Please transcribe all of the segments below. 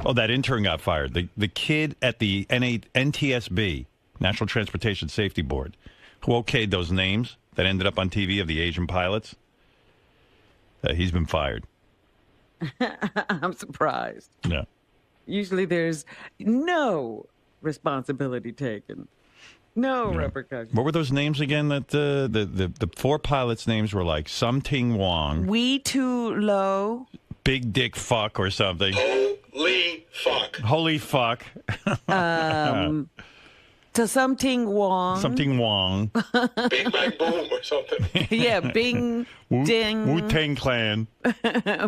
Oh, that intern got fired. The kid at the NTSB, National Transportation Safety Board, who okayed those names that ended up on TV of the Asian pilots, he's been fired. I'm surprised. Yeah. Usually there's no responsibility taken. No repercussions. What were those names again? That the 4 pilots' names were like Something Wong. We too low. Big Dick Fuck or something. Holy fuck. Holy fuck. To Something Wong. Something Wong. Big Bang Boom or something. Yeah, Bing Ding. Wu-Tang Clan.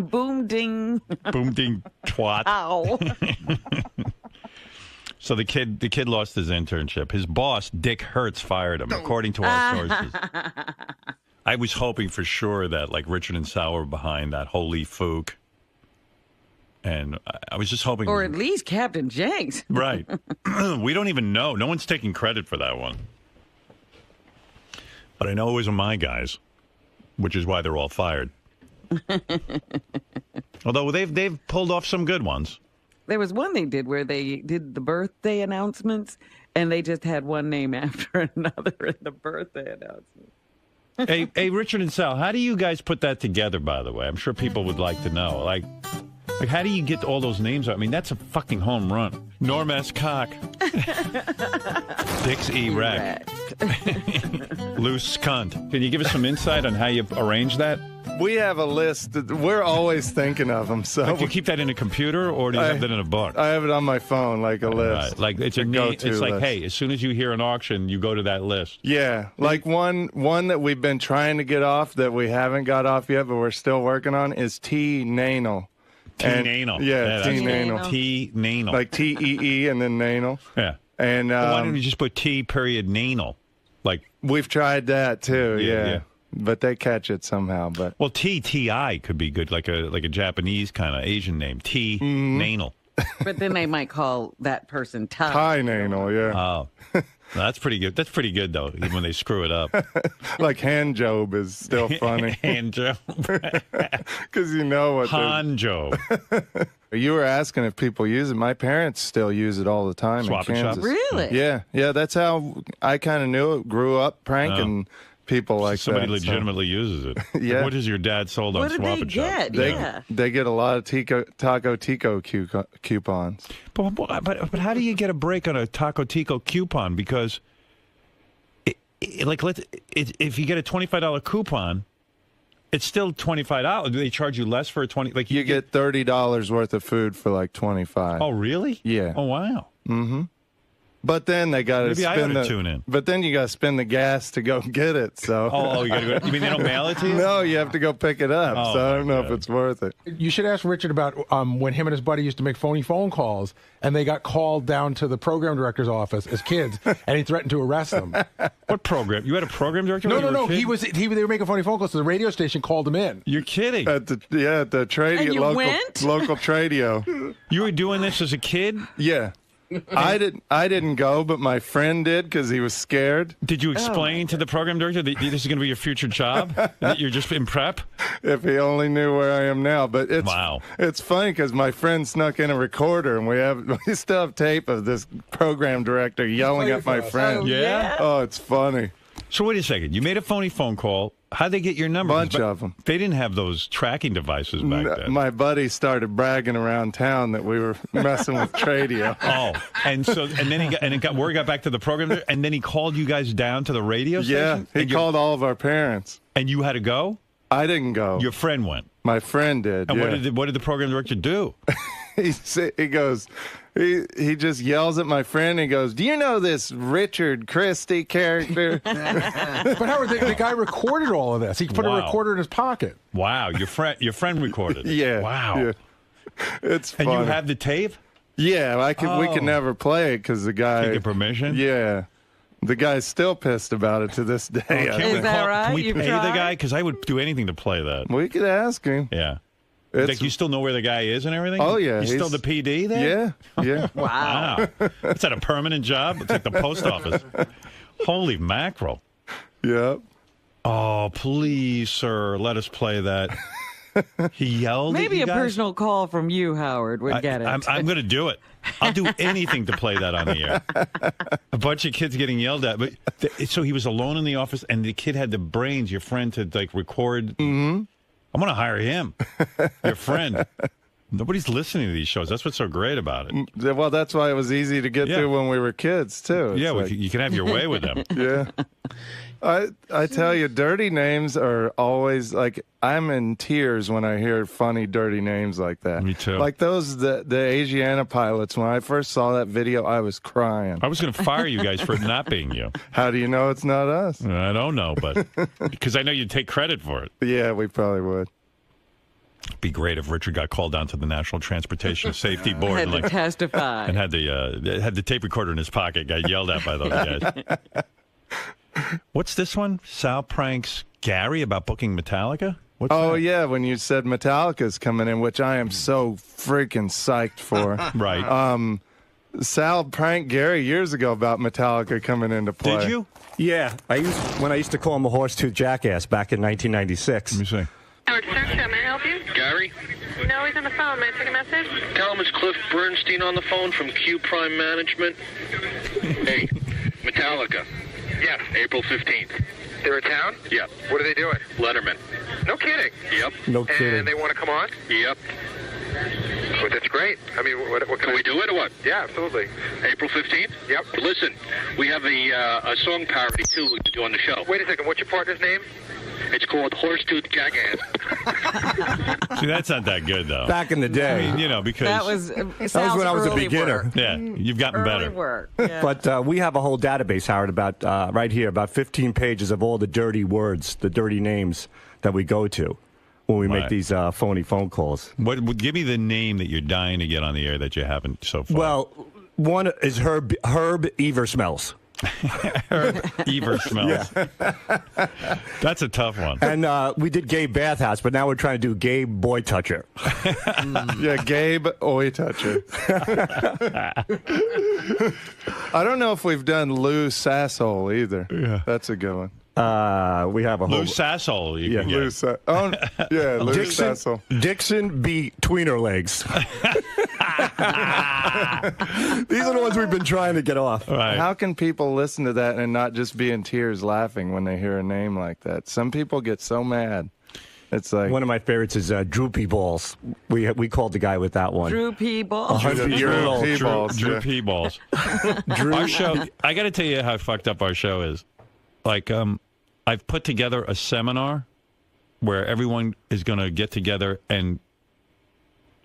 Boom Ding. Boom Ding Twat. Ow. So the kid lost his internship. His boss, Dick Hertz, fired him, according to our sources. I was hoping for sure that like Richard and Sal were behind that holy fook. And I was just hoping... Or at least Captain Jenks. Right. We don't even know. No one's taking credit for that one. But I know it wasn't my guys, which is why they're all fired. Although they've pulled off some good ones. There was one they did where they did the birthday announcements, and they just had one name after another in the birthday announcement. Hey, Richard and Sal, how do you guys put that together, by the way? I'm sure people would like to know. Like, how do you get all those names out? I mean, that's a fucking home run. Norm S. Cock. Dix E. Wreck. Loose cunt. Can you give us some insight on how you arrange that? We have a list. We're always thinking of them. So do you keep that in a computer or do you have that in a book? I have it on my phone, like a list. Right. Like it's a go-to It's like, list. hey, as soon as you hear an auction, you go to that list. Yeah, like one that we've been trying to get off that we haven't got off yet, but we're still working on is T. Nanal. T-Nanal. Yeah, T. Nanal. T-Nanal. Like T-E-E and then Nanal. Yeah. And Well, why don't you just put T period Nanal? Like we've tried that too. Yeah. But they catch it somehow. But well, T-T-I could be good, like a Japanese kind of Asian name. T. Nanal. But then they might call that person Ty. Ty Nanal, yeah. Oh. That's pretty good. That's pretty good, though, even when they screw it up. Like Hand Job is still funny. Hand Job. Because you know what Han Job. You were asking if people use it. My parents still use it all the time Swap in and shop? Kansas. Really? Yeah. That's how I kind of knew it. Grew up pranking people like Somebody that. legitimately uses it. Yeah. What has your dad sold on What did Swap they and Shop? get? They get a lot of Taco Tico coupons. But how do you get a break on a Taco Tico coupon? Because if you get a $25 coupon, it's still $25. Do they charge you less for a 20? Like You get $30 worth of food for like 25. Oh, really? Yeah. Oh, wow. Mm-hmm. But then they got to Maybe I ought to tune in. But then you got to spend the gas to go get it. So. Oh, you got to go. You mean they don't mail it to you? No, you have to go pick it up. Oh, so I don't know God. if it's worth it. You should ask Richard about when him and his buddy used to make phony phone calls, and they got called down to the program director's office as kids, and he threatened to arrest them. What program? You had a program director? No. when you were a kid? They were making phony phone calls, so the radio station called him in. You're kidding. At the tradio, And you went? local tradio. You were doing this as a kid? Yeah. I didn't go, but my friend did because he was scared. Did you explain to the program director that this is going to be your future job? That you're just in prep? If he only knew where I am now. But Wow. It's funny because my friend snuck in a recorder, and we still have tape of this program director yelling at my friend. Oh, yeah? Oh, it's funny. So wait a second. You made a phony phone call. How'd they get your number? Bunch of them. They didn't have those tracking devices back then. My buddy started bragging around town that we were messing with Tradio. Oh, and then word got back to the program, director, and then he called you guys down to the radio Yeah, station? he called all of our parents. And you had to go? I didn't go. Your friend went. My friend did. And yeah. what did the program director do? He goes, he just yells at my friend and goes, "Do you know this Richard Christie character?" But Howard, the guy recorded all of this. He put a Wow. recorder in his pocket. Wow, your friend recorded it. Yeah. Wow. Yeah. It's And funny. you have the tape? Yeah, we Oh. could never play it because the guy. Did you get permission? Yeah. The guy's still pissed about it to this day. I Can we, think. Is that right? Can we You've pay the tried? guy? Because I would do anything to play that. We could ask him. Yeah. It's- Like, you still know where the guy is and everything? Oh, yeah, He's still he's- the PD there? Yeah. Wow. Wow. Is that a permanent job? It's like the post office. Holy mackerel. Yeah. Oh, please, sir, let us play that. He yelled. Maybe at you a guys? personal call from you, Howard, would get it. I'm going to do it. I'll do anything to play that on the air. A bunch of kids getting yelled at. But so he was alone in the office, and the kid had the brains, your friend, to like record. Mm-hmm. I'm going to hire him, your friend. Nobody's listening to these shows. That's what's so great about it. Well, that's why it was easy to get through when we were kids, too. It's Yeah, like, you can have your way with them. yeah. I tell you, dirty names are always like, I'm in tears when I hear funny, dirty names like that. Me too. Like those, the Asiana pilots, when I first saw that video, I was crying. I was going to fire you guys for it not being you. How do you know it's not us? I don't know, but because I know you'd take credit for it. Yeah, we probably would. It'd be great if Richard got called down to the National Transportation Safety Board Had to testify. and had the tape recorder in his pocket, got yelled at by those guys. What's this one? Sal pranks Gary about booking Metallica? What's that? Yeah, when you said Metallica's coming in, which I am so freaking psyched for. Right. Sal pranked Gary years ago about Metallica coming into play. Did you? Yeah, when I used to call him a horse-tooth jackass back in 1996. Let me see. Howard Search, may I help you? Gary? No, he's on the phone. May I take a message? Tell him it's Cliff Bernstein on the phone from Q Prime Management. Hey, Metallica. Yes. April 15th. They're in town? Yep. What are they doing? Letterman. No kidding. Yep. No kidding. And they want to come on? Yep. Well, that's great. I mean, what Can we do it or what? Yeah, absolutely. April 15th? Yep. Listen, we have a song parody, too, to do on the show. Wait a second. What's your partner's name? It's called Horsetooth Jackass. See, that's not that good, though. Back in the day. Because That was Sal's when I was a early beginner. work. yeah, you've gotten Early better. work. Yeah. But we have a whole database, Howard, about right here, about 15 pages of all the dirty words, the dirty names that we go to when we make Right. these phony phone calls. Give me the name that you're dying to get on the air that you haven't so far. Well, one is Herb Eversmells. Ever smells. That's a tough one. And we did gay bathhouse, but now we're trying to do gay boy toucher. Yeah, Gabe Oi Toucher. I don't know if we've done Lou Sasshole either. Yeah. That's a good one. We have a whole... Lou Sassole, you can get. Lou yeah, Lou Sassole. Dixon B. Tweener Legs. These are the ones we've been trying to get off. Right. How can people listen to that and not just be in tears laughing when they hear a name like that? Some people get so mad. It's like One of my favorites is Droopy Balls. We called the guy with that one. Drew People. 100-year-old. P-balls, Drew yeah. P-balls. Our show, I got to tell you how fucked up our show is. Like, I've put together a seminar where everyone is going to get together and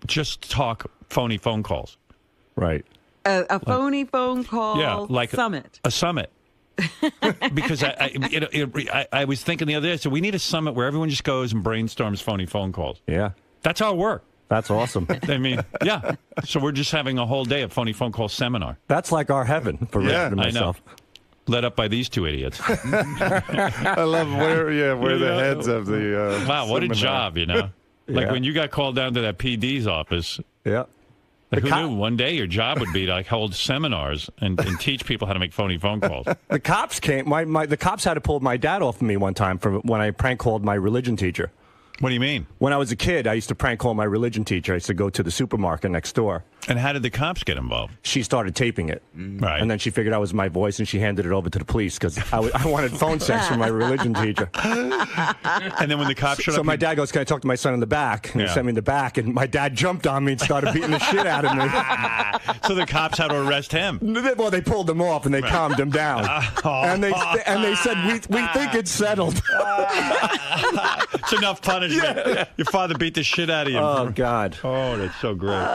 just talk phony phone calls. Right. A phony phone call summit. A summit. Because I was thinking the other day, so we need a summit where everyone just goes and brainstorms phony phone calls. Yeah. That's how it works. That's awesome. I mean, yeah. So we're just having a whole day of phony phone call seminar. That's like our heaven for Richard and I know. myself. Led up by these two idiots. I love where the heads of the Wow, what a seminar. job, you know? Like Yeah. when you got called down to that PD's office, Yeah. like, who knew one day your job would be to like hold seminars and teach people how to make phony phone calls? The cops came. The cops had to pull my dad off of me one time for when I prank called my religion teacher. What do you mean? When I was a kid, I used to prank call my religion teacher. I used to go to the supermarket next door. And how did the cops get involved? She started taping it. Right. And then she figured that was my voice, and she handed it over to the police because I wanted phone sex from my religion teacher. And then when the cops showed So up, my dad goes, "Can I talk to my son in the back?" And Yeah. he sent me in the back, and my dad jumped on me and started beating the shit out of me. so the cops had to arrest him. Well, they pulled him off and they calmed him down, and they said, "We think it's settled." It's enough punishment. Your father beat the shit out of you. Oh God! Oh, that's so great.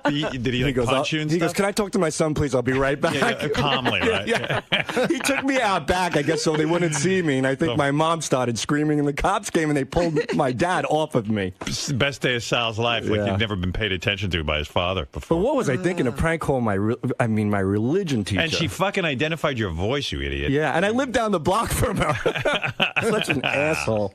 Did he like, goes, punch you and he stuff? goes, "Can I talk to my son, please? I'll be right back." Calmly, right? Yeah. He took me out back, I guess, so they wouldn't see me. And I think my mom started screaming, and the cops came and they pulled my dad off of me. It's the best day of Sal's life. Like Yeah. he'd never been paid attention to by his father But before. what was I thinking to prank call my religion teacher? And she fucking identified your voice, you idiot. Yeah, and I lived down the block from her. Such an asshole.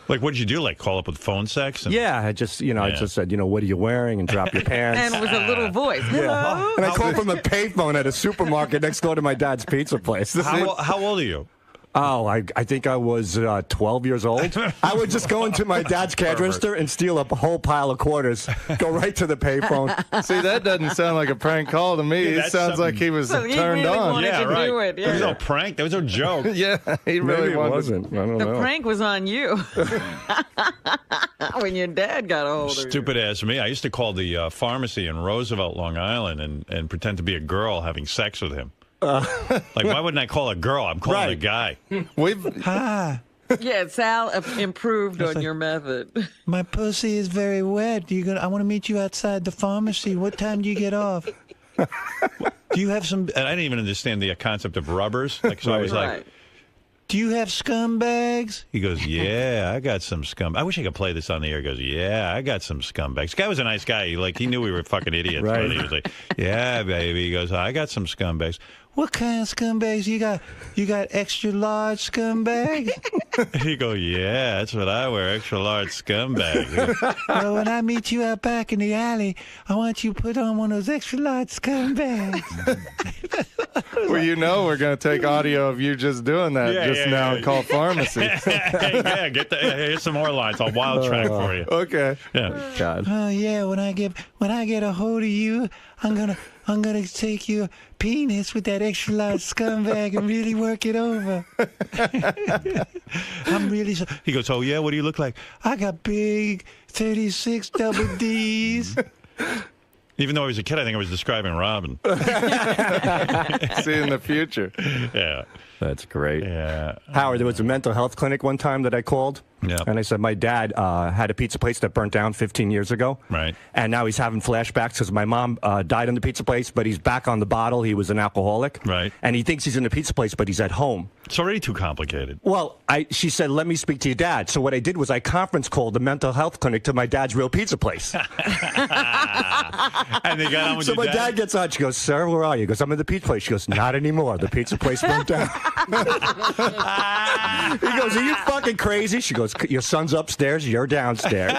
Like, what did you do? Like, call up with phone sex? And, Yeah, I just said, what are you wearing? And drop your pants. And it was a little voice. Hello. Yeah. And I called from a payphone at a supermarket next door to my dad's pizza place. How old are you? Oh, I think I was 12 years old. I would just go into my dad's cash register and steal up a whole pile of quarters, go right to the payphone. See, that doesn't sound like a prank call to me. It sounds like he was So he turned really on. wanted Yeah, to right. do it. There was Yeah. no prank. There was no joke. Yeah, he really Maybe it wanted. wasn't. I don't The know. prank was on you when your dad got a hold of you. Stupid ass me. I used to call the pharmacy in Roosevelt, Long Island, and pretend to be a girl having sex with him. Like, why wouldn't I call a girl? I'm calling a guy. We've Hi, Yeah, Sal improved on your method. my pussy is very wet. I want to meet you outside the pharmacy. What time do you get off? Do you have some? And I didn't even understand the concept of rubbers. Like, so I was like, Right. do you have scumbags? He goes, yeah, I got some scum. I wish I could play this on the air. He goes, yeah, I got some scumbags. The guy was a nice guy. He knew we were fucking idiots. Right. But he was like, yeah, baby. He goes, I got some scumbags. What kind of scumbags you got? You got extra large scumbags? He go, yeah, that's what I wear, extra large scumbags. Well, when I meet you out back in the alley, I want you to put on one of those extra large scumbags. well, we're going to take audio of you just doing that now and call pharmacy. Yeah, here's some more lines. I'll wild track for you. Okay. Yeah. God. Oh yeah, when I get a hold of you, I'm gonna take your penis with that extra large scumbag and really work it over. I'm really so. He goes, oh yeah, what do you look like? I got big 36 double D's. Even though I was a kid, I think I was describing Robin. See in the future. Yeah. That's great. Yeah. Howard, there was a mental health clinic one time that I called. Yeah. And I said, my dad had a pizza place that burnt down 15 years ago. Right. And now he's having flashbacks because my mom died in the pizza place, but he's back on the bottle. He was an alcoholic. Right. And he thinks he's in the pizza place, but he's at home. It's already too complicated. Well, she said, let me speak to your dad. So what I did was I conference called the mental health clinic to my dad's real pizza place. And they got on with So your my dad gets on. She goes, sir, where are you? He goes, I'm in the pizza place. She goes, not anymore. The pizza place burnt down. He goes, are you fucking crazy? She goes, your son's upstairs, you're downstairs.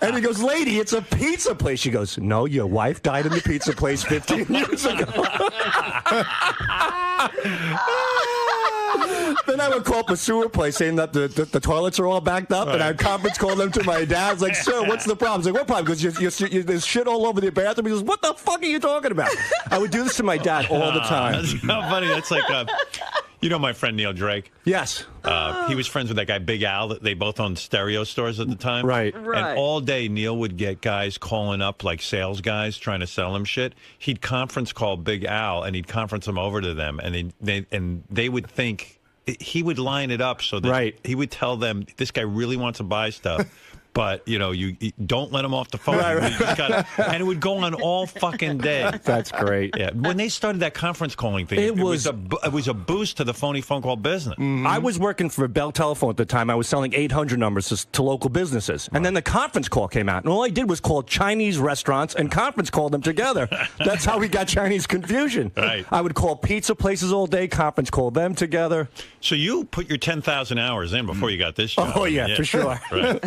And he goes, lady, it's a pizza place. She goes, no, your wife died in the pizza place 15 years ago. Then I would call up a sewer place saying that the toilets are all backed up, and I would conference call them to my dad. I was like, sir, what's the problem? I was like, what problem? Because there's shit all over the bathroom. He goes, what the fuck are you talking about? I would do this to my dad all the time. That's so funny. That's like, you know my friend Neil Drake? Yes. He was friends with that guy Big Al. They both owned stereo stores at the time. Right. And all day Neil would get guys calling up, like sales guys, trying to sell him shit. He'd conference call Big Al, and he'd conference him over to them, and they would think he would line it up so that he would tell them, this guy really wants to buy stuff. But, you don't let him off the phone. Right. You just and it would go on all fucking day. That's great. Yeah. When they started that conference calling thing, it was a boost to the phony phone call business. Mm-hmm. I was working for Bell Telephone at the time. I was selling 800 numbers to local businesses. And then the conference call came out. And all I did was call Chinese restaurants and conference call them together. That's how we got Chinese confusion. Right. I would call pizza places all day, conference call them together. So you put your 10,000 hours in before you got this job. Oh, yeah. For sure. Right.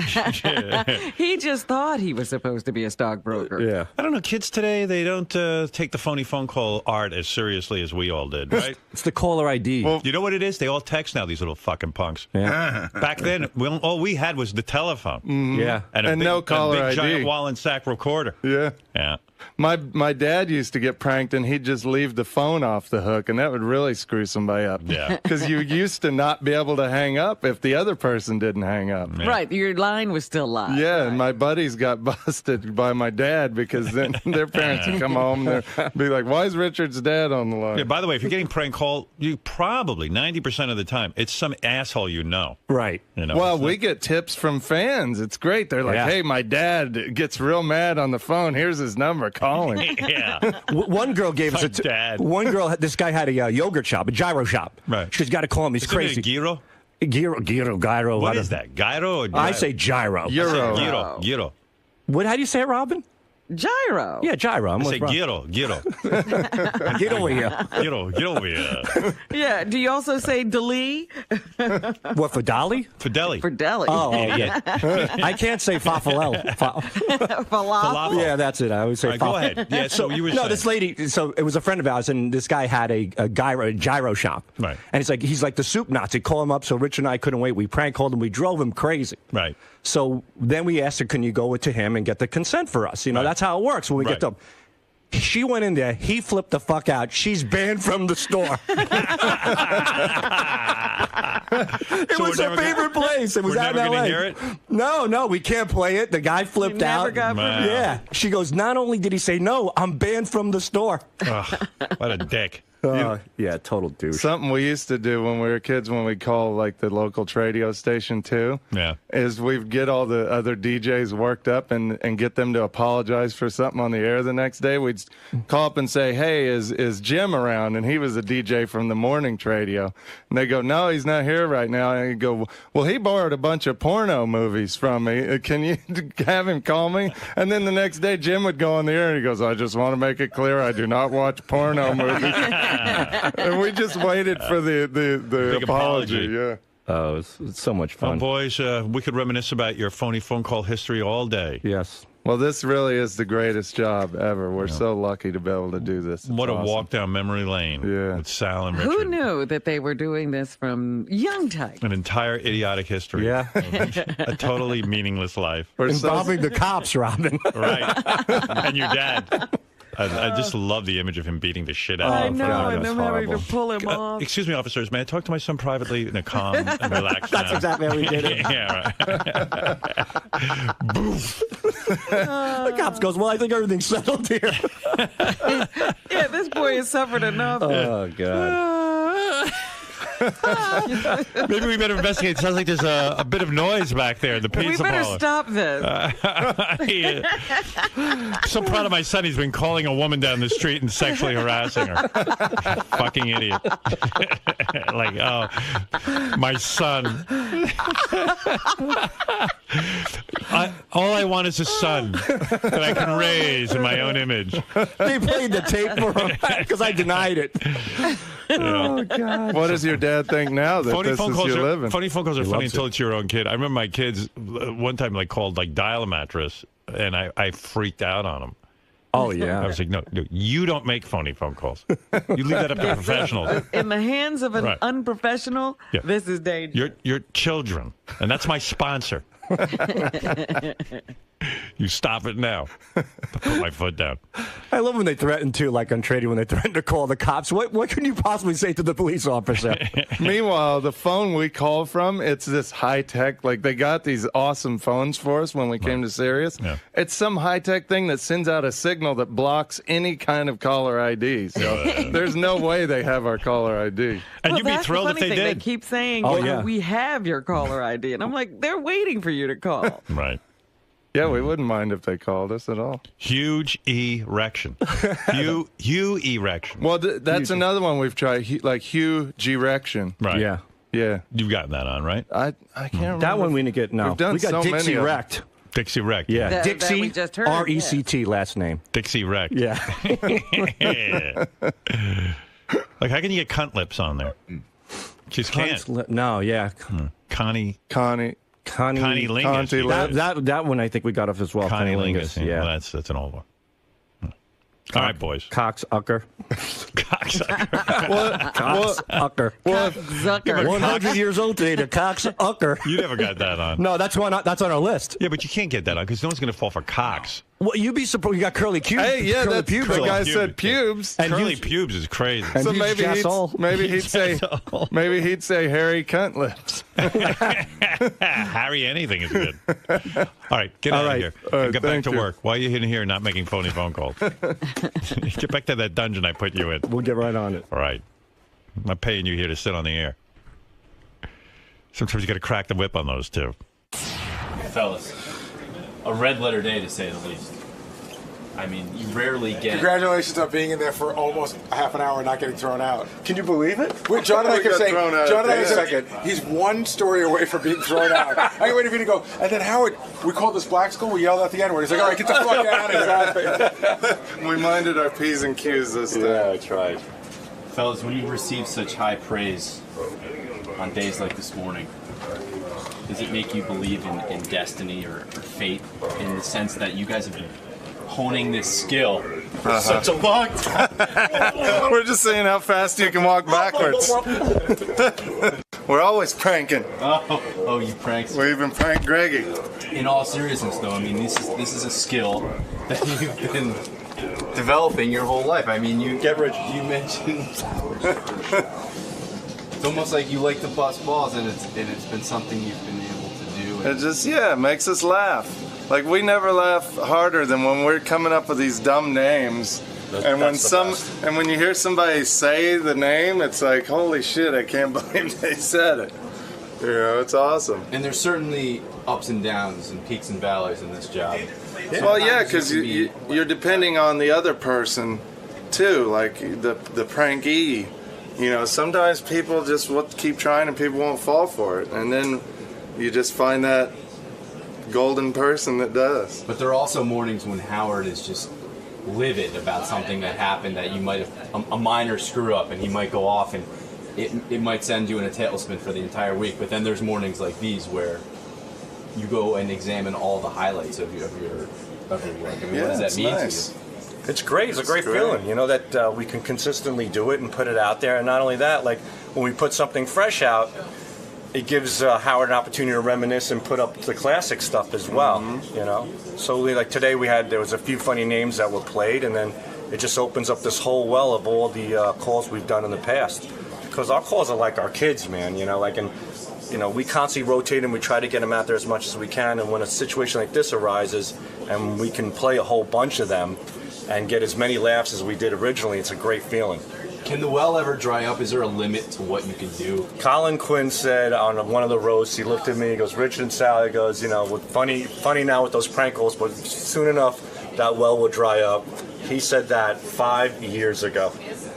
He just thought he was supposed to be a stockbroker. Yeah. I don't know. Kids today, they don't take the phony phone call art as seriously as we all did, right? It's the caller ID. Well, You know what it is? They all text now, these little fucking punks. Yeah. Back then, all we had was the telephone. Yeah. And And no caller a big ID. giant Wallensack recorder. Yeah. Yeah. My dad used to get pranked, and he'd just leave the phone off the hook, and that would really screw somebody up. Yeah. Because you used to not be able to hang up if the other person didn't hang up. Yeah. Right, your line was still live. Yeah, and my buddies got busted by my dad because then their parents would come home and they'd be like, why is Richard's dad on the line? Yeah, by the way, if you're getting prank called, you probably 90% of the time it's some asshole you know. Right. Well, it's we get tips from fans. It's great. They're like, Yeah. hey, my dad gets real mad on the phone. Here's his number. Call him. yeah. One girl gave us My a dad. One girl, this guy had a yogurt shop, a gyro shop. Right. She's got to call him. He's Isn't it crazy. a gyro? Gyro. What is that? Gyro or gyro? I say gyro. Euro. Gyro. What? How do you say it, Robin? Gyro. Yeah, gyro. I'm I with say Rob. gyro. Get over here. Get over here. Yeah. Do you also say Dali? What, for Dolly? For deli. For deli. Oh, yeah. I can't say falafel. Falafel. Yeah, that's it. I always say All right, go ahead. Yeah, so you were saying. this lady, so it was a friend of ours, and this guy had a gyro shop. Right. And he's like the soup Nazi. Call him up, so Rich and I couldn't wait. We prank called him. We drove him crazy. Right. So then we asked her, can you go to him and get the consent for us? You know, that's how it works when we get to him. She went in there. He flipped the fuck out. She's banned from the store. It was her favorite place. It was out in L.A. Hear it? No, we can't play it. The guy flipped out. Never got permission. Yeah. She goes, not only did he say no, I'm banned from the store. What a dick. Yeah, total douche. Something we used to do when we were kids, when we'd call like the local radio station too, is we'd get all the other DJs worked up and get them to apologize for something on the air the next day. We'd call up and say, hey, is Jim around? And he was a DJ from the morning radio. And they go, no, he's not here right now. And I go, well, he borrowed a bunch of porno movies from me. Can you have him call me? And then the next day, Jim would go on the air and he goes, I just want to make it clear, I do not watch porno movies. And we just waited for the Big apology. Yeah. Oh, it's so much Well, fun. boys, we could reminisce about your phony phone call history all day. Yes. Well, this really is the greatest job ever. We're so lucky to be able to do this. It's What a awesome. walk down memory lane with Sal and Richard. Who knew that they were doing this from young type? An entire idiotic history. Yeah. A totally meaningless life. Involving the cops, Robin. Right. And your dad. I just love the image of him beating the shit out I of him. know, God, and that's them having to horrible. pull him off. Excuse me, officers. May I talk to my son privately in a calm and relaxed That's manner? exactly how we did it. Yeah, right. Boof. The cops goes, well, I think everything's settled here. Yeah, this boy has suffered enough. Oh, God. Maybe we better investigate. It sounds like there's a bit of noise back there in the pizza We better parlor. stop this. So proud of my son. He's been calling a woman down the street and sexually harassing her. Fucking idiot. Like, oh, my son. All I want is a son that I can raise in my own image. They played the tape for him because I denied it. Oh, God. What does your dad think now that Funny this phone is calls your are living? funny phone calls are funny loves until it. it's your own kid. I remember my kids one time called Dial a Mattress, and I freaked out on them. Oh, yeah. I was like, no, you don't make phony phone calls. You leave that up to professionals. In the hands of an Right. unprofessional, Yeah. this is dangerous. Your children, and that's my sponsor. You stop it now. Put my foot down. I love when they threaten, too, like on trading, when they threaten to call the cops. What can you possibly say to the police officer? Meanwhile, the phone we call from, it's this high-tech, like they got these awesome phones for us when we came to Sirius. Yeah. It's some high-tech thing that sends out a signal that blocks any kind of caller ID. So there's no way they have our caller ID. And Well, you'd be that's the thrilled if funny they thing. did. They keep saying, Oh, you know, yeah. we have your caller ID. And I'm like, they're waiting for you to call. Right. Yeah, we wouldn't mind if they called us at all. Huge erection. Hugh erection. Well, that's another one we've tried, like huge erection. Right. Yeah. Yeah. You've gotten that on, right? I can't remember. That one we didn't get, no. We've done We got so many Dixie of them. wrecked. Dixie Wrecked. Yeah. That Dixie, we just heard, R-E-C-T, last name. Dixie Wrecked. Yeah. Like, how can you get cunt lips on there? Just can't. No, yeah. Connie Connie. Connie Lingus. Connie Lingus. That one I think we got off as well. Connie Lingus. Yeah. Well, that's an old one. All right, boys. Coxucker. Cocksucker. Coxucker. Zucker. 100 years old today, the Coxucker. You never got that on. No, that's on our list. Yeah, but you can't get that on because no one's going to fall for cocks. Well, you'd be surprised. You got curly pubes. Hey, yeah, curly that's pubes the on. guy Pubes. said pubes. And Curly huge- pubes is crazy. and So huge maybe he'd say hairy cunt lips. Harry anything is good. All right, get out of here. All right, And get back thank to you. work. Why are you in here not making phony phone calls? Get back to that dungeon I put you in. We'll get right on it. All right. I'm not paying you here to sit on the air. Sometimes you got to crack the whip on those two. Fellas, a red letter day to say the least. I mean, you rarely get... Congratulations on being in there for almost a half an hour and not getting thrown out. Can you believe it? Wait, John and I kept saying, John and I a said, he's one story away from being thrown out. I waited for you to go. And then Howard, we called this black school, we yelled out the N-word. He's like, all right, get the fuck out of here. We minded our P's and Q's this time. Yeah, I tried. Fellas, when you receive such high praise on days like this morning, does it make you believe in destiny or fate, in the sense that you guys have been honing this skill for such a long time? We're just saying how fast you can walk backwards. We're always pranking. Oh, you pranks. We even pranked Greggy. In all seriousness, though, I mean, this is a skill that you've been developing your whole life. I mean, you mentioned it's almost like you like to bust balls, and it's been something you've been able to do. It just it makes us laugh. Like, we never laugh harder than when we're coming up with these dumb names. And when you hear somebody say the name, it's like, holy shit, I can't believe they said it. You know, it's awesome. And there's certainly ups and downs and peaks and valleys in this job. Well, yeah, because you're depending on the other person too, like the prankee. You know, sometimes people just keep trying and people won't fall for it, and then you just find that golden person that does. But there are also mornings when Howard is just livid about something that happened, that you might have a minor screw up, and he might go off, and it might send you in a tailspin for the entire week. But then there's mornings like these where you go and examine all the highlights of your work. I mean, what does that mean to you? It's great. It's a great feeling, you know, that we can consistently do it and put it out there. And not only that, like when we put something fresh out, it gives Howard an opportunity to reminisce and put up the classic stuff as well. You know, so like today there was a few funny names that were played, and then it just opens up this whole well of all the calls we've done in the past. Because our calls are like our kids, man. You know, we constantly rotate and we try to get them out there as much as we can. And when a situation like this arises, and we can play a whole bunch of them and get as many laughs as we did originally, it's a great feeling. Can the well ever dry up? Is there a limit to what you can do? Colin Quinn said on one of the roasts, he looked at me, he goes, Richard and Sal, he goes, you know, funny now with those prank calls, but soon enough that well will dry up. He said that 5 years ago.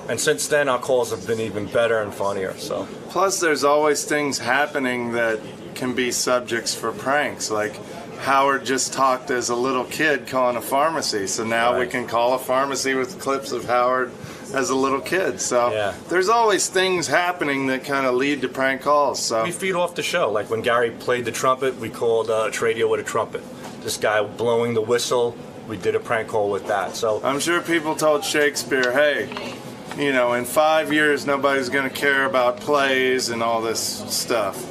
And since then, our calls have been even better and funnier. So. Plus, there's always things happening that can be subjects for pranks. Like Howard just talked as a little kid calling a pharmacy, so now we can call a pharmacy with clips of Howard as a little kid. So there's always things happening that kind of lead to prank calls. So we feed off the show. Like when Gary played the trumpet, we called Tradio with a trumpet. This guy blowing the whistle, we did a prank call with that. So I'm sure people told Shakespeare, hey, you know, in 5 years nobody's going to care about plays and all this stuff.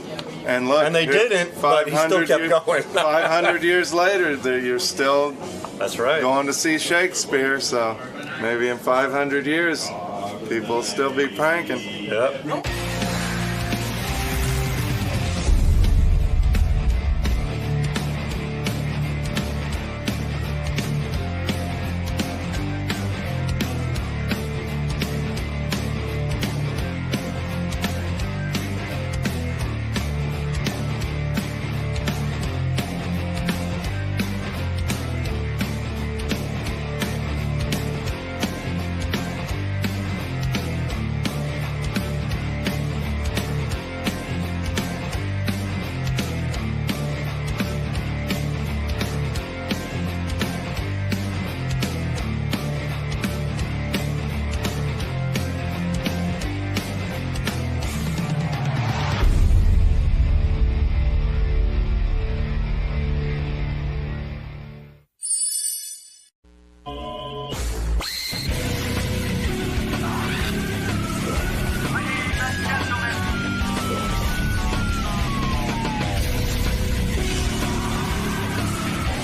And look, and they didn't, but he still kept going. 500 years later, you're still going to see Shakespeare. So maybe in 500 years, people will still be pranking. Yep.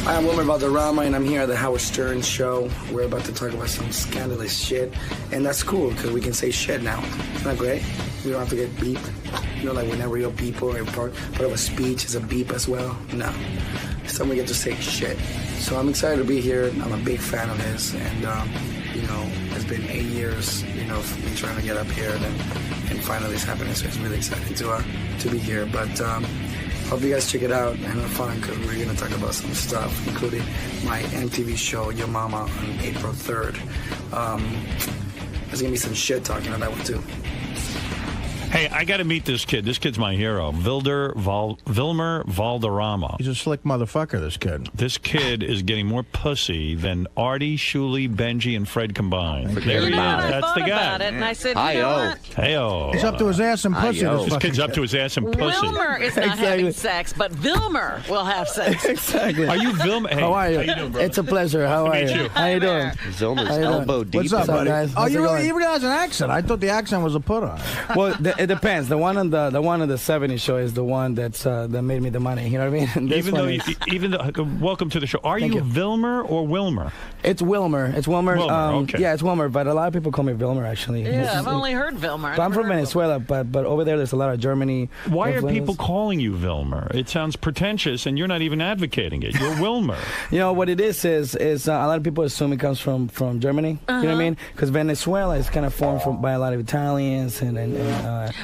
I'm Wilmer Valderrama, and I'm here at the Howard Stern Show. We're about to talk about some scandalous shit, and that's cool because we can say shit now. Isn't that great? We don't have to get beeped. You know, like when real people are part of a speech is a beep as well. No, it's time we get to say shit. So I'm excited to be here. I'm a big fan of this, and you know, it's been 8 years, you know, of me trying to get up here, and finally it's happening. So it's really exciting to be here. But Hope you guys check it out and have fun because we're going to talk about some stuff, including my MTV show, Your Mama, on April 3rd. There's going to be some shit talking on that one, too. Hey, I got to meet this kid. This kid's my hero, Vilmer Valderrama. He's a slick motherfucker, this kid. This kid is getting more pussy than Artie, Shuli, Benji, and Fred combined. There he is. That's the guy. About it, and I said, you know what? Hey-oh. He's up to his ass and pussy. This kid's up to his ass and pussy. Wilmer is not having sex, but Vilmer will have sex. Exactly. Are you Vilmer? Hey, how are you? How you doing, brother? It's a pleasure. How are you? How you doing? Vilmer's elbow deep. What's up, buddy? guys? Oh, How's it going? you got an accent. I thought the accent was a put on. Well, it depends. The one on the 70s show is the one that made me the money. You know what I mean? Even though, welcome to the show. Are you Vilmer or Wilmer? It's Wilmer. It's Wilmer. Okay. Yeah, it's Wilmer, but a lot of people call me Vilmer, actually. Yeah, I've only heard Vilmer. But I'm from Venezuela, but over there's a lot of Germany. Why are people calling you Vilmer? It sounds pretentious, and you're not even advocating it. You're Wilmer. You know, what it is a lot of people assume it comes from Germany. You know what I mean? Because Venezuela is kind of formed by a lot of Italians and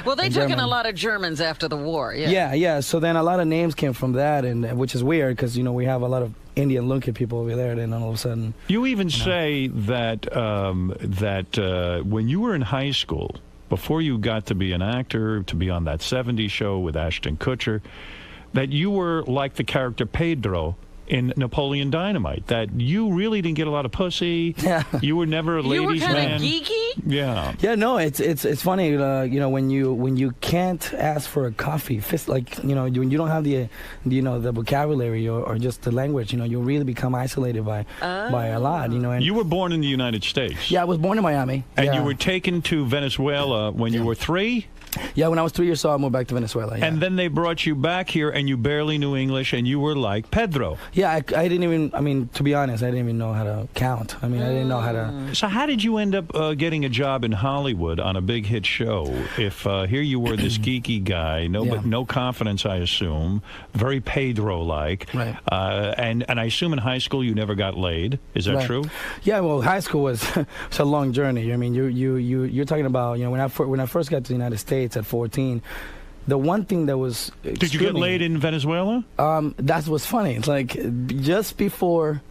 well, they and took in German. a lot of Germans after the war. Yeah. So then a lot of names came from that, and which is weird because we have a lot of Indian looking people over there. Then all of a sudden, you even say that when you were in high school, before you got to be an actor, to be on that 70s show with Ashton Kutcher, that you were like the character Pedro in Napoleon Dynamite, that you really didn't get a lot of pussy. Yeah. You were never a ladies' man. You were kind of geeky? Yeah. Yeah, no, it's funny, when you can't ask for a coffee, when you don't have the vocabulary or just the language, you really become isolated by a lot, and you were born in the United States. Yeah, I was born in Miami. And you were taken to Venezuela when you were 3? Yeah, when I was 3 years old, I moved back to Venezuela. Yeah. And then they brought you back here, and you barely knew English, and you were like Pedro. Yeah, I didn't even, to be honest, I didn't even know how to count. I didn't know how to... So how did you end up getting a job in Hollywood on a big hit show? If here you were this geeky guy, no confidence, I assume, very Pedro-like. Right. And I assume in high school you never got laid. Is that true? Yeah, well, high school was it's a long journey. I mean, you're talking about, when I first got to the United States at 14, the one thing that was... Did you get laid in Venezuela? That was funny. It's like just before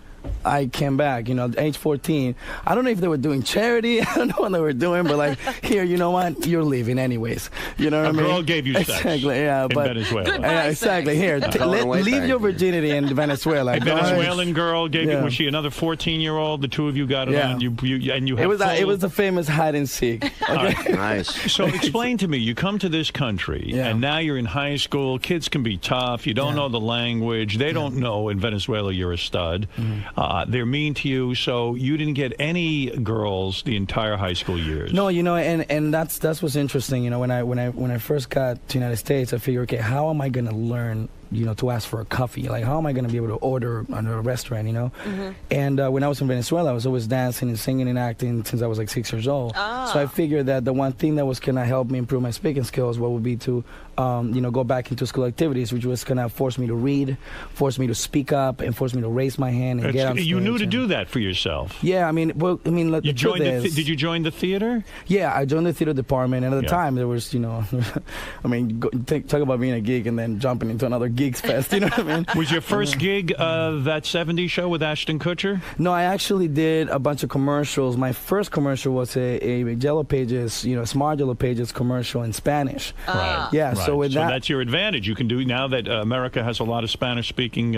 I came back, age 14. I don't know if they were doing charity. I don't know what they were doing, but like, here, you know what? You're leaving anyways. You know what I mean? A girl gave you sex. Exactly, yeah. In Venezuela. Yeah, exactly. Here, leave your virginity in Venezuela. A Venezuelan girl gave you, was she another 14-year-old? The two of you got it on. You had it was the famous hide and seek. Okay? Nice. So explain to me, you come to this country, and now you're in high school. Kids can be tough. You don't know the language. They don't know in Venezuela you're a stud. They're mean to you, so you didn't get any girls the entire high school years. No, and that's what's interesting. When I first got to the United States, I figured, okay, how am I going to learn to ask for a coffee? Like, how am I going to be able to order under a restaurant, And when I was in Venezuela, I was always dancing and singing and acting since I was like 6 years old. So I figured that the one thing that was going to help me improve my speaking skills would be to, go back into school activities, which was going to force me to read, force me to speak up, and force me to raise my hand and get on stage. You knew to do that for yourself. Yeah, look, you joined did you join the theater? Yeah, I joined the theater department, and at the time there was, talk about being a geek and then jumping into another Geeks Fest, you know what I mean? Was your first gig that 70s show with Ashton Kutcher? No, I actually did a bunch of commercials. My first commercial was a Yellow Pages, Smart Yellow Pages commercial in Spanish. Right. Yeah, right. so with that... that's your advantage. You can do, now that America has a lot of Spanish-speaking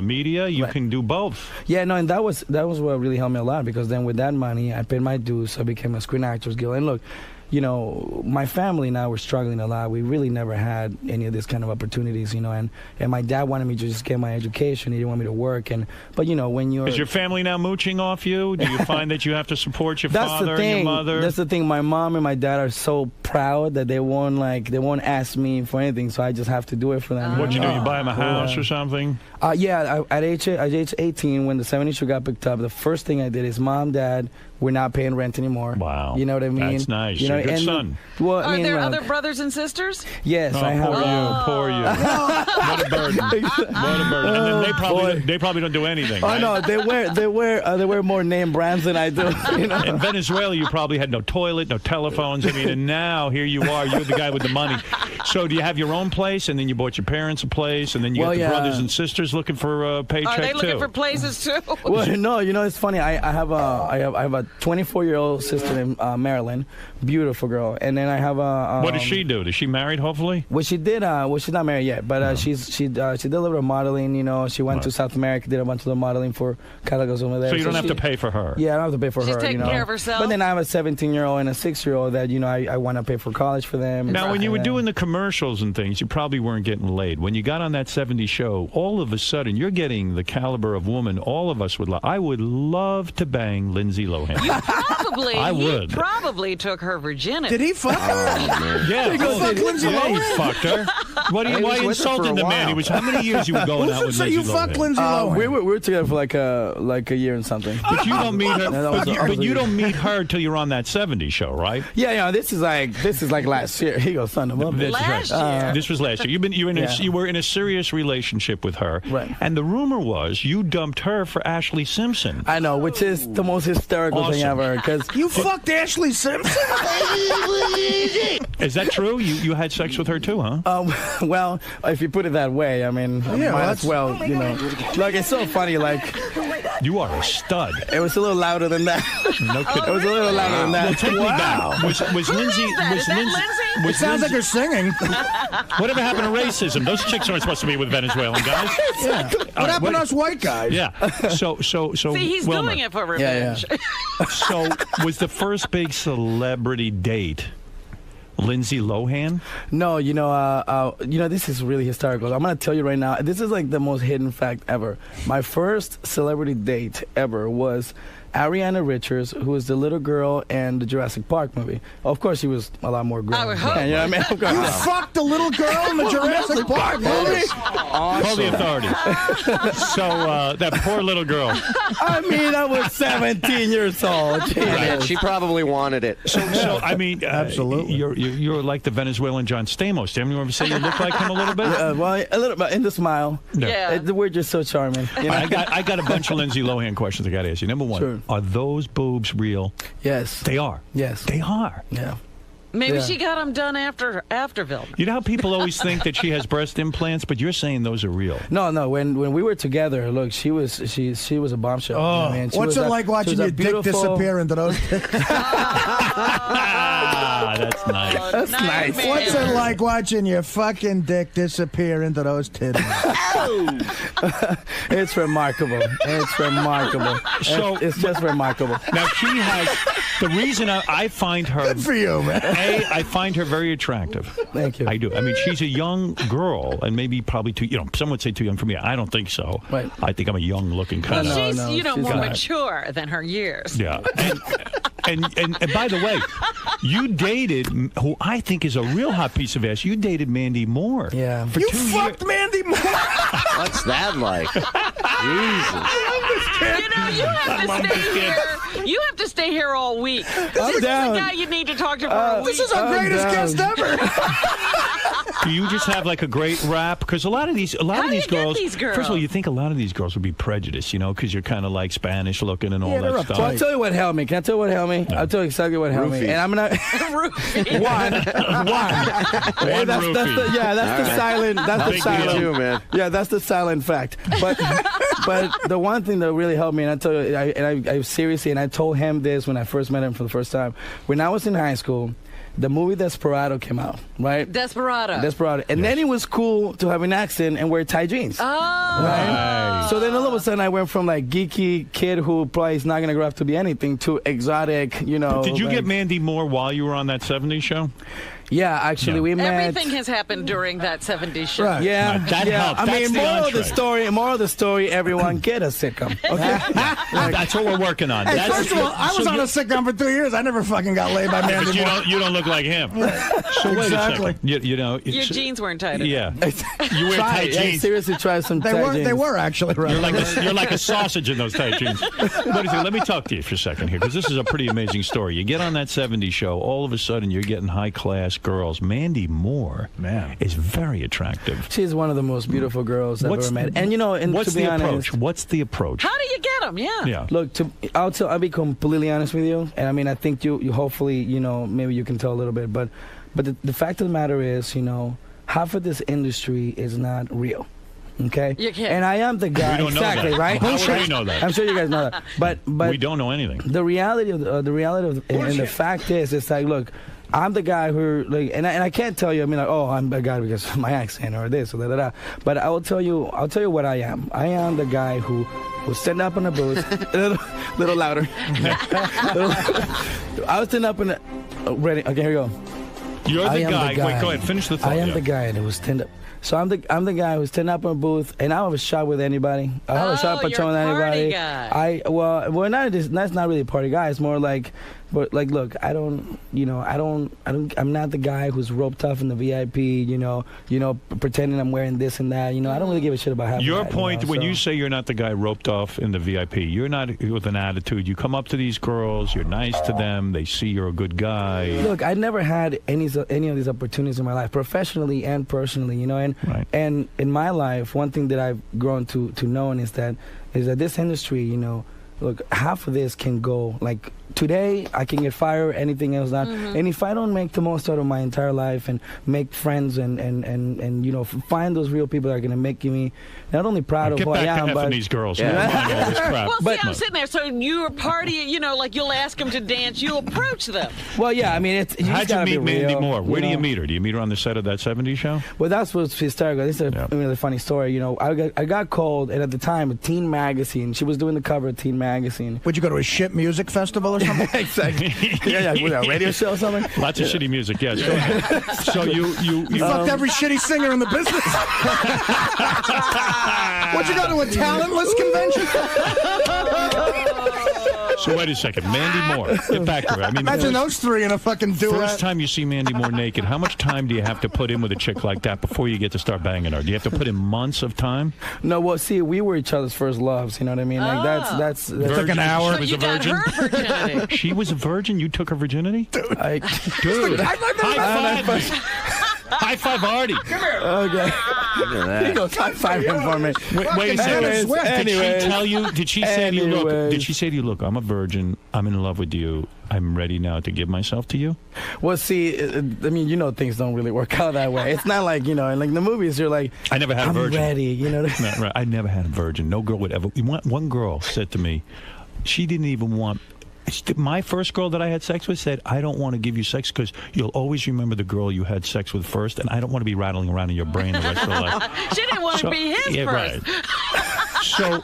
media, you can do both. Yeah, no, and that was what really helped me a lot, because then with that money, I paid my dues. I became a Screen Actors Guild. And look, my family now, we're struggling a lot. We really never had any of this kind of opportunities, and my dad wanted me to just get my education. He didn't want me to work. But when you're... Is your family now mooching off you? Do you find that you have to support your father and your mother? That's the thing. My mom and my dad are so proud that they won't ask me for anything, so I just have to do it for them. What'd you do? You buy them a house or something? Yeah, at age 18, when the 70s show got picked up, the first thing I did is, Mom, Dad, we're not paying rent anymore. Wow. You know what I mean? That's nice. You're a good son. Well, Are there other brothers and sisters? Yes, I have. Poor you. What a burden. What a burden. And then they probably don't do anything. Oh, no, they wear more name brands than I do. In Venezuela, you probably had no toilet, no telephones. And now here you are. You're the guy with the money. So do you have your own place, and then you bought your parents a place, and then you got the brothers and sisters looking for a paycheck too? Are they looking for places too? Well, no, it's funny. I have a 24-year-old sister in Maryland, beautiful girl, and then I have a. What does she do? Is she married? Hopefully. Well, she did. Well, she's not married yet, but she did a little bit of modeling. She went to South America, did a bunch of the modeling for catalogs over there. So you don't have to pay for her. Yeah, I don't have to pay for her. She's taking care of herself. But then I have a 17-year-old and a 6-year-old that I want to pay for college for them. Now, when you were doing the commercials and things, you probably weren't getting laid. When you got on that 70s show, all of a sudden you're getting the caliber of woman all of us would love. I would love to bang Lindsay Lohan. He probably took her virginity. Did he fuck her? Yeah, he fuck Lindsay Lohan? He fucked her. Why are you insulting the man? How many years you were going out with Lindsay Lohan? So you fucked Lindsay Lohan? We were together for like a year and something. But you don't meet her. But you don't meet her till you're on that 70s show, right? Yeah. This is like last year. He goes, son of a bitch. Last year. This was last year. You were in a serious relationship with her, right? And the rumor was you dumped her for Ashley Simpson. I know, which is the most hysterical thing ever. Because you fucked Ashley Simpson. Is that true? You had sex with her too, huh? Well, if you put it that way, I mean, might as well, Like, it's so funny, like. You are a stud. It was a little louder than that. No kidding. It was a little louder than that. Well, take me back. Was Lindsay? It sounds like you're singing. Whatever happened to racism? Those chicks aren't supposed to be with Venezuelan guys. Yeah. What happened to us white guys? Yeah. So. See, he's doing it for revenge. Yeah. So, was the first big celebrity date Lindsay Lohan? No, this is really hysterical. I'm going to tell you right now, this is like the most hidden fact ever. My first celebrity date ever was Ariana Richards, who was the little girl in the Jurassic Park movie. Of course, she was a lot more grown. I would hope. You know what I mean? Of course. You fucked the little girl in the Jurassic Park movie? Awesome. Call the authorities. So, that poor little girl. I mean, I was 17 years old. Right. She probably wanted it. So I mean, absolutely. You're like the Venezuelan John Stamos. Didn't you ever say you look like him a little bit? Well, a little bit in the smile. Yeah. We're just so charming. I got a bunch of Lindsay Lohan questions I got to ask you. Number one. Sure. Are those boobs real? Yes. They are? Yes. They are? Yeah. Maybe she got them done after film. You know how people always think that she has breast implants, but you're saying those are real. No. When we were together, look, she was a bombshell. Oh, what's it like watching your dick disappear into those? That's nice. That's nice. What's it like watching your fucking dick disappear into those titties? It's remarkable. It's remarkable. So it's just remarkable. Now she has the reason I find her. Good for you, man. I find her very attractive. Thank you. I do. I mean, she's a young girl, and maybe probably too. Some would say too young for me. I don't think so. Right. I think I'm a young-looking kind of. She's she's more not. mature than her years. Yeah. And by the way, you dated who I think is a real hot piece of ass. You dated Mandy Moore. Yeah. You fucked Mandy Moore. What's that like? Jesus. You have to stay here. You have to stay here all week. This is the guy you need to talk to for a week. This is our greatest guest ever. Do you just have like a great rap? Because a lot of these girls. First of all, you think a lot of these girls would be prejudiced, because you're kind of like Spanish looking and all that stuff. Well, I'll tell you what helped me. Can I tell you what helped me? No. I'll tell you exactly what helped me. And I'm gonna one. That's the silent. That's the silent. You, man. Yeah, that's the silent fact. But the one thing that really helped me, and I tell you, I seriously, and I told him this when I first met him for the first time. When I was in high school, the movie Desperado came out, right? Desperado. And then it was cool to have an accent and wear tight jeans. Oh. Right? So then all of a sudden I went from like geeky kid who probably is not going to grow up to be anything to exotic, But did you get Mandy Moore while you were on that 70s show? Yeah, actually, we met. Everything has happened during that 70s show. Right. Yeah, that helped. I mean, moral of the story, everyone get a sitcom. Okay, that's what we're working on. Hey, first of all, I was on a sitcom for 2 years. I never fucking got laid by Mandy Moore. You don't look like him. So exactly. Wait a second. Your jeans weren't tight enough. Yeah, you wear tight jeans. Seriously, try some tight jeans. They were actually right. You're like a sausage in those tight jeans. Let me talk to you for a second here, because this is a pretty amazing story. You get on that 70s show, all of a sudden you're getting high-class girls. Mandy Moore, is very attractive. She's one of the most beautiful girls I've ever met. And what's to be the honest, approach? What's the approach? How do you get them? Yeah. Look, I'll be completely honest with you, and I mean, I think you hopefully, maybe you can tell a little bit, but But the fact of the matter is, half of this industry is not real. Okay, you can't. And I am the guy. We don't know exactly, that. right? How would we know that? I'm sure you guys know that. But we don't know anything. The reality of and the fact is, it's like, look, I'm the guy who, like, and I can't tell you. I mean, like, oh, I'm the guy because of my accent or this or that. But I'll tell you what I am. I am the guy who was sitting up in the booth, little louder. I was sitting up in the ready. Okay, here we go. You're the guy. Wait, go ahead. Finish the thought. I am the guy that was stand up. So I'm the guy who's standing up in a booth, and I'll have a shot with anybody. I'll have a shot with anybody. Guy. Well, that's not really a party guy. It's more like, but like, look, I'm not the guy who's roped off in the VIP. Pretending I'm wearing this and that. I don't really give a shit about half. Your point when you say you're not the guy roped off in the VIP, you're not with an attitude. You come up to these girls, you're nice to them. They see you're a good guy. Look, I never had any of these opportunities in my life, professionally and personally. And in my life, one thing that I've grown to know is that this industry, look, half of this can go like. Today, I can get fired, anything else not. And if I don't make the most out of my entire life and make friends and find those real people that are going to make me not only proud of who I am, but these girls. Well, see, I'm sitting there. So you're a party, like you'll ask them to dance. You approach them. Well, yeah, I mean, how'd you meet Mandy Moore? Where do you meet her? Do you meet her on the set of that '70s show? Well, that's what's hysterical. This is a really funny story. I got called, and at the time, a teen magazine. She was doing the cover of Teen Magazine. Would you go to a shit music festival or something? Exactly. Yeah, with a radio show or something. Lots of shitty music. Yes. Go ahead. So you fucked every shitty singer in the business. Would you go to a talentless convention? So wait a second, Mandy Moore. Get back to her. I mean, imagine those three in a fucking duet. First time you see Mandy Moore naked, how much time do you have to put in with a chick like that before you get to start banging her? Do you have to put in months of time? No, well, see, we were each other's first loves. You know what I mean? Like that's like an hour. She was a virgin. She was a virgin. You took her virginity, dude. High five. High five, Artie. Come here. Okay. He goes high five him for me. Wait a second. Did she tell you? Did she say to you, look? Did she say to you, look? I'm a virgin. I'm in love with you. I'm ready now to give myself to you. Well, see, I mean, things don't really work out that way. It's not like like the movies. You're like, I never had a virgin. I'm ready. No, right. I never had a virgin. No girl would ever. One girl said to me, she didn't even want. My first girl that I had sex with said, I don't want to give you sex because you'll always remember the girl you had sex with first, and I don't want to be rattling around in your brain the rest of your life. She didn't want to be his first. Right. So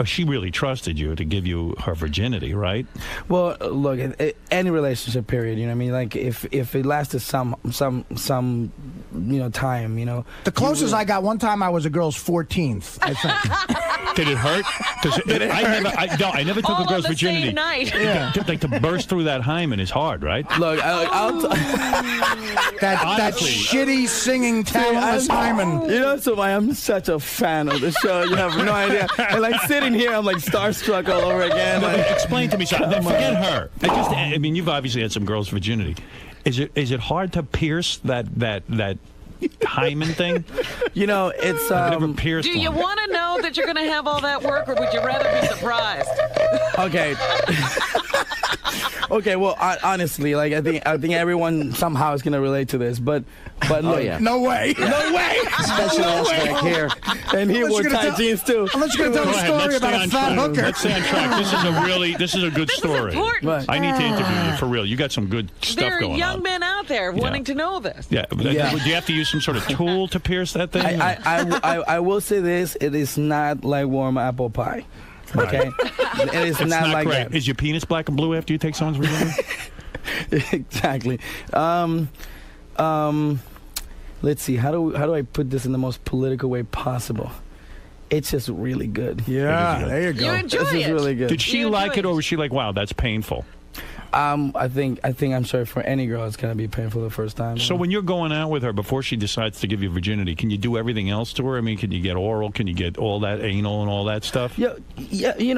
she really trusted you to give you her virginity, right? Well, look, any relationship period, you know what I mean? Like if it lasted some time, The closest I got one time, I was a girl's 14th, I think. Did it hurt? I never took a girl's virginity. Same night. Yeah. Like to burst through that hymen is hard, right? Look, that shitty singing talentless hymen. So I'm such a fan of the show. You have no idea. And like sitting here, I'm like starstruck all over again. Explain to me something. Forget her. I mean, you've obviously had some girls' virginity. Is it hard to pierce that hymen thing? It's do you want to know that you're going to have all that work, or would you rather be surprised? Okay. Okay, well, honestly, like I think everyone somehow is going to relate to this, but look, no way, no way, special aspect here, and he wore tight jeans too. Unless you're going to tell a story about a fat hooker. Let's stay on track. This is a good story. I need to interview you for real. You got some good stuff going on. There are young men out there wanting to know this. Yeah. Do you have to use some sort of tool to pierce that thing? I will say this: it is not like warm apple pie. Okay, it is not like great. that. Is your penis black and blue after you take someone's virginity? Exactly. Let's see. How do I put this in the most political way possible? It's just really good. Yeah, there you go. You enjoy it. This is really good. Did she like it, or was she like, "Wow, that's painful"? I think I'm sure for any girl it's gonna be painful the first time. So when you're going out with her before she decides to give you virginity, can you do everything else to her? I mean, can you get oral? Can you get all that anal and all that stuff? Yeah. You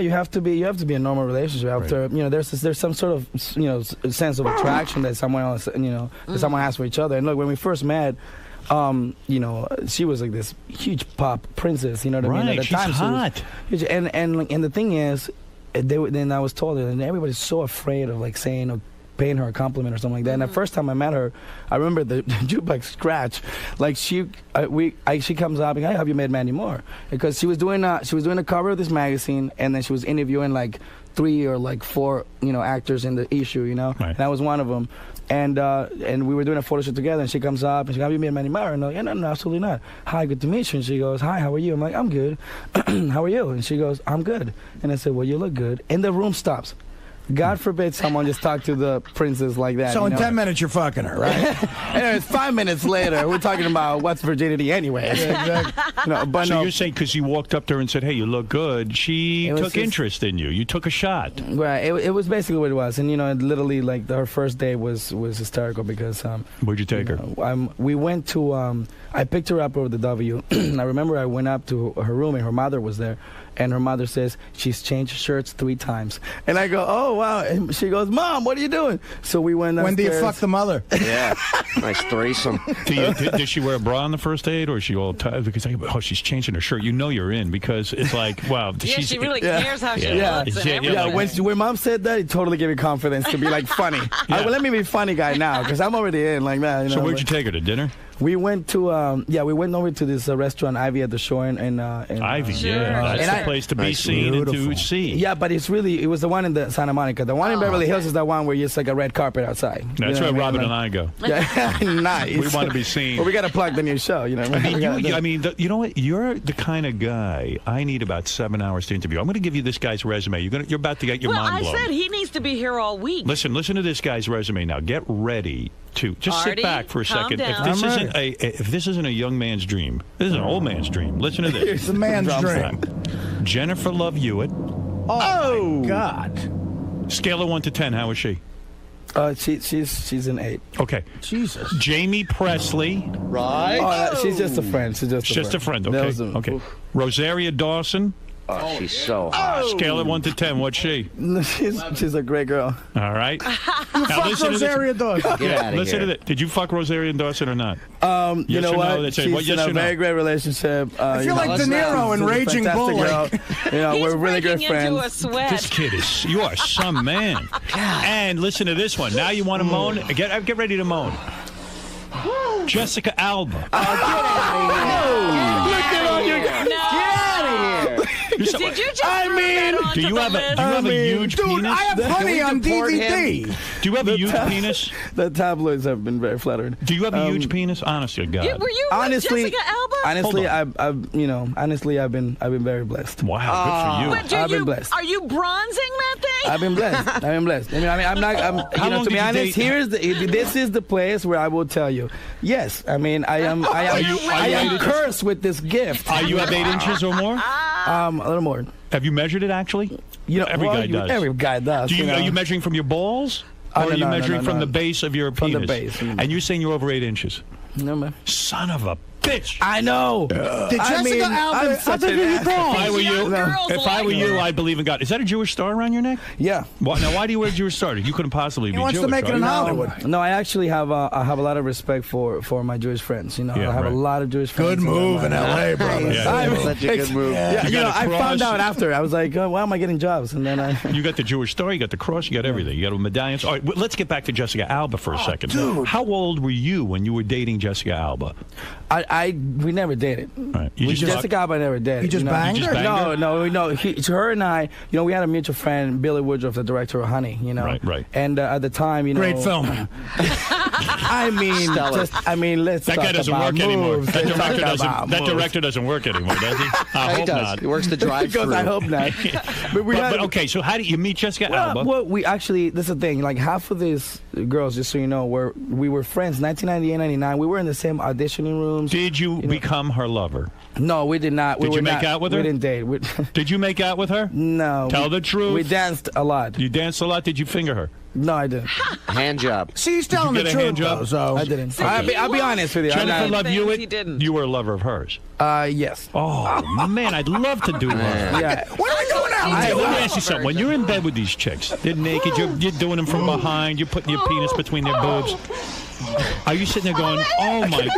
have to be in a normal relationship after. Right. There's some sort of sense of attraction that someone else that someone has for each other. And look, when we first met. She was like this huge pop princess. You know what I mean? At the she's time, hot. And the thing is, then I was told her, and everybody's so afraid of like saying, paying her a compliment or something like that. And the first time I met her, I remember the jukebox scratch. Like she comes up and have you met Mandy Moore? Because she was doing a cover of this magazine, and then she was interviewing like 3 or like 4 actors in the issue, Right. And I was one of them. And we were doing a photo shoot together, and she comes up and she goes, have you met Mandy Moore? And I'm like, no, absolutely not. Hi, good to meet you. And she goes, hi, how are you? I'm like, I'm good. How are you? And she goes, I'm good. And I said, well, you look good. And the room stops. God forbid someone just talk to the princess like that. So in 10 minutes, you're fucking her, right? Anyways, 5 minutes later, we're talking about what's virginity anyways. Yeah, exactly. So you're saying because you walked up to her and said, hey, you look good, she took interest in you. You took a shot. Right. It was basically what it was. And, literally, like, her first day was hysterical because... Where'd you take her? We went to... I picked her up over the W. I remember I went up to her room, and her mother was there. And her mother says, she's changed shirts 3 times. And I go, oh, wow. And she goes, Mom, what are you doing? So we went upstairs. When do you fuck the mother? Yeah. Nice threesome. Did she wear a bra on the first date, or is she all tied? Because she's changing her shirt. You're in, because it's like, wow. She really cares how she looks. When Mom said that, it totally gave me confidence to be like funny. Well, let me be funny guy now, because I'm already in like that. So where'd you take her, to dinner? We went to we went over to this restaurant, Ivy at the Shore, and Ivy, that's the place to be seen and to see. Yeah, but it was the one in the Santa Monica. The one in Beverly Hills is the one where it's like a red carpet outside. That's where Robin and I go. Yeah, nice. We want to be seen. Well, we got to plug the new show. You know what? You're the kind of guy I need about 7 hours to interview. I'm going to give you this guy's resume. You're about to get your mind blown. I said he needs to be here all week. Listen to this guy's resume now. Get ready to just Artie, sit back for a second. Down. If this isn't a young man's dream, this is an old man's dream. Listen to this. It's a man's dream. Jennifer Love Hewitt. Oh my God. Scale of 1 to 10. How is she? She's an 8. Okay. Jesus. Jamie Presley. Right. Oh, she's just a friend. She's just a friend. Okay. Okay. Rosaria Dawson. Oh, she's so hot. Scale of 1 to 10. What's she? She's a great girl. All right. You fuck Rosaria Dawson. Get out of listen here. to this. Did you fuck Rosaria Dawson or not? You know what? No? She's in a very great relationship. I feel like De Niro in Raging Bull. We're really good friends. Into a sweat. This kid you are some man. And listen to this one. Now you want to moan? Get ready to moan. Jessica Alba. Get out of here. Get out of here. Did you just do you have a huge penis? Dude, I have Honey on DVD. Do you have a huge penis? The tabloids have been very flattered. Do you have a huge penis? Honestly, God. Were you with Jessica Alba? Honestly, I've been very blessed. Wow, good for you. I've been blessed. Are you bronzing that thing? I've been blessed. To be honest, this is the place where I will tell you. Yes, I am cursed with this gift. Are you have 8 inches or more? A little more. Have you measured it actually? Every guy does. Every guy does. Are you measuring from your balls? Or are you measuring from the base of your penis? From the base. And you're saying you're over 8 inches? No, man. Son of a bitch. I know. Did Jessica Alba? If I were you, I'd believe in God. Is that a Jewish star around your neck? Yeah. Now, why do you wear a Jewish star? You couldn't possibly be Jewish. He wants to make it in Hollywood. No, I actually have a lot of respect for my Jewish friends. I have a lot of Jewish friends. Good move in L.A., brother. Such a good move. I found out after. I was like, why am I getting jobs? And then You got the Jewish star, you got the cross, you got everything. You got medallions. All right, let's get back to Jessica Alba for a second. Dude. How old were you when you were dating Jessica Alba? We never dated. Right. Jessica Alba never dated. You just banged her? No. Her and I, we had a mutual friend, Billy Woodruff, the director of Honey. Right. And at the time, great film. Let's that guy doesn't work anymore. That director doesn't work anymore, does he? I hope not. He works the drive-thru. I hope not. But okay, so how did you meet Jessica Alba? Well, we actually, this is the thing. Like half of these girls, just so you know, we were friends. 1998, 99. We were in the same auditioning rooms. Did you become her lover? No, we did not. Did you make out with her? We didn't date. Did you make out with her? No. Tell the truth. We danced a lot. You danced a lot? Did you finger her? No, I didn't. Hand job. See, he's telling the truth, though. So I didn't. I'll be honest with you. Jennifer Love Hewitt, you were a lover of hers. Yes. Oh, man, I'd love to do that. Yeah. What are we doing now? Let me ask you something. When you're in bed with these chicks, they're naked, you're doing them from behind, you're putting your penis between their boobs. Are you sitting there going, oh my?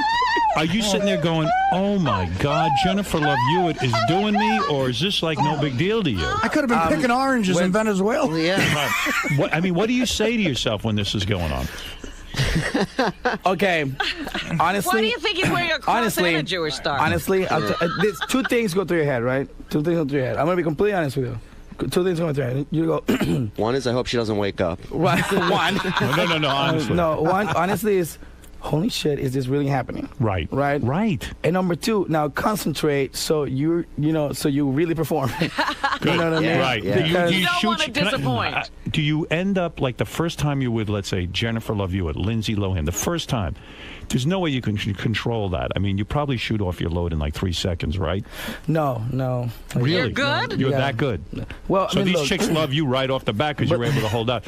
Are you sitting there going, oh my God, Jennifer Love Hewitt is doing me, or is this like no big deal to you? I could have been picking oranges in Venezuela. Yeah. Right. What do you say to yourself when this is going on? Okay, honestly, Why do you think he's wearing a cross and a Jewish star? Honestly, there's two things go through your head, right? Two things go through your head. I'm gonna be completely honest with you. Two things going through your head. You go. One is I hope she doesn't wake up. Right. One. No. Honestly. No. One. Honestly, is holy shit. Is this really happening? Right. And number two, now concentrate so you really perform. You know what I mean? Right. Yeah. You don't want to disappoint. Do you end up like the first time you're with, let's say, Jennifer Love Hewitt, Lindsay Lohan, the first time? There's no way you can control that. I mean, you probably shoot off your load in like 3 seconds, right? No. Really? You're good? You're that good? Well, so I mean, these chicks love you right off the bat because you're able to hold out.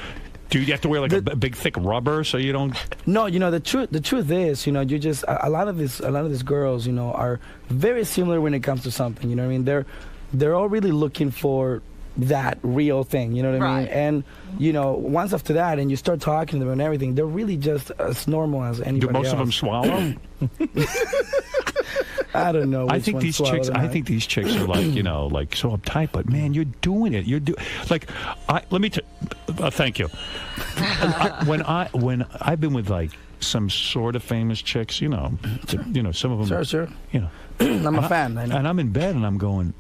Do you have to wear like a big thick rubber so you don't? No, the truth is, you just a lot of these girls, are very similar when it comes to something. You know what I mean? They're all really looking for that real thing. You know what I mean? And once after that, and you start talking to them and everything, they're really just as normal as anybody else. Do most of them swallow? I don't know. I think these chicks are like, like so uptight, but man, you're doing it. Let me thank you. When I've been with like some sort of famous chicks, some of them. Sure. I'm a fan. I know. And I'm in bed and I'm going,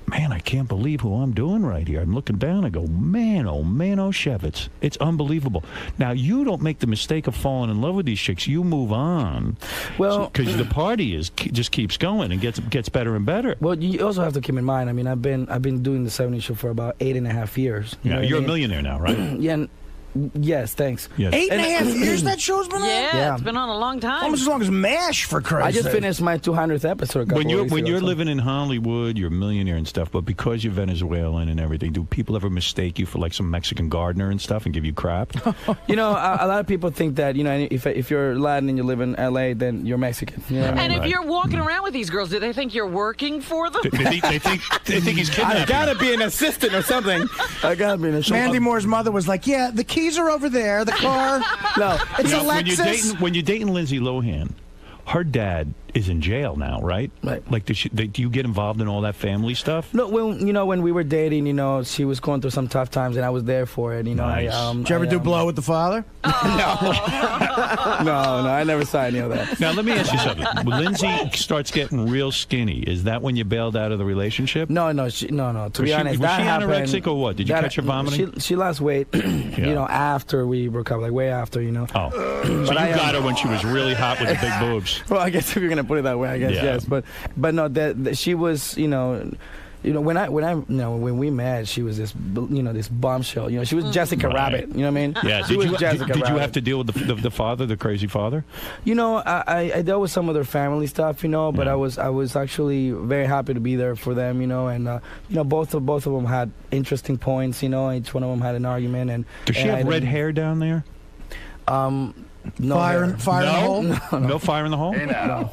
man, I can't believe who I'm doing right here. I'm looking down. I go, man, oh, Shevitz. It's unbelievable. Now, you don't make the mistake of falling in love with these chicks. You move on. Well, because the party just keeps going and gets better and better. Well, you also have to keep in mind, I mean, I've been doing the 70s show for about 8.5 years. Yeah, you're a millionaire now, right? Yeah. Yes, thanks. Yes. 8.5 years that show's been on? Yeah, it's been on a long time. Almost as long as MASH, for Christ's I just sake. finished my 200th episode. When you're living in Hollywood, you're a millionaire and stuff, but because you're Venezuelan and everything, do people ever mistake you for like some Mexican gardener and stuff and give you crap? A lot of people think that, if you're Latin and you live in L.A., then you're Mexican. You know what I mean? And if you're walking around with these girls, do they think you're working for them? They think he's kidnapping. I gotta be an assistant or something. Mandy Moore's mother was like, yeah, the keys are over there. The car. No, it's a Lexus. When you're dating Lindsay Lohan, her dad is in jail now, right? Right. Like, do you get involved in all that family stuff? No, when we were dating, she was going through some tough times, and I was there for it. Nice. Did you ever do blow with the father? No, I never saw any of that. Now, let me ask you something. When Lindsay starts getting real skinny, is that when you bailed out of the relationship? No. To be honest, was that she happened. anorexic or what? Did you catch her vomiting? She lost weight, after we broke up, like way after, Oh, so you got her when she was really hot with the big boobs. Well, I guess if you're gonna put it that way, I guess yes. But no, that she was, when we met, she was this, this bombshell. She was Jessica Rabbit. You know what I mean? Yeah. Did you have to deal with the father, the crazy father? I dealt with some of their family stuff, but I was actually very happy to be there for them, and both of them had interesting points. Each one of them had an argument. And does she have red hair down there? No fire in the hole? No fire in the hole? No.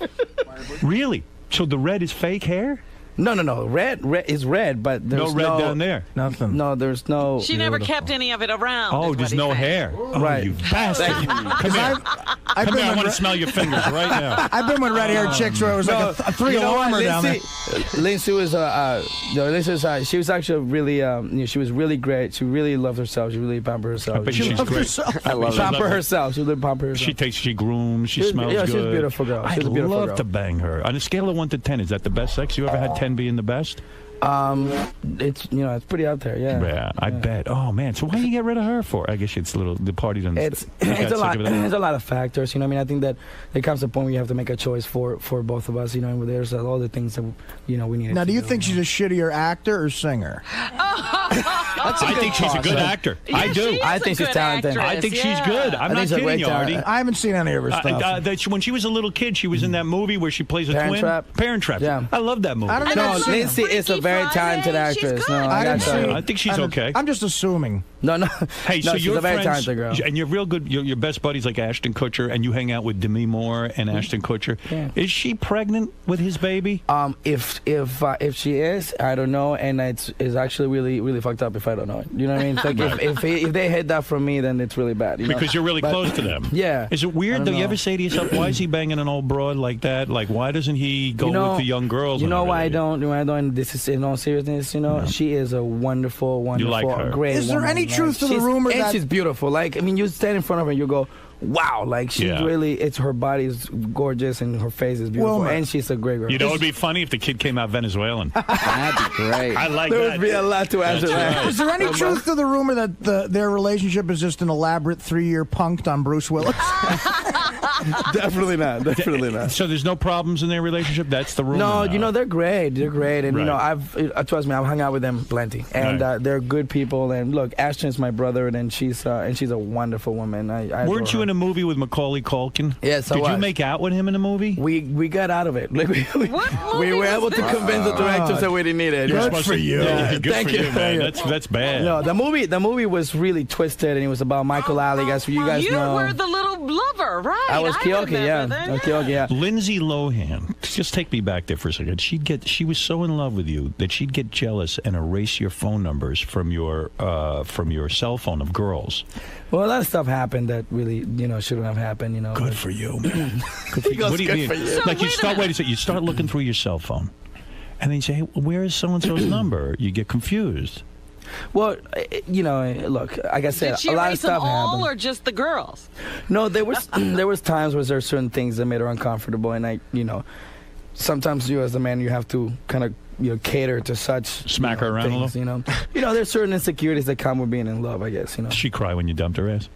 Really? So the red is fake hair? No. Red is red, but there's no red down there. Nothing. No, there's no. She never kept any of it around. Oh, there's no hair. Right. Oh, you bastard. Come here. I want to smell your fingers right now. I've been with red-haired chicks where it was like a 3-alarmer down there. Lindsay was, she was actually really, she was really great. She really loved herself. She really pampered herself. But she's great. I love pamper herself. She really pamper herself. She grooms. She smells good. She's a beautiful girl. I'd love to bang her. On a scale of 1 to 10, is that the best sex you ever had? 10 being the best? It's it's pretty out there, yeah. Yeah, I bet. Oh man, so why do you get rid of her for? I guess it's the party doesn't. It's a lot. There's a lot of factors, I think that there comes a point where you have to make a choice for both of us, and there's all the things that we need. Now, do you think she's a shittier actor or singer? I think she's a good actor. Yeah, I do. I think she's talented. I think she's good. I'm not kidding you, Artie. I haven't seen any of her stuff. When she was a little kid, she was in that movie where she plays a Parent twin. Trap. Parent Trap. Yeah. I love that movie. No, Lindsay is a very talented actress. No, I think she's okay. I'm just assuming. No. Hey, no, so she's you're a very friends, talented girl. and you're real good. Your best buddies like Ashton Kutcher, and you hang out with Demi Moore and Ashton Kutcher. Yeah. Is she pregnant with his baby? If she is, I don't know, and it's actually really fucked up if I don't know it. You know what I mean? It's like if they hid that from me, then it's really bad. You know? Because you're really close to them. Yeah. Is it weird? Do you ever say to yourself, why is he banging an old broad like that? Like, why doesn't he go with the young girls? You know why I don't? This is in all seriousness. You know, she is a wonderful, You like her. great. Is there woman. any truth to the She's- rumor and that she's beautiful? Like, I mean, you stand in front of her and you go, wow, like she's really. It's her body's gorgeous and her face is beautiful, and she's a great girl. You know, it'd be funny if the kid came out Venezuelan. That'd be great. I like there that. would be a lot to answer that. Is there any truth to the rumor that their relationship is just an elaborate 3-year punked on Bruce Willis? Definitely not. Definitely not. So there's no problems in their relationship? That's the rumor. No, now. you know, they're great. They're great. And, you know, Right. trust me, I've hung out with them plenty. And they're good people. And look, Ashton's my brother, and she's a wonderful woman. I Weren't you in a movie with Macaulay Culkin? Yes, I Did you was. make out with him in the movie? We got out of it. Like, we were able to convince the director that we didn't need it. Good for you. Yeah, Good thank for you, you. man. That's bad. No, the movie was really twisted, and it was about Michael Alley. Guys, you guys You know. were the little lover, right? I was Keoki, yeah. Keoki, yeah. Lindsay Lohan, just take me back there for a second. She was so in love with you that she'd get jealous and erase your phone numbers from your cell phone of girls. Well, a lot of stuff happened that really, you know, shouldn't have happened. You know. Good for you, man. What do you mean? for you. Like you start. Wait a second. You start looking through your cell phone, and then you say, "Hey, where is so and so's number?" You get confused. Well, you know, look, like I said, Did she a lot of erase them stuff all happened. or just the girls? No, there was times where there were certain things that made her uncomfortable, and sometimes you as a man, you have to kind of cater to such smack her around things, a little. You know, there's certain insecurities that come with being in love, I guess. You know. Did she cry when you dumped her ass?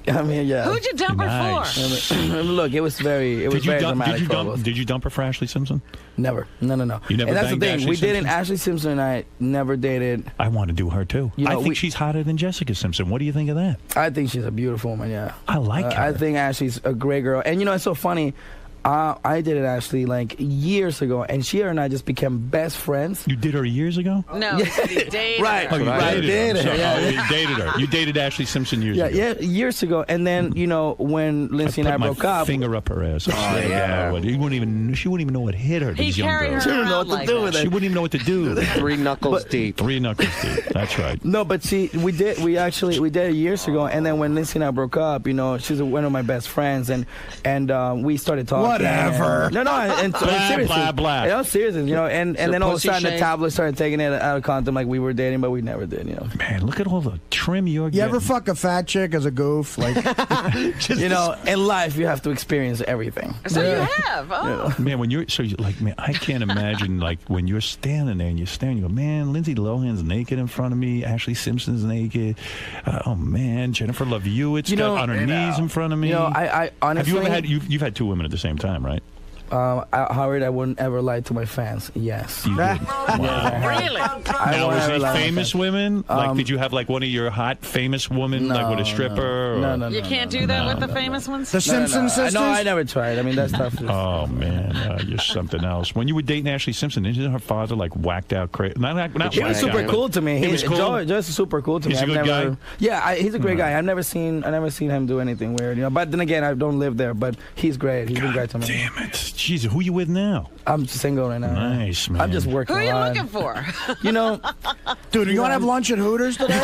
I mean, yeah. Who'd you dump her for? Look, it was very dramatic. Did you dump her for Ashley Simpson? Never. No. You never. And that's the banged thing. Ashley We Simpson? didn't. Ashley Simpson and I never dated. I want to do her too. You know, I think she's hotter than Jessica Simpson. What do you think of that? I think she's a beautiful woman. Yeah. I like her. I think Ashley's a great girl, and you know, it's so funny. I did it actually like years ago, and she and I just became best friends. You did her years ago? No, he dated right. her. Oh, you Right. dated her. Yeah. You dated her. You dated Ashley Simpson years ago. Yeah, years ago. And then, you know, when Lindsay and I broke up. Finger up her ass. Oh, yeah. She wouldn't even know what hit her. These young girls. She didn't know what to do with it. She wouldn't even know what to do. 3 knuckles deep. 3 knuckles deep. That's right. No, but see, we did it years ago, and then when Lindsay and I broke up, you know, she's one of my best friends, and we started talking. Whatever. No, and seriously, blah, blah. No, seriously, you know, and then all of a pussy sudden the shame. tabloids started taking it out of context, like we were dating, but we never did, you know. Man, look at all the trim you're You getting. ever fuck a fat chick as a goof? Like, You know, in life you have to experience everything. So you have. Oh. Man, man, I can't imagine like when you're standing there and you're staring, you go, man, Lindsay Lohan's naked in front of me, Ashley Simpson's naked. Oh man, Jennifer Love Hewitt's on her knees in front of me. You know, I honestly. Have you ever had you've had 2 women at the same time, right? Howard, I wouldn't ever lie to my fans. Yes. You did. Really? Now, was he famous women? Like, did you have like one of your hot famous women, like with a stripper? No. You can't do that with the famous ones? the Simpson sisters? No, I never tried. I mean, that's tough. Oh man, you're something else. When you were dating Ashley Simpson, isn't her father like whacked out crazy? Not He was super cool to me. He was cool. Joe's super cool to me. He's a good guy? Yeah, he's a great guy. I've never seen him do anything weird. You know, but then again, I don't live there. But he's great. He's been great to me. Damn it, Jesus, who you with now? I'm single right now. Nice, man. I'm just working Who are you hard. looking for? You know, Dude, you want to have lunch at Hooters today?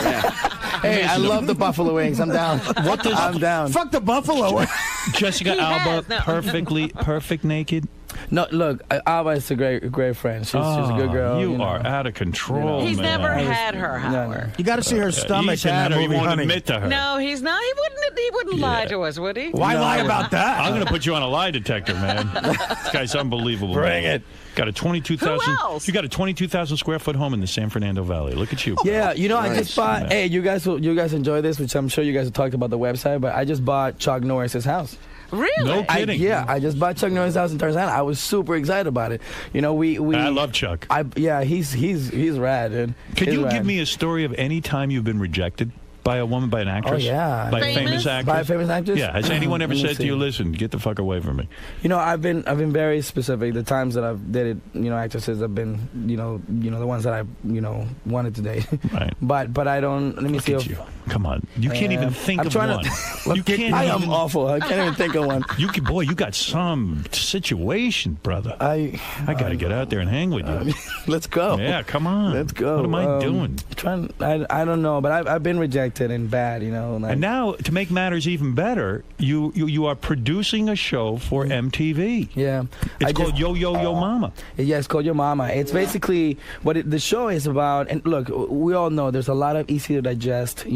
hey, I love the buffalo wings. I'm down. I'm down. Fuck the buffalo. Jessica He Alba, has, no. perfect naked. No, look, Alba is a great friend. She's a good girl. You know. are out of control. He's man. never had her, Howard. You got to see her stomach He's in had that her. He movie, won't honey. admit to her. No, he's not. He wouldn't lie to us, would he? Why lie about that? I'm going to put you on a lie detector, man. This guy's unbelievable. Bring it. Got a 22,000. Who else? You got a 22,000 square foot home in the San Fernando Valley. Look at you. Yeah, you know, I just bought. Man. Hey, you guys enjoy this, which I'm sure you guys have talked about the website, but I just bought Chuck Norris's house. Really? No kidding. I just bought Chuck Norris' house in Tarzana. I was super excited about it. You know, we I love Chuck. he's rad. And Can you give me a story of any time you've been rejected? by a woman, by an actress? Oh, yeah. By a famous actress? By a famous actress? Yeah. Has anyone ever said to you, listen, get the fuck away from me? You know, I've been very specific. The times that I've dated, actresses have been, the ones that I, wanted to date. Right. But I don't. Let me see. At you. Come on, you can't even think of one. You can't. I am awful. I can't even think of one. You got some situation, brother. I got to get out there and hang with you. Let's go. Yeah, come on. Let's go. What am I doing? I don't know, but I've been rejected and bad, And now, to make matters even better, you are producing a show for MTV. Yeah. It's called Yo Yo Yo Mama. Yeah, it's called Yo Mama. It's basically what the show is about. And look, we all know there's a lot of easy to digest,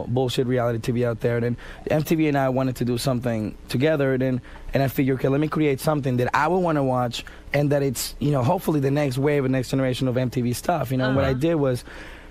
bullshit reality TV out there. And MTV and I wanted to do something together. And I figured, okay, let me create something that I would want to watch, and that it's, hopefully the next wave, the next generation of MTV stuff. What I did was,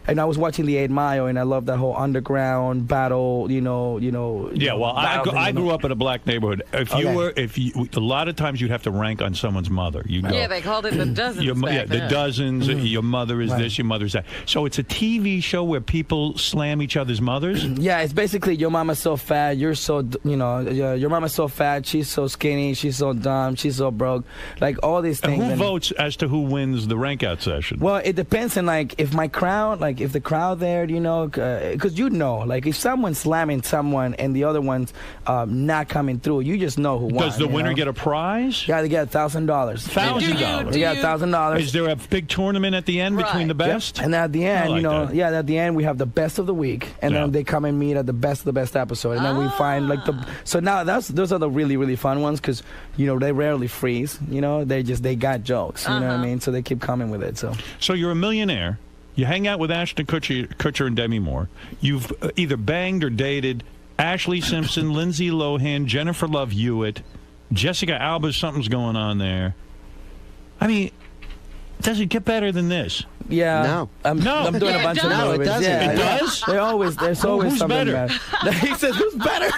and I was watching the 8 Mile, and I love that whole underground battle, Yeah, well, I grew up in a black neighborhood. If a lot of times you'd have to rank on someone's mother. Yeah, they called it the dozens. The dozens. Your mother is this. Your mother's that. So it's a TV show where people slam each other's mothers. Yeah, it's basically your mama's so fat, you're so, your mama's so fat, she's so skinny, she's so dumb, she's so broke, like all these things. And who votes as to who wins the rank out session? Well, it depends on if my crowd, if the crowd there, because if someone's slamming someone and the other one's not coming through, you just know who won. Does the winner get a prize? Yeah, they get $1,000. $1,000. They get $1,000. Is there a big tournament at the end between the best? Yep. And at the end, at the end we have the best of the week, and then they come and meet at the best of the best episode, and then we find So now those are the really, really fun ones, because they rarely freeze. They got jokes. You know what I mean? So they keep coming with it. So you're a millionaire. You hang out with Ashton Kutcher and Demi Moore. You've either banged or dated Ashley Simpson, Lindsay Lohan, Jennifer Love Hewitt, Jessica Alba. Something's going on there. I mean, does it get better than this? Yeah. No. I'm doing a bunch of movies. It doesn't. Yeah, it does? There's always who's something better? bad. He says, who's better?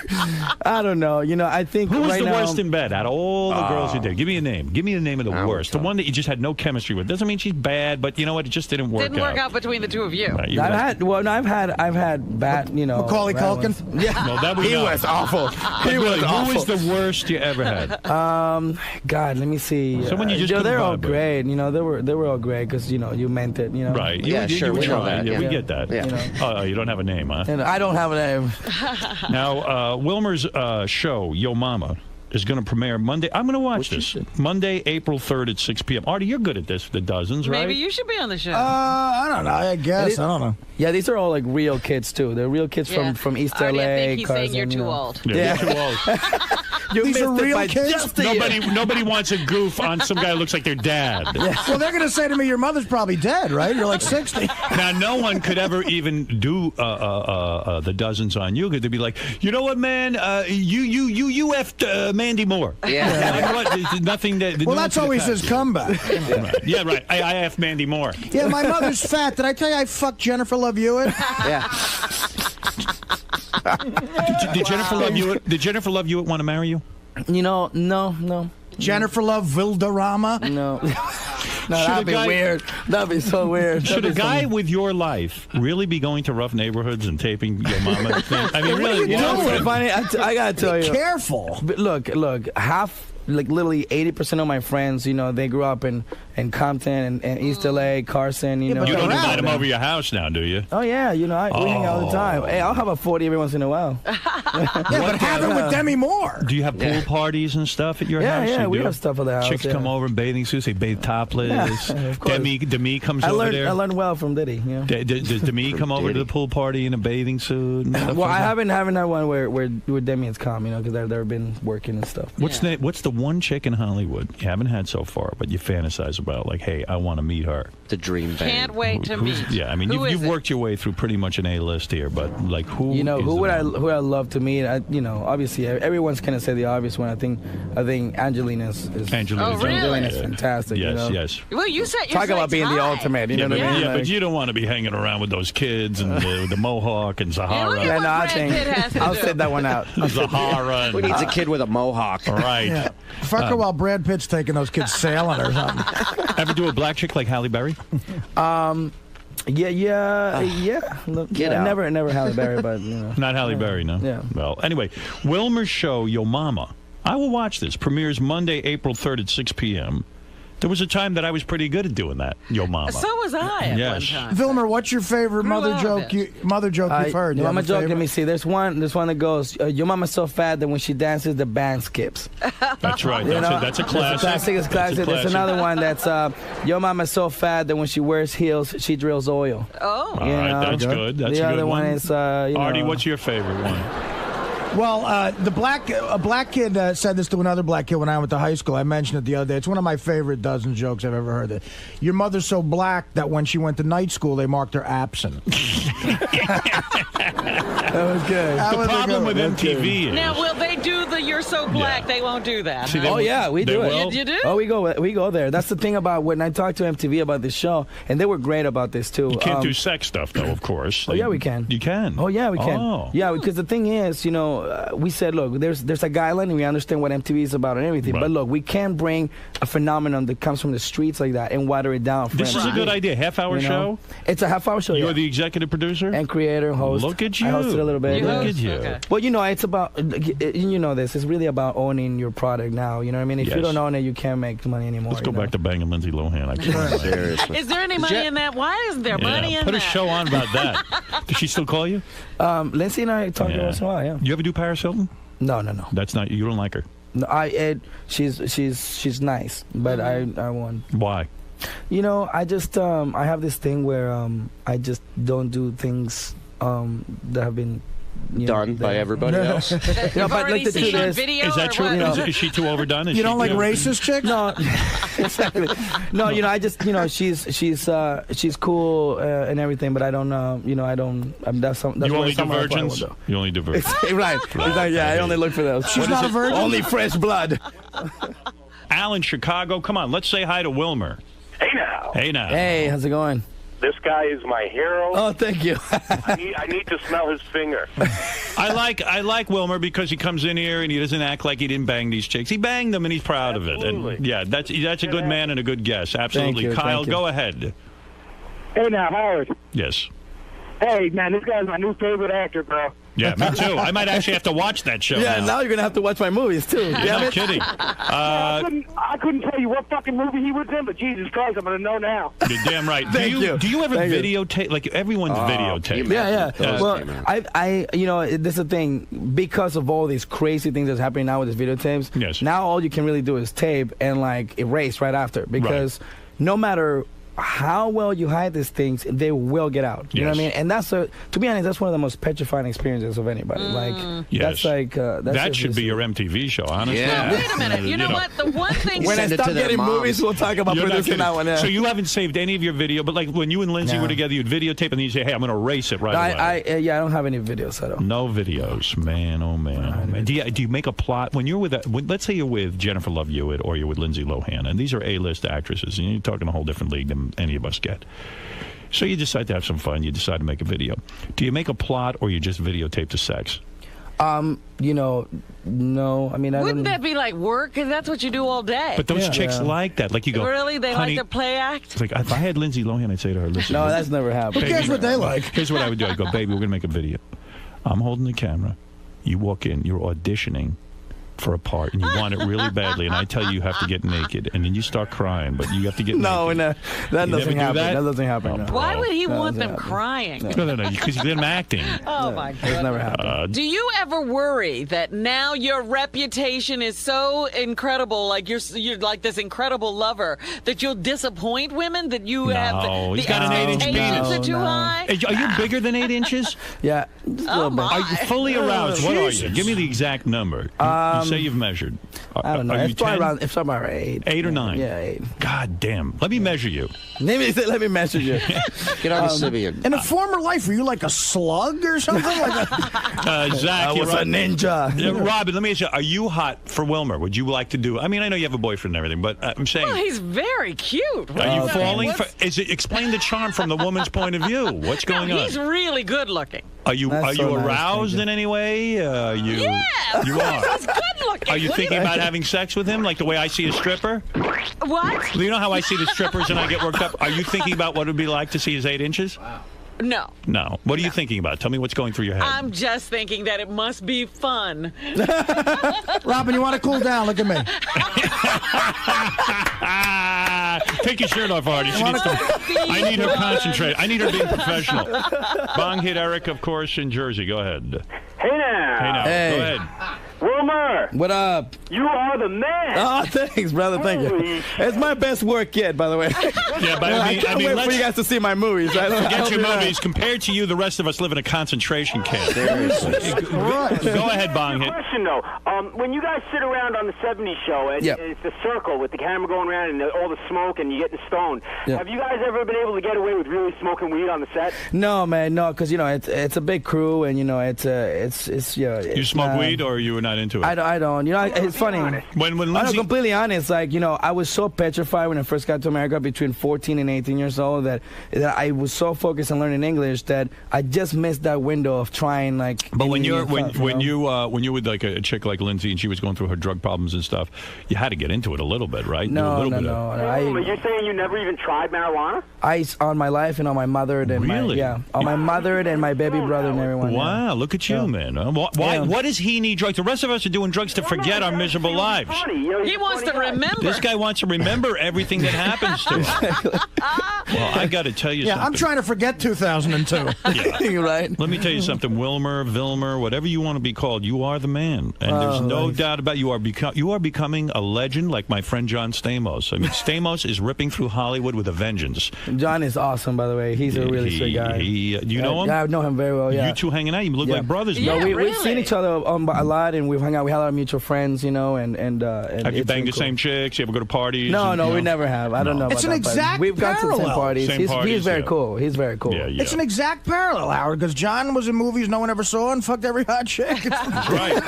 I don't know. I think Who's right the now, worst in bed out of all the girls you did? Give me a name. Give me the name of the worst. The one that you just had no chemistry with. Doesn't mean she's bad, but you know what? It just didn't work out. Didn't work out between the two of you. Right, I've had bad, Macaulay Culkin? Yeah. No, that was he was awful. He was awful. Who was the worst you ever had? God, let me see. Someone you just they're all great. They were all great because you meant it. Right. Yeah, sure. We know that. Yeah, we get that. Yeah. You don't have a name, huh? And I don't have a name. Now, Wilmer's show, Yo Mama, is going to premiere Monday. I'm going to watch this. Monday, April 3rd at 6 p.m. Artie, you're good at this, the dozens, right? Maybe you should be on the show. I don't know. I guess. I don't know. Yeah, these are all like real kids, too. They're real kids from East Artie, LA. I think he's saying you're too old. Yeah, you're too old. These are real kids? Nobody wants a goof on some guy who looks like their dad. Well, they're going to say to me, your mother's probably dead, right? You're like 60. Now, no one could ever even do the dozens on you, because they'd be like, you know what, man? You effed Mandy Moore. Yeah. You know what? There's nothing that. Well, that's always his comeback. Yeah, right. I effed Mandy Moore. Yeah, my mother's fat. Did I tell you I fucked Jennifer Love Hewitt? Yeah. Did Jennifer Love Hewitt want to marry you? No. Jennifer Love Vilderama? No. That'd be weird. That'd be so weird. Should a guy with your life really be going to rough neighborhoods and taping your mama? I mean, really? I gotta tell you. Be careful. But look. Literally 80% of my friends, they grew up in Compton and East LA, Carson. You don't invite them over your house now, do you? Oh yeah, we hang out all the time. Hey, I'll have a 40 every once in a while. But have it with Demi Moore. Do you have pool parties and stuff at your house? Yeah, we have stuff at the house. Chicks come over in bathing suits. They bathe topless. Yeah, of course. Demi comes over there. I learned well from Diddy. Does Demi come over to the pool party in a bathing suit? Well, I haven't had one where Demi has come, because they've been working and stuff. What's the one chick in Hollywood you haven't had so far, but you fantasize about, like, hey, I want to meet her? The dream band. Can't wait to meet. Yeah, I mean, you've worked your way through pretty much an A-list here, but like, who? Who would I love to meet? Obviously, everyone's gonna say the obvious one. I think Angelina's is. Angelina's fantastic. Yes. Well, you said you're talk about being the ultimate. You know what I mean? Yeah, but you don't want to be hanging around with those kids and the Mohawk and Zahara. I'll sit that one out. Zahara. Who needs a kid with a mohawk? Right. Yeah. Fuck her while Brad Pitt's taking those kids sailing or something. Ever do a black chick like Halle Berry? Yeah. Look, Get out. Never Halle Berry, but you know. Not Halle Berry, no. Yeah. Well, anyway, Wilmer's show, Yo Mama. I will watch this. Premieres Monday, April 3rd at 6 p.m. There was a time that I was pretty good at doing that, Yo Mama. So was I at one time. Vilmer, what's your favorite mother joke? Mother joke you've heard? Yo Mama joke. Let me see. There's one that goes, "Your mama's so fat that when she dances, the band skips." That's right. That's a classic. It's classic. There's another one that's, "Your mama's so fat that when she wears heels, she drills oil." Oh, all right, that's good. That's the a good other one is, Artie, what's your favorite one? Well, a black kid said this to another black kid when I went to high school. I mentioned it the other day. It's one of my favorite dozen jokes I've ever heard. Your mother's so black that when she went to night school, they marked her absent. That was good. The problem with MTV is... Now, will they do the "You're so black"? They won't do that. See, huh? Oh yeah, we do it. You do? Oh, we go there. That's the thing about when I talked to MTV about this show, and they were great about this too. You can't do sex stuff, though, of course. Oh yeah, we can. You can? Oh yeah, we can. Oh. Yeah, because the thing is, we said, look, there's a guideline, and we understand what MTV is about and everything. Right. But look, we can't bring a phenomenon that comes from the streets like that and water it down. For This is a good idea. Half-hour show? It's a half-hour show. You're the executive producer? And creator, host. Look at you. I hosted a little bit. Look at you. Okay. Well, it's about, this. It's really about owning your product now. You know what I mean? If you don't own it, you can't make money anymore. Let's go back to banging Lindsay Lohan. I can't. Seriously. Is there any money in that? Why isn't there money in that? Put a show on about that. Does she still call you? Lindsay and I talk once in a while, yeah. You ever do Paris Hilton? No. That's not, you don't like her? No, she's nice, but I won't. Why? I just I have this thing where I just don't do things that have been done by everybody else. But like the truth is that true? Is she too overdone? You don't like racist chicks? No, exactly. No, I just she's cool and everything, but I don't I don't. That's you only do virgins. You only do virgins. Right. Yeah, I only look for those. She's not a virgin. Only fresh blood. Al in Chicago, come on, let's say hi to Wilmer. Hey now. Hey now. Hey, how's it going? This guy is my hero. Oh, thank you. I need to smell his finger. I like Wilmer because he comes in here and he doesn't act like he didn't bang these chicks. He banged them and he's proud of it. And yeah, that's a good man and a good guess. Absolutely. Kyle, go ahead. Hey now, Howard. Yes. Hey man, this guy's my new favorite actor, bro. Yeah, me too. I might actually have to watch that show. Yeah, now you're gonna have to watch my movies too. Yeah, no kidding. I couldn't tell you what fucking movie he was in, but Jesus Christ, I'm gonna know now. You're damn right. Do you ever videotape? Like everyone's videotape. Yeah. Well, this is the thing, because of all these crazy things that's happening now with these videotapes. Yes. Now all you can really do is tape and like erase right after, because no matter how well you hide these things, they will get out. You know what I mean? And to be honest, that's one of the most petrifying experiences of anybody. That's like that should be your MTV show, honestly. Yeah. Wait a minute. You know what? The one thing when I stop getting movies, we'll talk about producing that one. Yeah. So you haven't saved any of your video, but like when you and Lindsay were together, you'd videotape and then you say, "Hey, I'm going to erase it right away." I don't have any videos at all. No videos, man. Oh man. Do you make a plot when you're with let's say you're with Jennifer Love Hewitt or you're with Lindsay Lohan, and these are A-list actresses, and you're talking a whole different league than any of us get. So you decide to have some fun. You decide to make a video. Do you make a plot or you just videotape the sex? No. I mean, wouldn't that be like work? Because that's what you do all day. But those chicks like that. Like you go, really? They honey, like to play act? It's like if I had Lindsay Lohan, I'd say to her, listen. No, that's never happened. But guess what they like? Here's what I would do. I'd go, baby, we're going to make a video. I'm holding the camera. You walk in. You're auditioning for a part, and you want it really badly, and I tell you have to get naked, and then you start crying, but you have to get naked. No, that doesn't happen. That doesn't happen. Why would he want them crying? No, because he's them acting. Oh, my God. It's never happened. Do you ever worry that now your reputation is so incredible, like you're like this incredible lover, that you'll disappoint women, that you have he's got an 8-inch penis. Are too high? Are you bigger than 8 inches? Yeah. Oh, my. Are you fully aroused? What are you? Give me the exact number. You say you've measured. I don't know. It's probably around 8. 8 or 9? Yeah, 8. God damn. Let me measure you. Let me measure you. Get on the Sibian. In a former life, were you like a slug or something? Zach, I was a ninja. Robin, let me ask you, are you hot for Wilmer? Would you like to do... I mean, I know you have a boyfriend and everything, but I'm saying... Well, he's very cute. Are you falling for... Explain the charm from the woman's point of view. What's going on? He's really good looking. Are you aroused in any way? Yeah. You are. He's good looking. Are you thinking about having sex with him, like the way I see a stripper? What? You know how I see the strippers and I get worked up? Are you thinking about what it would be like to see his 8 inches? Wow. No. No. What are you thinking about? Tell me what's going through your head. I'm just thinking that it must be fun. Robin, you want to cool down? Look at me. Take your shirt off, Artie. I need her concentrate. I need her being professional. Bong hit Eric, of course, in Jersey. Go ahead. Hey now. Hey now. Hey. Go ahead. Wilmer. What up? You are the man. Oh, thanks, brother. Thank you. It's my best work yet, by the way. Yeah, but I can't wait for you guys to see my movies. Forget your movies. Compared to you, the rest of us live in a concentration camp. Go ahead, Bong hit. Question though, when you guys sit around on the '70s show, and it's the circle with the camera going around and all the smoke, and you get the stone. Yeah. Have you guys ever been able to get away with really smoking weed on the set? No, man, no, because it's a big crew, and it's You smoke weed, or you were not into it? I don't. It's funny. When I'm Lindsay, completely honest. Like, I was so petrified when I first got to America, between 14 and 18 years old, that I was so focused on learning English that I just missed that window of trying. Like, but when you with like a chick like Lindsay and she was going through her drug problems and stuff, you had to get into it a little bit, right? No. You're saying you never even tried marijuana? On my life and on my mother and on my mother and my baby brother and everyone. Wow, look at you, man. Why does he need drugs? The rest of us are doing drugs to forget our miserable lives. He wants to remember. This guy wants to remember everything that happens to him. Well, I got to tell you something. I'm trying to forget 2002. You're right. Let me tell you something, Wilmer, Vilmer, whatever you want to be called, you are the man, and there's no doubt about it. You are becoming a legend, like my friend John Stamos. I mean, Stamos is ripping through Hollywood with a vengeance. John is awesome, by the way. He's a really sweet guy. You know him? Yeah, I know him very well. Yeah. You two hanging out, you look like brothers. Yeah, we've seen each other a lot, and we've hung out. We had a lot of mutual friends, and have you banged the same chicks? You ever go to parties? No, we never have. I don't know. It's about an that, exact we've gone to the same parties. He's very cool. He's very cool. Yeah. It's an exact parallel, Howard, because John was in movies no one ever saw and fucked every hot chick. Right.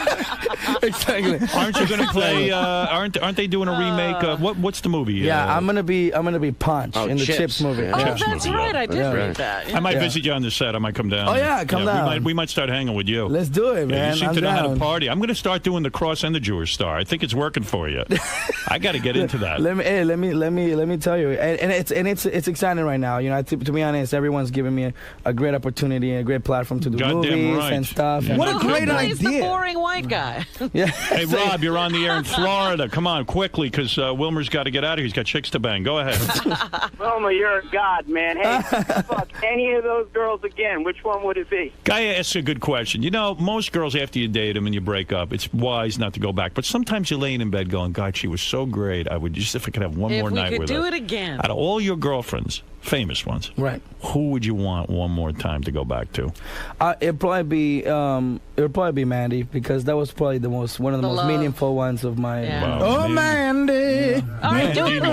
Exactly. Aren't you going to play? Aren't they doing a remake? What's the movie? Yeah, I'm gonna be Punch in the Chips movie. Oh, that's right. I did read that. I might visit you on the set. I might come down. Oh yeah, come down. We might start hanging with you. Let's do it, man. You seem to know how to party. I'm going to start doing the Cross and the Jewish Star. I think it's working for you. I got to get into that. Let me tell you, and it's exciting right now. To be honest, everyone's giving me a great opportunity and a great platform to do movies and stuff. What a great idea! He's the boring white guy. Yeah. Hey Rob, you're on the air in Florida. Come on, quickly, because Wilmer's got to get out of here. He's got chicks to bang. Go ahead. Wilmer, you're a god, man. Hey, fuck any of those girls again. Which one would it be? Guy asks a good question. Most girls, after you date them and you break up, it's wise not to go back. But sometimes you're laying in bed going, God, she was so great. I would just, if I could have one more night with her. If we could do it again. Out of all your girlfriends, famous ones, right? Who would you want one more time to go back to? It'd probably be Mandy, because that was probably one of the most meaningful ones of my. Yeah. Oh, Mandy! All right, do an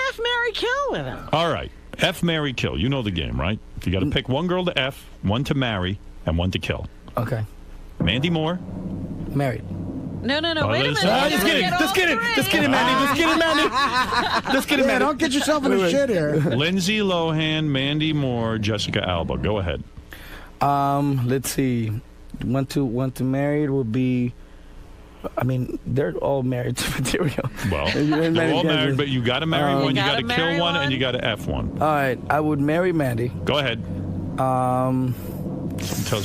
F, Marry, Kill with him. All right, F, Marry, Kill. You know the game, right? You got to pick one girl to F, one to marry, and one to kill. Okay. Mandy Moore. Married. No, wait a minute. Just kidding, Mandy. Just kidding, Mandy. Don't get yourself in the shit here. Lindsay Lohan, Mandy Moore, Jessica Alba. Go ahead. Let's see. One to married would be. I mean, they're all married to material. Well, they're all married, but you got to marry one, you got to kill one, and you got to F one. All right, I would marry Mandy. Go ahead. Tells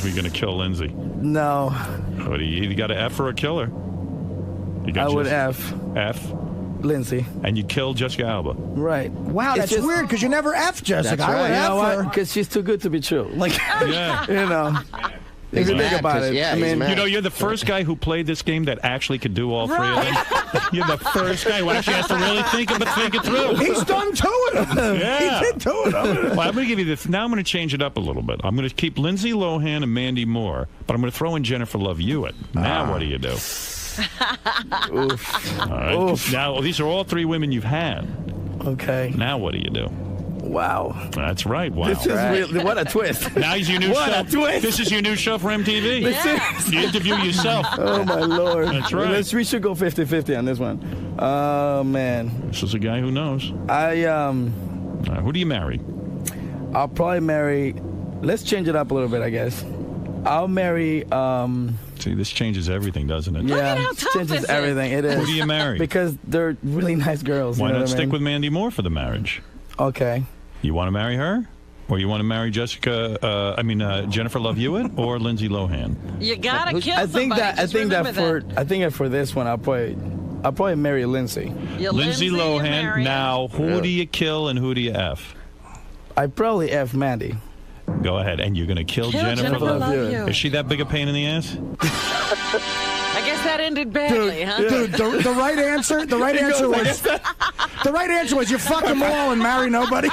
me you're going to kill Lindsay. No. What, you got to F or a killer? I would F. F? Lindsay. And you kill Jessica Alba. Right. Wow, that's weird, because you never F Jessica. That's right. I would F her. Because she's too good to be true. Like, yeah. If you think about it. Yeah, I mean, you're the first guy who played this game that actually could do all three of them. You're the first guy who actually has to really think it through. He's done two of them. Yeah. He did two of them. Well, I'm going to give you this. Now I'm going to change it up a little bit. I'm going to keep Lindsay Lohan and Mandy Moore, but I'm going to throw in Jennifer Love Hewitt. Now what do you do? Oof. All right. Oof. Now, these are all three women you've had. Okay. Now what do you do? Wow. That's right. Wow. This is really, what a twist. Now he's your new show. What a twist. This is your new show for MTV. Yeah. You interview yourself. Oh, my Lord. That's right. We should go 50-50 on this one. Oh, man. This is a guy who knows. Who do you marry? I'll probably marry... Let's change it up a little bit, I guess. I'll marry. See, this changes everything, doesn't it? Yeah, changes everything. It is. Who do you marry? Because they're really nice girls. Why you know not what I stick mean? with Mandy Moore for the marriage? Okay. You want to marry her? Or you want to marry Jennifer Love Hewitt or Lindsay Lohan? You gotta kill I think somebody. that. Just remember I think that for this one, I'll probably marry Lindsay. Lindsay Lohan. Now, who do you kill and who do you F? I probably F Mandy. Go ahead. And you're going to kill Jennifer Love Hewitt. Is she that big a pain in the ass? I guess that ended badly, huh? Dude, the right answer. The right answer was. The right answer was you fuck them all and marry nobody.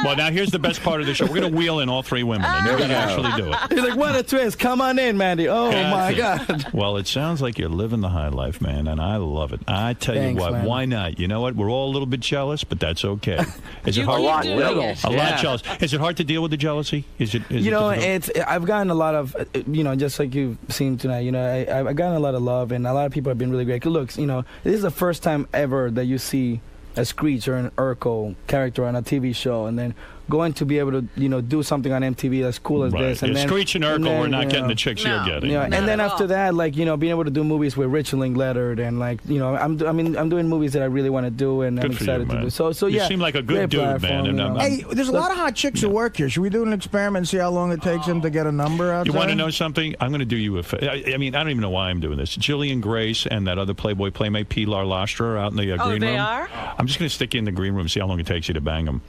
Well, now here's the best part of the show. We're going to wheel in all three women, and you're going to actually do it. You're like, what a twist. Come on in, Mandy. Oh, my Gotcha. God. Well, it sounds like you're living the high life, man, and I love it. I tell you Thanks, what, man. why not? You know what? We're all a little bit jealous, but that's okay. Is it You hard? keep doing it. A lot Yeah. jealous. Is it hard to deal with the jealousy? Is it difficult? I've gotten a lot of, just like you've seen tonight, I've gotten a lot of love, and a lot of people have been really great. Look, this is the first time ever that you see a Screech or an Urkel character on a TV show, and then going to be able to, do something on MTV as cool as Right. this. And Yeah, then, Screech and Urkel were not getting the chicks you're getting. And then after that, being able to do movies with Richard Linklater, and I'm doing movies that I really want to do, and I'm Good for you, excited to man. do. So You yeah, seem like a good great dude, platform, man, and Hey, there's a lot of hot chicks who work here. Should we do an experiment and see how long it takes them to get a number out You there? want to know something? I'm going to do you a favor. I don't even know why I'm doing this. Jillian Grace and that other Playboy playmate, Pilar Lastra, are out in the green room. they are? I'm just going to stick you in the green room, see how long it takes you to bang them.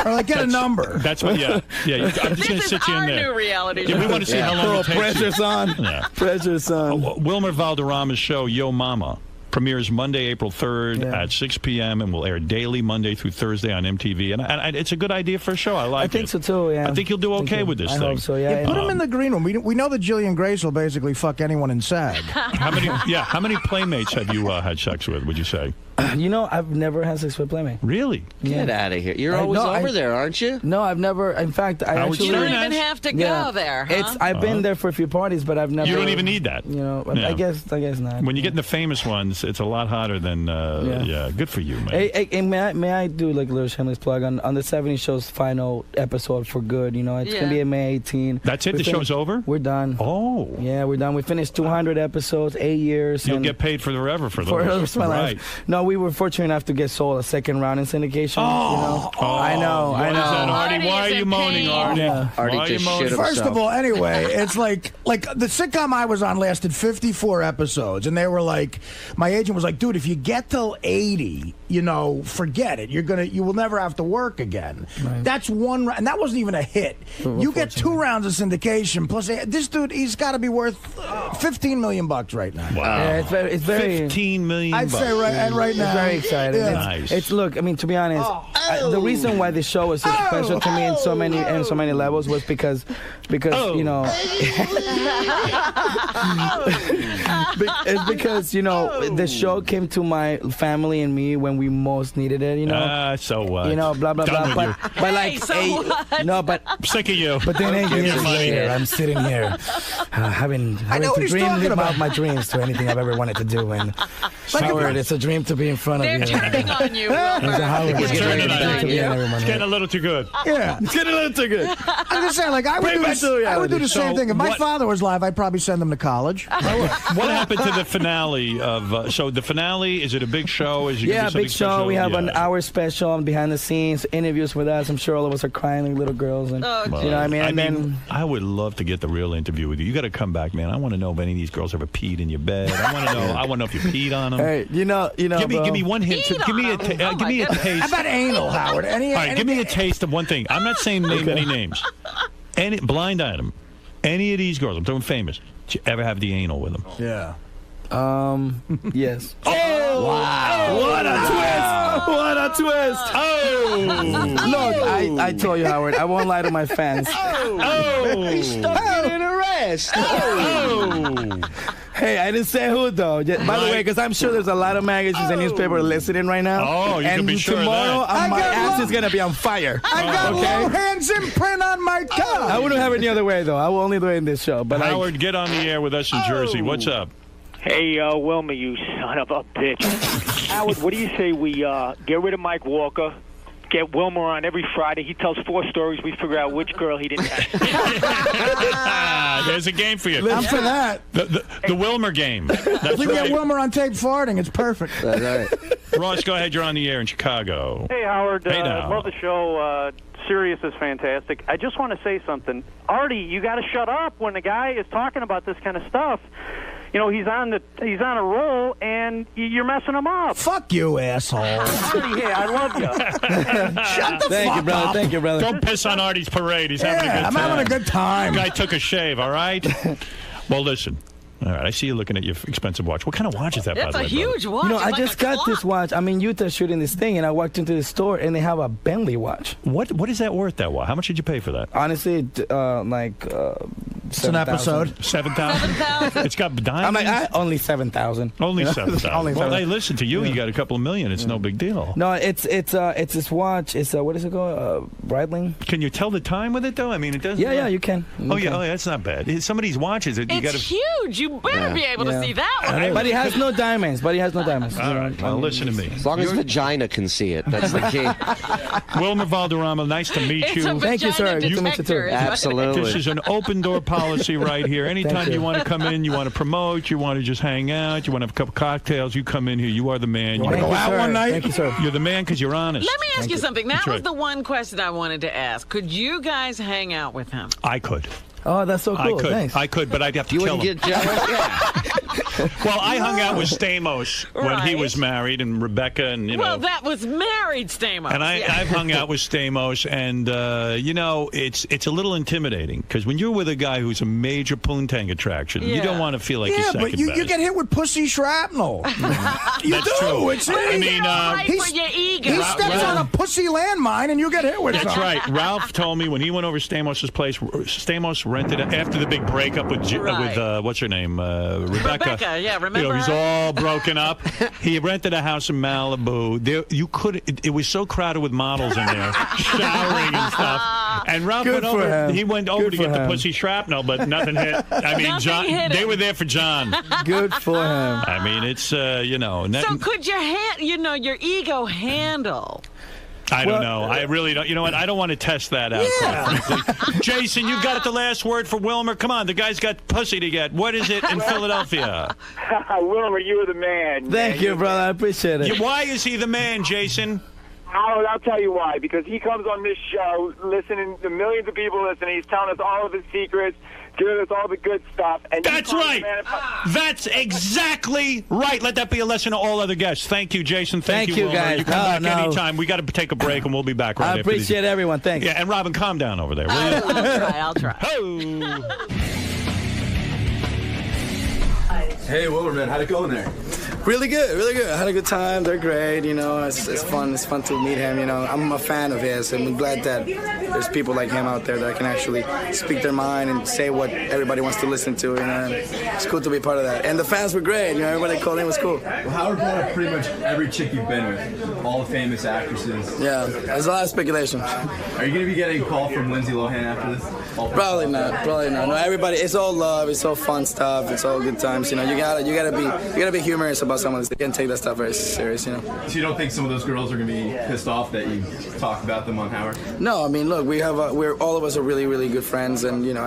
Or get a number. That's what. Yeah. I'm just going to sit you in there. New reality Yeah, we want to see how long it takes. Pressure's on. Yeah. Pressure's on. Wilmer Valderrama's show, Yo Mama, premieres Monday, April 3rd at 6 p.m. and will air daily Monday through Thursday on MTV. And it's a good idea for a show. I like it. I think so too. Yeah. I think you'll do okay with this I thing. hope so, yeah. Put him in the green room. We know that Jillian Grace will basically fuck anyone in SAG. How many playmates have you had sex with, would you say? I've never had sex with a playmate. Really? Get out of here. You're always over there, aren't you? No, I've never. In fact, I actually. You don't even have to go there, huh? I've been there for a few parties, but I've never. You don't even need that. Yeah. Yeah. I guess not. When you get in the famous ones, it's a lot hotter than. Yeah. Good for you, man. Hey, may I do like a little shameless plug on the 70 show's final episode for good? It's gonna be May 18. That's it. The show's over. We're done. Oh. Yeah, we're done. We finished 200 episodes, 8 years. You'll get paid forever for those. For the rest of my Right. life. No, we were fortunate enough to get sold a second round in syndication. I know. What is that, Artie? Why are you moaning, Artie? Yeah. Artie Why are you just moaning? shit First of all, anyway, it's like the sitcom I was on lasted 54 episodes, and they were like, my agent was like, dude, if you get till 80, forget it. You will never have to work again. Right. That's one, and that wasn't even a hit. You get 2 rounds of syndication plus this dude. He's got to be worth $15 million right now. Wow. Yeah, it's very 15 million. I'd say right now. It's very exciting. Yeah. Nice. It's look. I mean, to be honest, the reason why this show was so special to me in so many levels was because it's because the show came to my family and me when we most needed it. So what? Blah blah Done blah. with you. But like, I'm sick of you. But then 8 Give me years money. later, I'm sitting here having to dream about my dreams to anything I've ever wanted to do. And Howard, it's a dream to be in front of They're you. turning on you, Howard, It's it's turning on you. everyone. It's getting a little too good. Yeah. It's getting a little too good. I'm just saying, I would Bring back to do reality. the same So thing. If my what- father was live, I'd probably send him to college. What happened to the finale of? So the finale, is it a big show? Is it gonna be something big show. special? We have an Yeah. hour special on behind the scenes, interviews with us. I'm sure all of us are crying like little girls. And Oh, you know what I mean? And then I would love to get the real interview with you. You got to come back, man. I want to know if any of these girls ever peed in your bed. I want to know. I want to know if you peed on them. hey, you know, Give me one hint. Peed Give me on 'em. Oh, give me a my goodness. taste. How about anal, Howard? All right, give me a taste of one thing. I'm not saying name any names. Any blind item. Any of these girls. I'm talking famous. Did you ever have the anal with them? Yeah. Yes. Oh! Wow! What a twist! What a twist! Oh! Look, I told you, Howard. I won't lie to my fans. Oh! He's stuck in an arrest. Oh! Hey, I didn't say who though. By the way, because I'm sure there's a lot of magazines and newspapers listening right now. Oh, you and can be sure of tomorrow, that. my ass is gonna be on fire. I got Lohan's imprint on my tongue. I wouldn't have it any other way though. I will only do it in this show. But Howard, get on the air with us in Jersey. What's up? Hey, Wilma, you son of a bitch. Howard, what do you say we get rid of Mike Walker, get Wilmer on every Friday. He tells 4 stories. We figure out which girl he didn't catch. There's a game for you. I'm for that. The Wilmer game. That's We right. get Wilmer on tape farting. It's perfect. That's right. Ross, go ahead. You're on the air in Chicago. Hey, Howard. Hey, now. Love the show. Sirius is fantastic. I just want to say something. Artie, you got to shut up when the guy is talking about this kind of stuff. You know, he's on a roll, and you're messing him up. Fuck you, asshole. Artie, hey, I love you. Shut the Thank fuck you, brother. up. Thank you, brother. Don't piss on Artie's parade. He's having a good I'm time. having a good time. The guy took a shave, all right? Well, listen. All right, I see you looking at your expensive watch. What kind of watch is that, by It's the a way, huge watch. You know, It's I like just a got clock. this watch. I'm in Utah shooting this thing, and I walked into the store, and they have a Bentley watch. What is that worth, that watch? How much did you pay for that? Honestly, It's an episode. 7,000? It's got diamonds? I'm like, only 7,000. Only 7,000. Only Well, 7,000. hey, listen, to you, you got a couple of million. It's no big deal. No, it's this watch. It's what is it called? Breitling. Can you tell the time with it, though? I mean, it doesn't... Yeah, you can. Oh, yeah, that's not bad. Some of these watches, you got It's to... huge. You better be able to see that one. But he has no diamonds. All right, well, listen to me. As long as vagina can see it, that's the key. Wilmer Valderrama, nice to meet It's you. a Thank you, sir. Good to meet you, too. detector, is what it is. Absolutely. This is an open door policy right here. Anytime you. you want to come in, you want to promote, you want to just hang out, you want to have a couple cocktails, you come in here. You are the man. You want to go out one night? Thank you, sir. You're the man because you're honest. Let me ask you something. That That's was right. the one question I wanted to ask. Could you guys hang out with him? I could. Oh, that's so cool. I could. Thanks. I could, but I'd have to You kill wouldn't him. get jealous? Yeah. Well, I hung out with Stamos when he Right. was married, and Rebecca, and Well, that was married Stamos. And Yeah. I've hung out with Stamos, and it's a little intimidating because when you're with a guy who's a major poontang attraction, you don't want to feel like you're Yeah, second but you best. get hit with pussy shrapnel. You That's do. true. It's, I mean, right for your ego. he steps on a pussy landmine and you get hit with That's something. right. Ralph told me when he went over Stamos' place, Stamos rented it after the big breakup with Right. what's her name, Rebecca. Rebecca, yeah, remember You know, he's her? all broken up. He rented a house in Malibu. It was so crowded with models in there, showering and stuff. And Ralph Good went for over. him. He went over Good to for get the him. pussy shrapnel, but nothing hit. I mean, Nothing John. hit They him. were there for John. Good for him. I mean, it's So could your your ego handle? I don't know. I really don't. You know what? I don't want to test that out. quite frankly. Jason, you've got the last word for Wilmer. Come on, the guy's got pussy to get. What is it in Philadelphia? Wilmer, you were the man. Thank you, brother. I appreciate it. Why is he the man, Jason? I'll tell you why. Because he comes on this show, listening to millions of people listening. He's telling us all of his secrets, giving us all the good stuff. And That's right. That's exactly right. Let that be a lesson to all other guests. Thank you, Jason. Thank you, Wilmer. guys. You come back No. anytime. We got to take a break, and we'll be back right I after appreciate these. everyone. Thanks. Yeah, and Robin, calm down over there, will you? I'll try. Oh. Hey, Wilmer, man, how'd it go in there? Really good, really good. I had a good time. They're great, you know. It's fun. It's fun to meet him, you know. I'm a fan of his, and I'm glad that there's people like him out there that can actually speak their mind and say what everybody wants to listen to, you know. And it's cool to be part of that. And the fans were great, you know. Everybody called in was cool. Well, Howard brought up pretty much every chick you've been with, all the famous actresses. Yeah, there's a lot of speculation. Are you going to be getting a call from Lindsay Lohan after this? Probably not. Probably not. No, everybody. It's all love. It's all fun stuff. It's all good times. You know, you gotta be humorous about some of this. They can't take that stuff very serious. You know. So you don't think some of those girls are going to be pissed off that you talk about them on Howard? No, I mean, look, we're all of us are really, really good friends, and you know,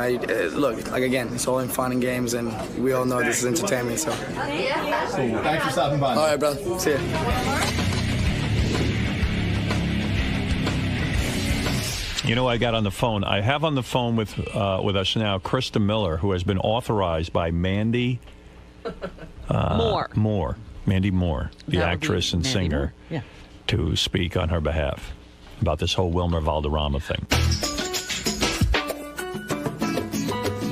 look, like again, it's all in fun and games, and we all know this is entertainment. So. Cool. Thanks for stopping by. All right, brother. See ya. You know, I got on the phone. I have on the phone with us now Krista Miller, who has been authorized by Mandy Moore. Mandy Moore, the That would actress be and Mandy singer, Moore. Yeah. to speak on her behalf about this whole Wilmer Valderrama thing.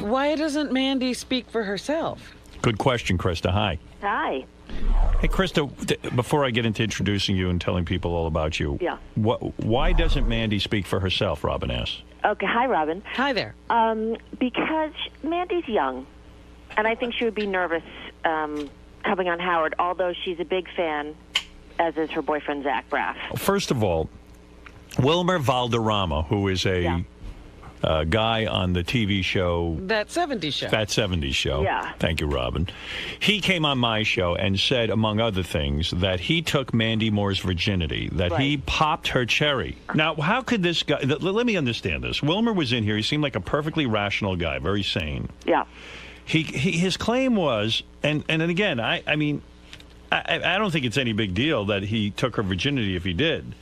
Why doesn't Mandy speak for herself? Good question, Krista. Hi. Hi. Hey, Krista, before I get into introducing you and telling people all about you, Yeah. Why doesn't Mandy speak for herself, Robin asks. Okay. Hi, Robin. Hi there. Because Mandy's young, and I think she would be nervous coming on Howard, although she's a big fan, as is her boyfriend, Zach Braff. First of all, Wilmer Valderrama, who is a guy on the TV show. That 70s show. That 70s show. Yeah. Thank you, Robin. He came on my show and said, among other things, that he took Mandy Moore's virginity, that he popped her cherry. Now, how could this guy... Let me understand this. Wilmer was in here. He seemed like a perfectly rational guy, very sane. Yeah. His claim was, and again, I don't think it's any big deal that he took her virginity if he did.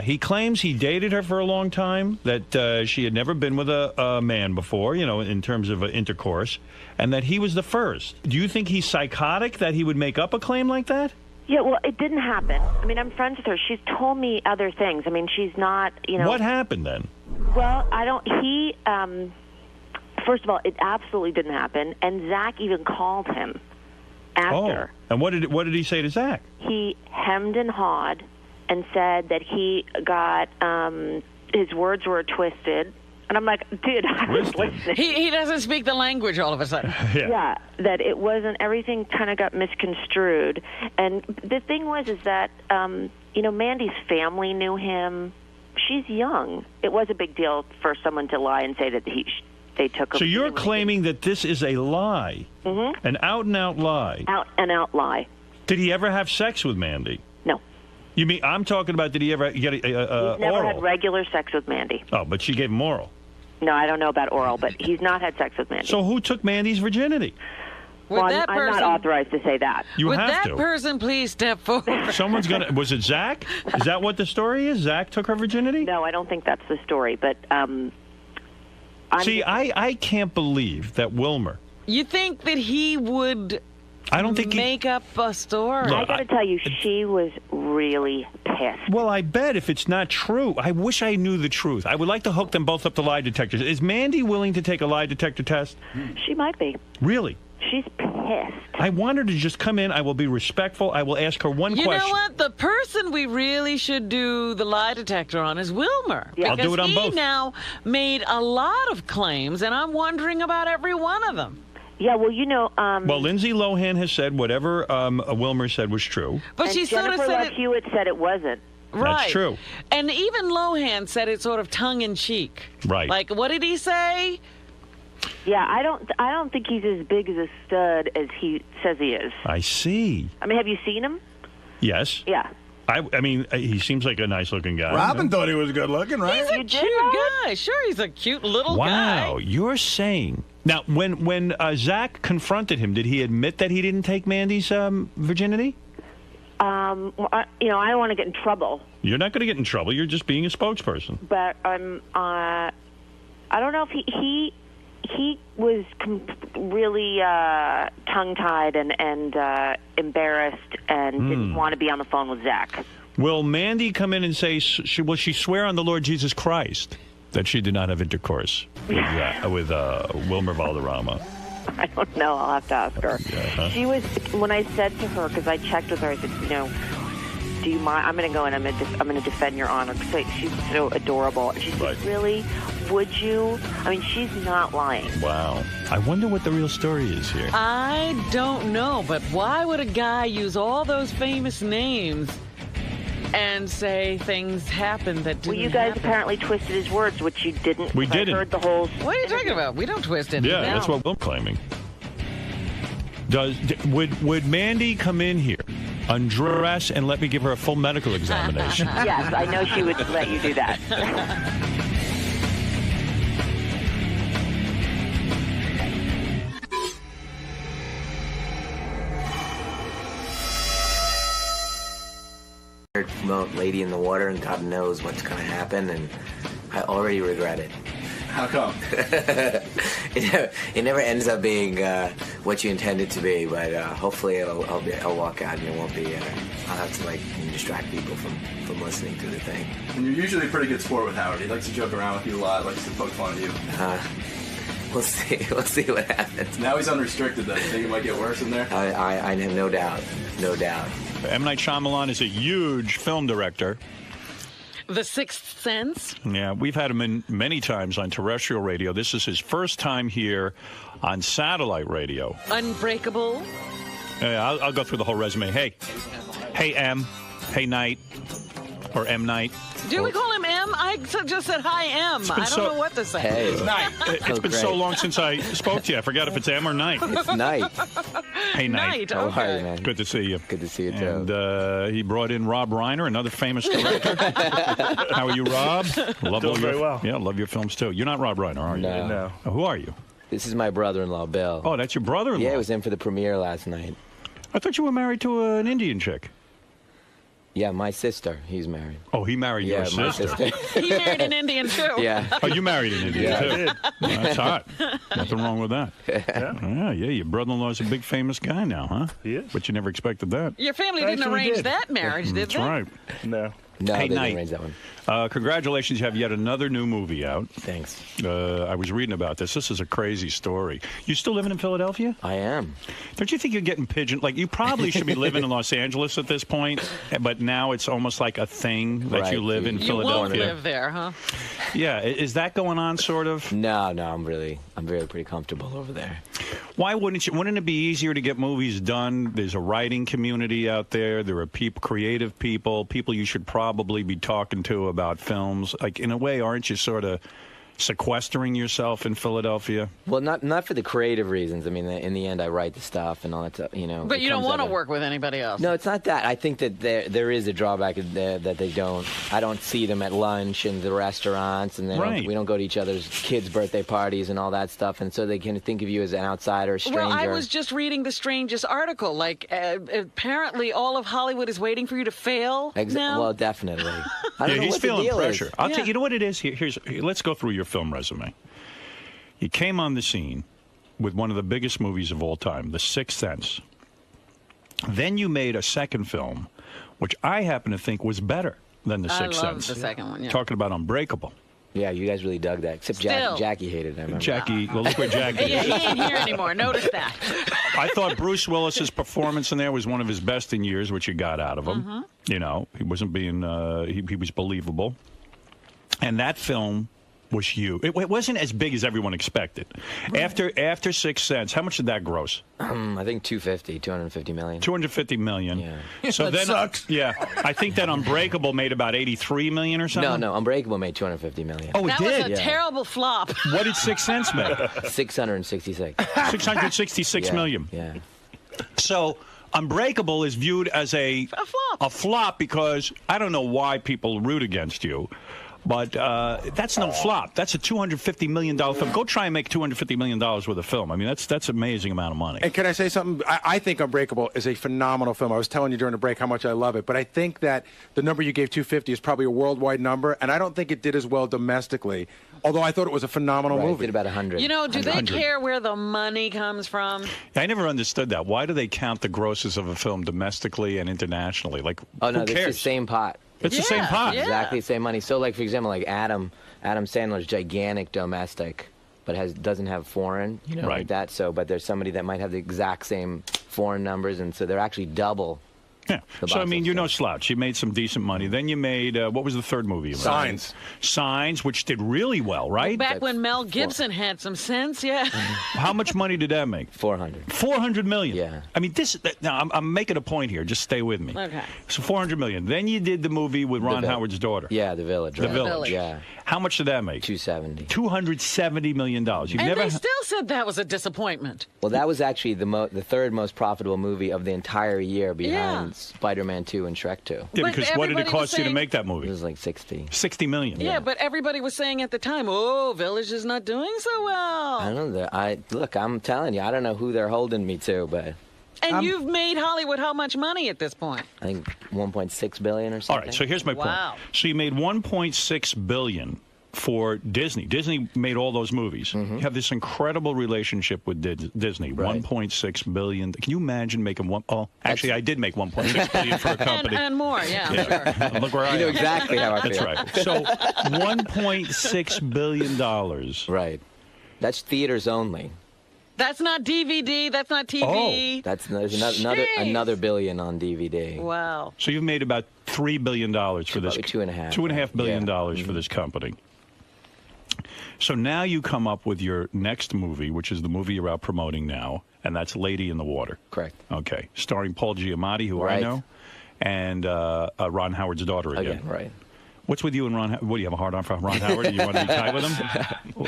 He claims he dated her for a long time, that she had never been with a man before, in terms of intercourse, and that he was the first. Do you think he's psychotic that he would make up a claim like that? Yeah, well, it didn't happen. I mean, I'm friends with her. She's told me other things. I mean, she's not, What happened then? Well, first of all, it absolutely didn't happen, and Zach even called him after. Oh, and what did he say to Zach? He hemmed and hawed and said that he got, his words were twisted. And I'm like, dude, I was listening. He doesn't speak the language all of a sudden. Yeah, that it wasn't, everything kind of got misconstrued. And the thing was is that, Mandy's family knew him. She's young. It was a big deal for someone to lie and say that they took her. So you're claiming that this is a lie? Mm-hmm. An out-and-out lie? Out-and-out lie. Did he ever have sex with Mandy? No. You mean, I'm talking about, did he ever get He's never oral? had regular sex with Mandy. Oh, but she gave him oral. No, I don't know about oral, but he's not had sex with Mandy. So who took Mandy's virginity? Well, I'm not authorized to say that. You Would have that to. person please step forward? Someone's going to... Was it Zach? Is that what the story is? Zach took her virginity? No, I don't think that's the story, but... See, I can't believe that Wilmer... You think that he would... I don't think make up a story. Look, I got to tell you, she was really pissed. Well, I bet if it's not true, I wish I knew the truth. I would like to hook them both up to lie detectors. Is Mandy willing to take a lie detector test? She might be. Really? She's pissed. I want her to just come in. I will be respectful. I will ask her one question. You know what? The person we really should do the lie detector on is Wilmer. Yeah. I'll do it on because both. he now made a lot of claims, and I'm wondering about every one of them. Yeah, well, well, Lindsay Lohan has said whatever Wilmer said was true. But she sort of Jennifer said Love Hewitt said it wasn't. Right. That's true. And even Lohan said it sort of tongue-in-cheek. Right. Like, what did he say? Yeah, I don't think he's as big as a stud as he says he is. I see. I mean, have you seen him? Yes. Yeah. I mean, he seems like a nice-looking guy. Robin thought he was good looking, right? He's a cute guy. Sure, he's a cute little guy. Wow, you're saying... Now, when Zach confronted him, did he admit that he didn't take Mandy's virginity? I don't want to get in trouble. You're not going to get in trouble. You're just being a spokesperson. But I don't know if he was really tongue-tied and embarrassed and didn't want to be on the phone with Zach. Will Mandy come in and say, will she swear on the Lord Jesus Christ that she did not have intercourse with Wilmer Valderrama? I don't know. I'll have to ask her. Yeah. She was, when I said to her, because I checked with her, I said, do you mind? I'm going to go and I'm going to defend your honor. Because she's so adorable. And she said, really? Would you? I mean, she's not lying. Wow. I wonder what the real story is here. I don't know, but why would a guy use all those famous names and say things happened that didn't Well, you guys happen? apparently twisted his words, which you didn't. We didn't. I heard the whole... What are you talking about? We don't twist anything. Yeah, that's what I'm claiming. Would Mandy come in here, undress, and let me give her a full medical examination? Yes, I know she would let you do that. Lady in the water, and God knows what's going to happen, and I already regret it. How come? It never ends up being what you intend it to be, but hopefully I'll walk out and it won't be. I'll have to distract people from listening to the thing. And you're usually a pretty good sport with Howard. He likes to joke around with you a lot, likes to poke fun at you. We'll see. We'll see what happens. Now he's unrestricted, though. You think it might get worse in there? I have no doubt. No doubt. M. Night Shyamalan is a huge film director. The Sixth Sense? Yeah, we've had him in many times on terrestrial radio. This is his first time here on satellite radio. Unbreakable? Yeah, I'll go through the whole resume. Hey, M. Hey, Night. Or M. Night. Do we call him M? I just said hi, M. I don't know what to say. Hey. It's been so long since I spoke to you. I forgot if it's M or Night. It's Night. Hey, Night. How are you, man? Good to see you. Good to see you, too. And he brought in Rob Reiner, another famous director. How are you, Rob? Doing very well. Yeah, love your films, too. You're not Rob Reiner, are you? No. Who are you? This is my brother-in-law, Bill. Oh, that's your brother-in-law? Yeah, I was in for the premiere last night. I thought you were married to an Indian chick. Yeah, my sister. He's married. Oh, he married your my sister. He married an Indian, too. Yeah. Oh, you married an Indian, Yeah, too? I did. Well, that's hot. Nothing wrong with that. Yeah, your brother-in-law's a big famous guy now, huh? He is. But you never expected that. Your family didn't Actually arrange did. that marriage, did That's they? right. No. No, Hey, they didn't Knight. arrange that one. Congratulations, you have yet another new movie out. Thanks. I was reading about this. This is a crazy story. You still living in Philadelphia? I am. Don't you think you're getting pigeon? Like, you probably should be living in Los Angeles at this point, but now it's almost like a thing that you live in Philadelphia. You won't live there, huh? Yeah, is that going on, sort of? No, I'm really pretty comfortable over there. Why wouldn't you? Wouldn't it be easier to get movies done? There's a writing community out there. There are creative people you should probably be talking to about films. Like, in a way, aren't you sort of sequestering yourself in Philadelphia? Well, not for the creative reasons. I mean, in the end, I write the stuff and all that stuff. But you don't want to work with anybody else. No, it's not that. I think that there is a drawback that they don't. I don't see them at lunch and the restaurants, and we don't go to each other's kids' birthday parties and all that stuff, and so they can think of you as an outsider, a stranger. Well, I was just reading the strangest article. Like, apparently, all of Hollywood is waiting for you to fail now. Well, definitely. I don't know he's what the feeling deal pressure. is. I'll tell you. You know what it is? Let's go through your film resume. You came on the scene with one of the biggest movies of all time, The Sixth Sense. Then you made a second film, which I happen to think was better than The Sixth Sense. I love the second one, yeah. Talking about Unbreakable. Yeah, you guys really dug that. Except Jackie hated it, I remember. Jackie, well, look where Jackie is. He ain't here anymore. Notice that. I thought Bruce Willis's performance in there was one of his best in years, which you got out of him. Mm-hmm. You know, he wasn't being, he was believable. And that film was huge. It wasn't as big as everyone expected. Right. After Sixth Sense, how much did that gross? I think 250 million. 250 million. Yeah. So that sucks. Yeah, I think that Unbreakable made about 83 million or something. No, Unbreakable made 250 million. Oh, it did. That was a terrible flop. What did Sixth Sense make? 666. 666 million. Yeah. So Unbreakable is viewed as a flop because I don't know why people root against you. But that's no flop. That's a $250 million film. Go try and make $250 million worth of film. I mean, that's an amazing amount of money. And can I say something? I think Unbreakable is a phenomenal film. I was telling you during the break how much I love it. But I think that the number you gave, 250, is probably a worldwide number. And I don't think it did as well domestically. Although I thought it was a phenomenal movie. It did about 100. You know, do they care where the money comes from? I never understood that. Why do they count the grosses of a film domestically and internationally? Like, oh, no, who cares? It's the same pot. It's the same pot. Exactly the same money. So, like, for example, like Adam Sandler's gigantic domestic, but doesn't have foreign, like that. So, but there's somebody that might have the exact same foreign numbers, and so they're actually double. Yeah. So, I mean, you're no slouch. You made some decent money. Then you made, what was the third movie you made? Signs, which did really well, right? Back when Mel Gibson had some sense, yeah. How much money did that make? 400. 400 million? Yeah. I mean, now, I'm making a point here. Just stay with me. Okay. So 400 million. Then you did the movie with Ron Howard's daughter. Yeah, The Village. The Right? Village. Yeah. How much did that make? 270. $270 million. You've And never they still said that was a disappointment. Well, that was actually the third most profitable movie of the entire year behind Spider-Man 2 and Shrek 2. Yeah, because what did it cost you to make that movie? It was like 60. 60 million. Yeah, but everybody was saying at the time, oh, Village is not doing so well. I don't know. Look, I'm telling you, I don't know who they're holding me to, but... And you've made Hollywood how much money at this point? I think 1.6 billion or something. All right, so here's my point. So you made 1.6 billion for Disney. Disney made all those movies. Mm-hmm. You have this incredible relationship with Disney. Right. 1.6 billion. Can you imagine making one? Oh, actually, I did make 1.6 billion for a company. And more, yeah. Sure. Look where I am. You know exactly how I feel. That's right. So 1.6 billion dollars. Right. That's theaters only. That's not DVD. That's not TV. Oh, there's another billion on DVD. Wow. So you've made about $3 billion for this. $2.5 billion for this company. So now you come up with your next movie, which is the movie you're out promoting now, and that's Lady in the Water. Correct. Okay. Starring Paul Giamatti, who I know, and Ron Howard's daughter again. Right. What's with you and Ron? What do you have a hard on for Ron Howard? Do you want to be tight with him?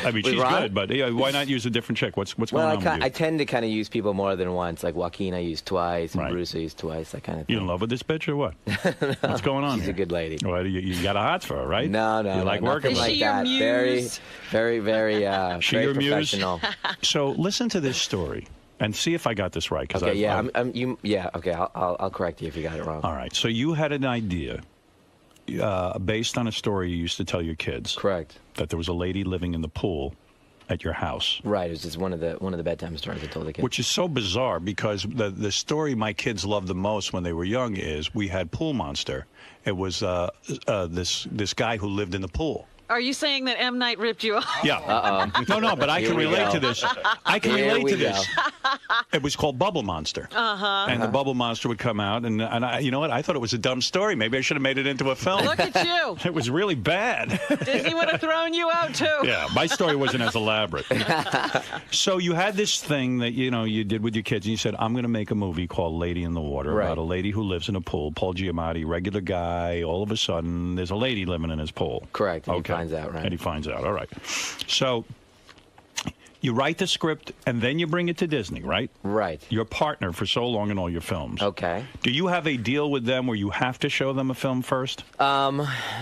I mean, With she's Ron? good, but why not use a different chick? What's going on with you? I tend to kind of use people more than once. Like Joaquin, I used twice, and Bruce, I used twice. That kind of thing. You in love with this bitch or what? What's going on? She's here? a good lady. Well, you got a hot for her, right? No, You like working nothing with like her? that. Very, very She very your muse? professional. So listen to this story and see if I got this right. Okay, okay, I'll correct you if you got it wrong. All right. So you had an idea based on a story you used to tell your kids. Correct. That there was a lady living in the pool at your house. Right. It was just one of the bedtime stories I told the kids. Which is so bizarre because the story my kids loved the most when they were young is we had Pool Monster. It was this guy who lived in the pool. Are you saying that M. Night ripped you off? Yeah. No, but I can relate to this. I can relate to this. It was called Bubble Monster. Uh-huh. And the Bubble Monster would come out, and I, you know what? I thought it was a dumb story. Maybe I should have made it into a film. Look at you. It was really bad. Disney would have thrown you out, too. Yeah, my story wasn't as elaborate. So you had this thing that, you did with your kids, and you said, I'm going to make a movie called Lady in the Water about a lady who lives in a pool. Paul Giamatti, regular guy. All of a sudden, there's a lady living in his pool. Correct. Okay. Finds out, right? And he finds out. All right. So you write the script and then you bring it to Disney, right? Right. Your partner for so long in all your films. Okay. Do you have a deal with them where you have to show them a film first? I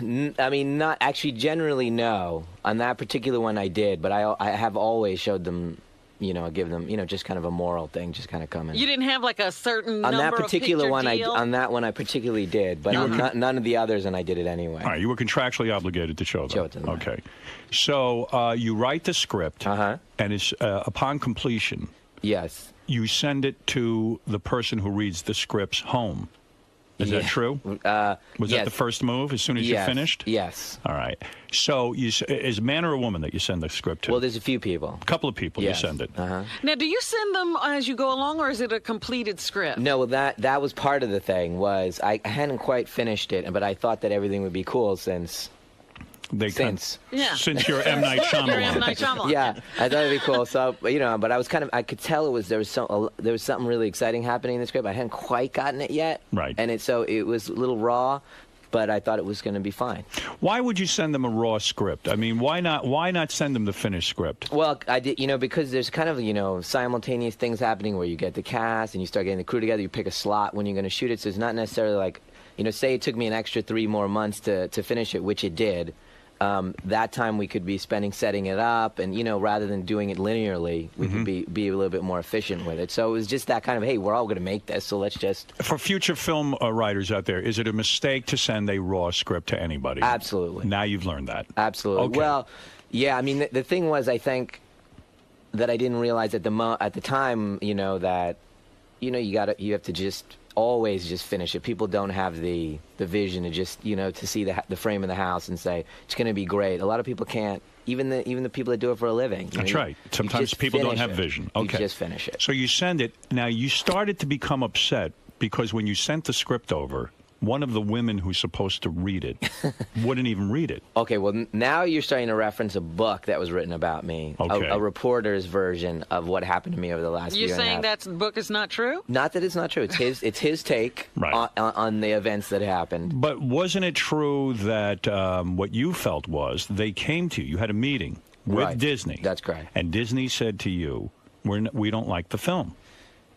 mean, not actually. Generally, no. On that particular one, I did, but I have always showed them. Give them, just kind of a moral thing, just kind of coming. You didn't have like a certain on number that particular of one. deal? On that one, I particularly did, but on none of the others, and I did it anyway. All right, you were contractually obligated to show them. Show it to them. Okay, so you write the script, and it's upon completion. Yes. You send it to the person who reads the scripts home. Is that true? Was that the first move as soon as you finished? Yes. All right. So is a man or a woman that you send the script to? Well, there's a few people. A couple of people you send it. Uh-huh. Now, do you send them as you go along, or is it a completed script? No, well, that was part of the thing. Was I hadn't quite finished it, but I thought that everything would be cool since since you're M. Night Shyamalan. You're M. Night Shyamalan. Yeah, I thought it'd be cool. So but I was I could tell there was something really exciting happening in the script. I hadn't quite gotten it yet. Right. And it was a little raw, but I thought it was going to be fine. Why would you send them a raw script? I mean, why not send them the finished script? Well, I did, because there's kind of, simultaneous things happening where you get the cast and you start getting the crew together. You pick a slot when you're going to shoot it. So it's not necessarily like, say it took me an extra 3 more months to finish it, which it did. That time we could be spending setting it up, and rather than doing it linearly, we could be a little bit more efficient with it. So it was just that kind of, hey, we're all going to make this, so let's just. For future film writers out there, is it a mistake to send a raw script to anybody? Absolutely. Now you've learned that. Absolutely. Okay. Well, yeah. I mean, the thing was, I think that I didn't realize at the time, that you have to just always just finish it. People don't have the vision to just to see the frame of the house and say it's going to be great. A lot of people can't. Even the people that do it for a living. That's right. Sometimes people don't have vision. Okay. You just finish it. So you send it. Now you started to become upset because when you sent the script over, one of the women who's supposed to read it wouldn't even read it. Okay, well, now you're starting to reference a book that was written about me, okay. a reporter's version of what happened to me over the last year and a half. You're saying that book is not true? Not that it's not true. It's his take on the events that happened. But wasn't it true that what you felt was they came to you, you had a meeting with Disney. That's correct. And Disney said to you, we don't like the film.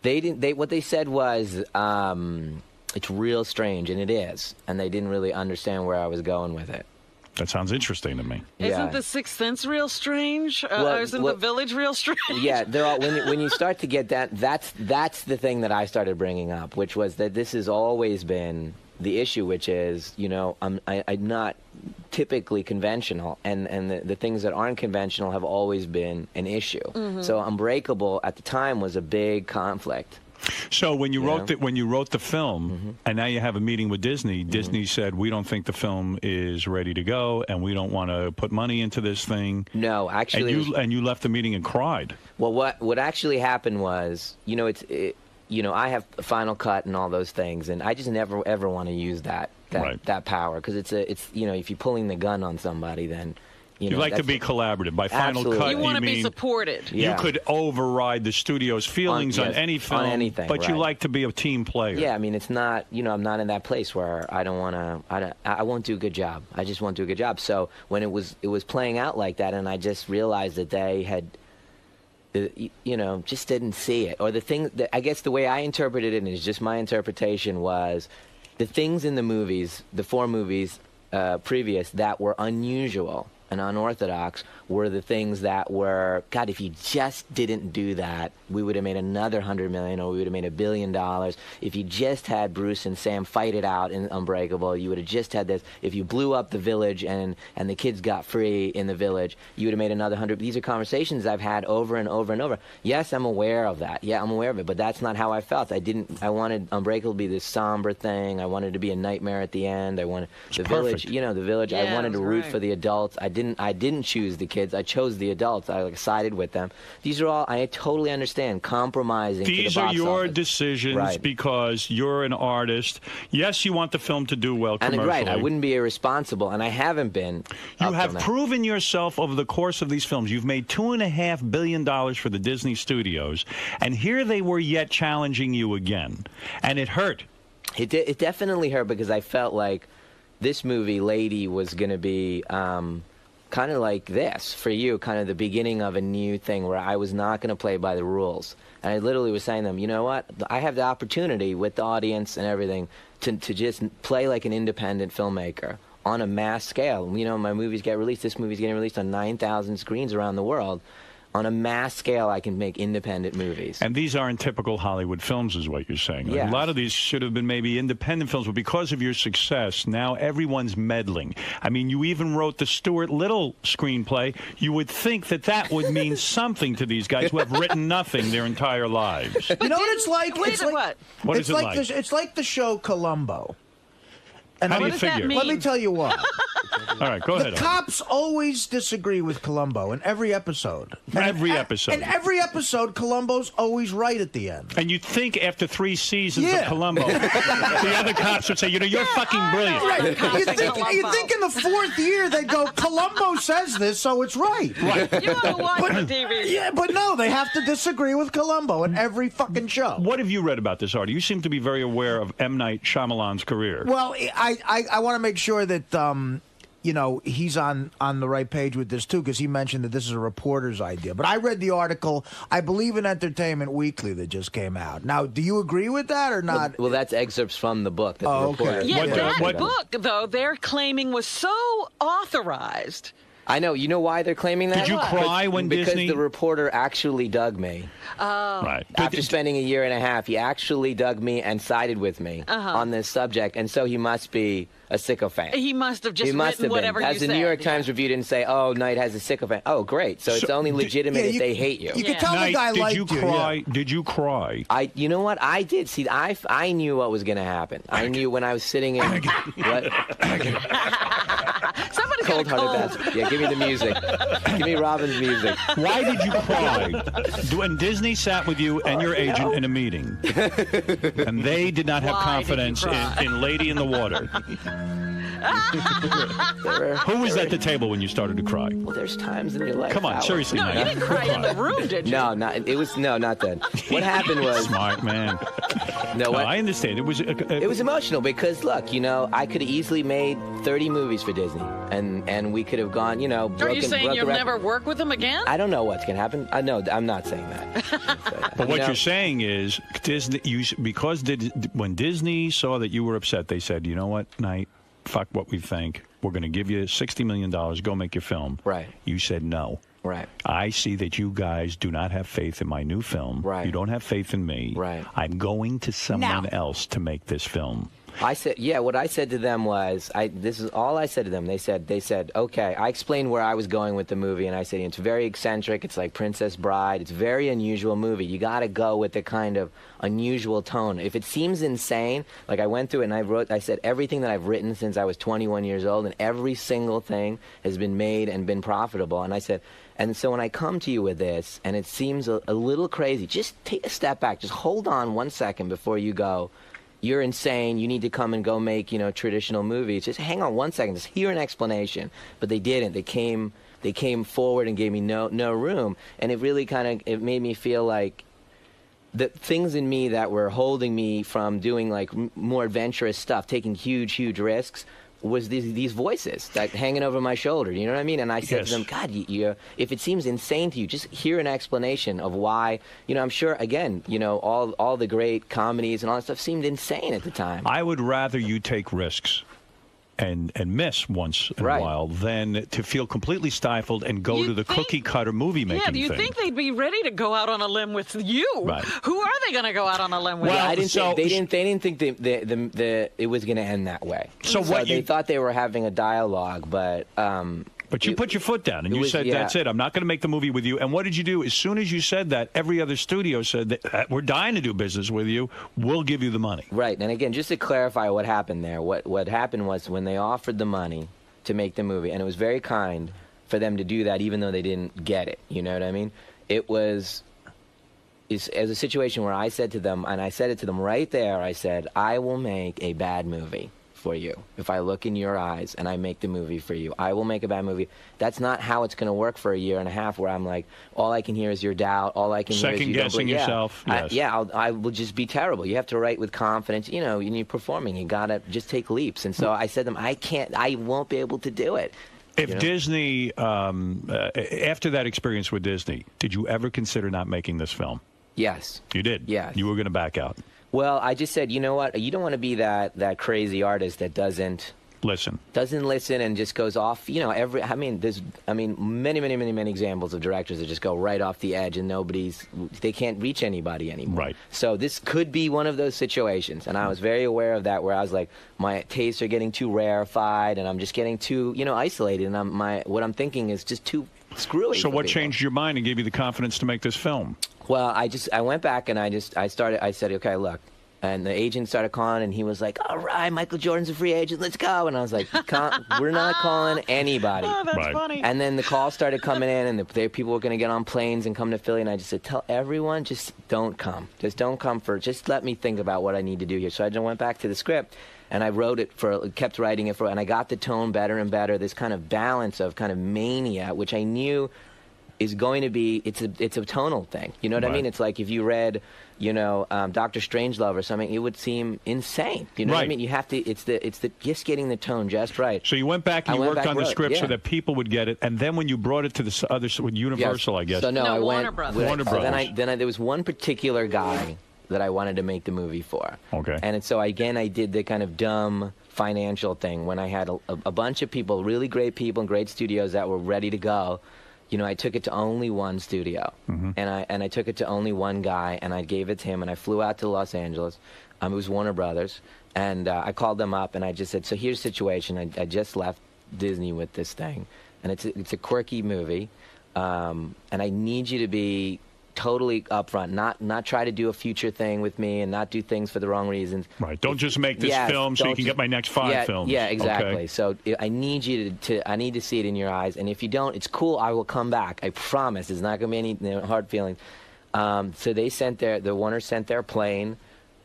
They didn't. What they said was, it's real strange, and it is. And they didn't really understand where I was going with it. That sounds interesting to me. Isn't The Sixth Sense real strange? Or isn't The Village real strange? Yeah, they're all. When you start to get that, that's the thing that I started bringing up, which was that this has always been the issue, which is, I'm not typically conventional, and the things that aren't conventional have always been an issue. Mm-hmm. So Unbreakable at the time was a big conflict. So when you wrote the film, and now you have a meeting with Disney, Disney said, we don't think the film is ready to go, and we don't want to put money into this thing. No, actually, and you left the meeting and cried. Well, what actually happened was, I have a final cut and all those things, and I just never ever want to use that power, because it's if you're pulling the gun on somebody, then You like to be collaborative. By final cut, you want to be mean supported. you could override the studio's feelings on any film, on anything, but you right. like to be a team player. Yeah, I mean, it's not, I'm not in that place where I don't want to, I won't do a good job. I just won't do a good job. So when it was playing out like that, and I just realized that they had, just didn't see it. Or the thing, I guess the way I interpreted it, and it's just my interpretation, was the things in the movies, the 4 movies previous, that were unusual and unorthodox were the things that were, God, if you just didn't do that, we would have made another $100 million, or we would have made $1 billion. If you just had Bruce and Sam fight it out in Unbreakable, you would have just had this. If you blew up the village and the kids got free in the village, you would have made another 100. These are conversations I've had over and over and over. Yes, I'm aware of that. Yeah, I'm aware of it, but that's not how I felt. I wanted Unbreakable to be this somber thing. I wanted it to be a nightmare at the end. I wanted the village, the village. Yeah, I wanted to root for the adults. I didn't choose the kids. I chose the adults. I sided with them. These are all, I totally understand, compromising. These to the are box your office. decisions Right. because you're an artist. Yes, you want the film to do well And commercially. right, I wouldn't be irresponsible, and I haven't been. You have proven yourself over the course of these films. You've made $2.5 billion for the Disney studios, and here they were yet challenging you again. And it hurt. It definitely hurt because I felt like this movie, Lady, was going to be kind of like this for you, kind of the beginning of a new thing where I was not going to play by the rules. And I literally was saying to them, you know what? I have the opportunity with the audience and everything to just play like an independent filmmaker on a mass scale. My movies get released. This movie's getting released on 9,000 screens around the world. On a mass scale, I can make independent movies. And these aren't typical Hollywood films, is what you're saying. Yeah. A lot of these should have been maybe independent films, but because of your success, now everyone's meddling. I mean, you even wrote the Stuart Little screenplay. You would think that would mean something to these guys who have written nothing their entire lives. You know what it's like? It's like What is it's it like? like? It's like the show Columbo. And How do you figure? Let me tell you why. All right, go ahead. The cops always disagree with Columbo in every episode. Every episode. In every episode, Columbo's always right at the end. And you'd think after 3 seasons of Columbo, the other cops would say, you're fucking brilliant. Right. You think in the 4th year they'd go, Columbo says this, so it's right. Right. You want to watch the TV. Yeah, but no, they have to disagree with Columbo in every fucking show. What have you read about this, Artie? You seem to be very aware of M. Night Shyamalan's career. Well, I want to make sure that he's on the right page with this too, because he mentioned that this is a reporter's idea. But I read the article, I believe in Entertainment Weekly, that just came out. Now, do you agree with that or not? Well, that's excerpts from the book. That the reporter. Yeah, that book, though, they're claiming was so authorized. I know. You know why they're claiming that? Did you cry when because Disney... the reporter actually dug me. Oh. Right. After spending a year and a half, he actually dug me and sided with me on this subject, and so he must be a sycophant. He must have just He must written have whatever been. you As the said. New York Times review didn't say, oh, Knight has a sycophant. Oh, great. So it's only legitimate if they hate you. You can tell the guy liked you. Cry? Did you cry? You know what? I did. See, I knew what was going to happen. I knew when I was sitting in... what? Somebody's Cold-hearted bastard. Yeah, give me the music. Give me Robin's music. Why did you cry? When Disney sat with you and your agent in a meeting, and they did not have confidence in Lady in the Water. Who was at the table when you started to cry? Well, there's times in your life. Come on, seriously, No, man. you didn't cry in the room, did you? No, not then. What happened was smart man. No, I understand. It was emotional because look, I could have easily made 30 movies for Disney, and we could have gone, Are you saying you'll never work with them again? I don't know what's gonna happen. No, I'm not saying that. But what you're saying is Disney. When Disney saw that you were upset, they said, "You know what, Knight? Fuck what we think. We're going to give you $60 million. Go make your film." Right. You said no. Right. I see that you guys do not have faith in my new film. Right. You don't have faith in me. Right. I'm going to someone else to make this film. I said, what I said to them was, this is all I said to them. They said, okay. I explained where I was going with the movie, and I said, it's very eccentric. It's like Princess Bride. It's a very unusual movie. You got to go with the kind of unusual tone. If it seems insane, like I went through it and I said everything that I've written since I was 21 years old, and every single thing has been made and been profitable. And I said, and so when I come to you with this, and it seems a little crazy, just take a step back. Just hold on 1 second before you go, you're insane, you need to come and go make, traditional movies. Just hang on 1 second, just hear an explanation. But they didn't. They came they came forward and gave me no room, and it really it made me feel like the things in me that were holding me from doing like more adventurous stuff, taking huge risks, was these voices that hanging over my shoulder. You know what I mean? And I said to them, God, if it seems insane to you, just hear an explanation of why. You know, I'm sure, again, you know, all the great comedies and all that stuff seemed insane at the time. I would rather you take risks and miss once in a while than to feel completely stifled and go to the cookie-cutter movie-making thing. Yeah, do you think they'd be ready to go out on a limb with you? Right. Who are they going to go out on a limb with? Well, they didn't think it was going to end that way. So they thought they were having a dialogue, but you put your foot down and you said, that's it. I'm not going to make the movie with you. And what did you do? As soon as you said that, every other studio said, that we're dying to do business with you. We'll give you the money. Right. And again, just to clarify what happened there, what happened was when they offered the money to make the movie, and it was very kind for them to do that even though they didn't get it. You know what I mean? It was as a situation where I said to them, and I said it to them right there, I said, I will make a bad movie for you. If I look in your eyes and I make the movie for you, I will make a bad movie. That's not how it's going to work for a year and a half where I'm like, all I can hear is your doubt. All I can hear is you second-guessing yourself. I will just be terrible. You have to write with confidence. You know, you're performing. You got to just take leaps. And so I said to them, I won't be able to do it. If Disney, after that experience with Disney, did you ever consider not making this film? Yes. You did? Yes. You were going to back out? Well, I just said, you know what? You don't want to be that crazy artist that doesn't listen and just goes off. You know, there's many examples of directors that just go right off the edge and they can't reach anybody anymore. Right. So this could be one of those situations, and I was very aware of that, where I was like, my tastes are getting too rarefied, and I'm just getting too, isolated, and what I'm thinking is just too screwy. So what changed your mind and gave you the confidence to make this film? Well, I went back and I said, okay, look. And the agent started calling, and he was like, all right, Michael Jordan's a free agent, let's go. And I was like, we're not calling anybody. Oh, that's funny. And then the calls started coming in, and people were going to get on planes and come to Philly. And I just said, tell everyone, just don't come. Just don't come just let me think about what I need to do here. So I just went back to the script, and I kept writing it and I got the tone better and better, this kind of balance of kind of mania, which I knew is going to be, it's a tonal thing. You know what I mean? It's like if you read, Dr. Strangelove or something, it would seem insane. You know what I mean? You have to, it's the just getting the tone just right. So you went back and you worked on the script so that people would get it, and then when you brought it to the other, with Universal, I guess. So I Warner went, Brothers. Warner Brothers. Then there was one particular guy that I wanted to make the movie for. Okay. And so I did the kind of dumb financial thing when I had a bunch of people, really great people and great studios that were ready to go. I took it to only one studio, and I took it to only one guy, and I gave it to him, and I flew out to Los Angeles. It was Warner Brothers, and I called them up, and I just said, so here's the situation. I just left Disney with this thing, and it's a quirky movie, and I need you to be totally upfront, not try to do a future thing with me and not do things for the wrong reasons. Right. Don't just make this film so you can get my next 5 films. Yeah, exactly. Okay. So I need you I need to see it in your eyes, and if you don't, it's cool. I will come back. I promise. It's not going to be any hard feelings. So the Warner sent their plane.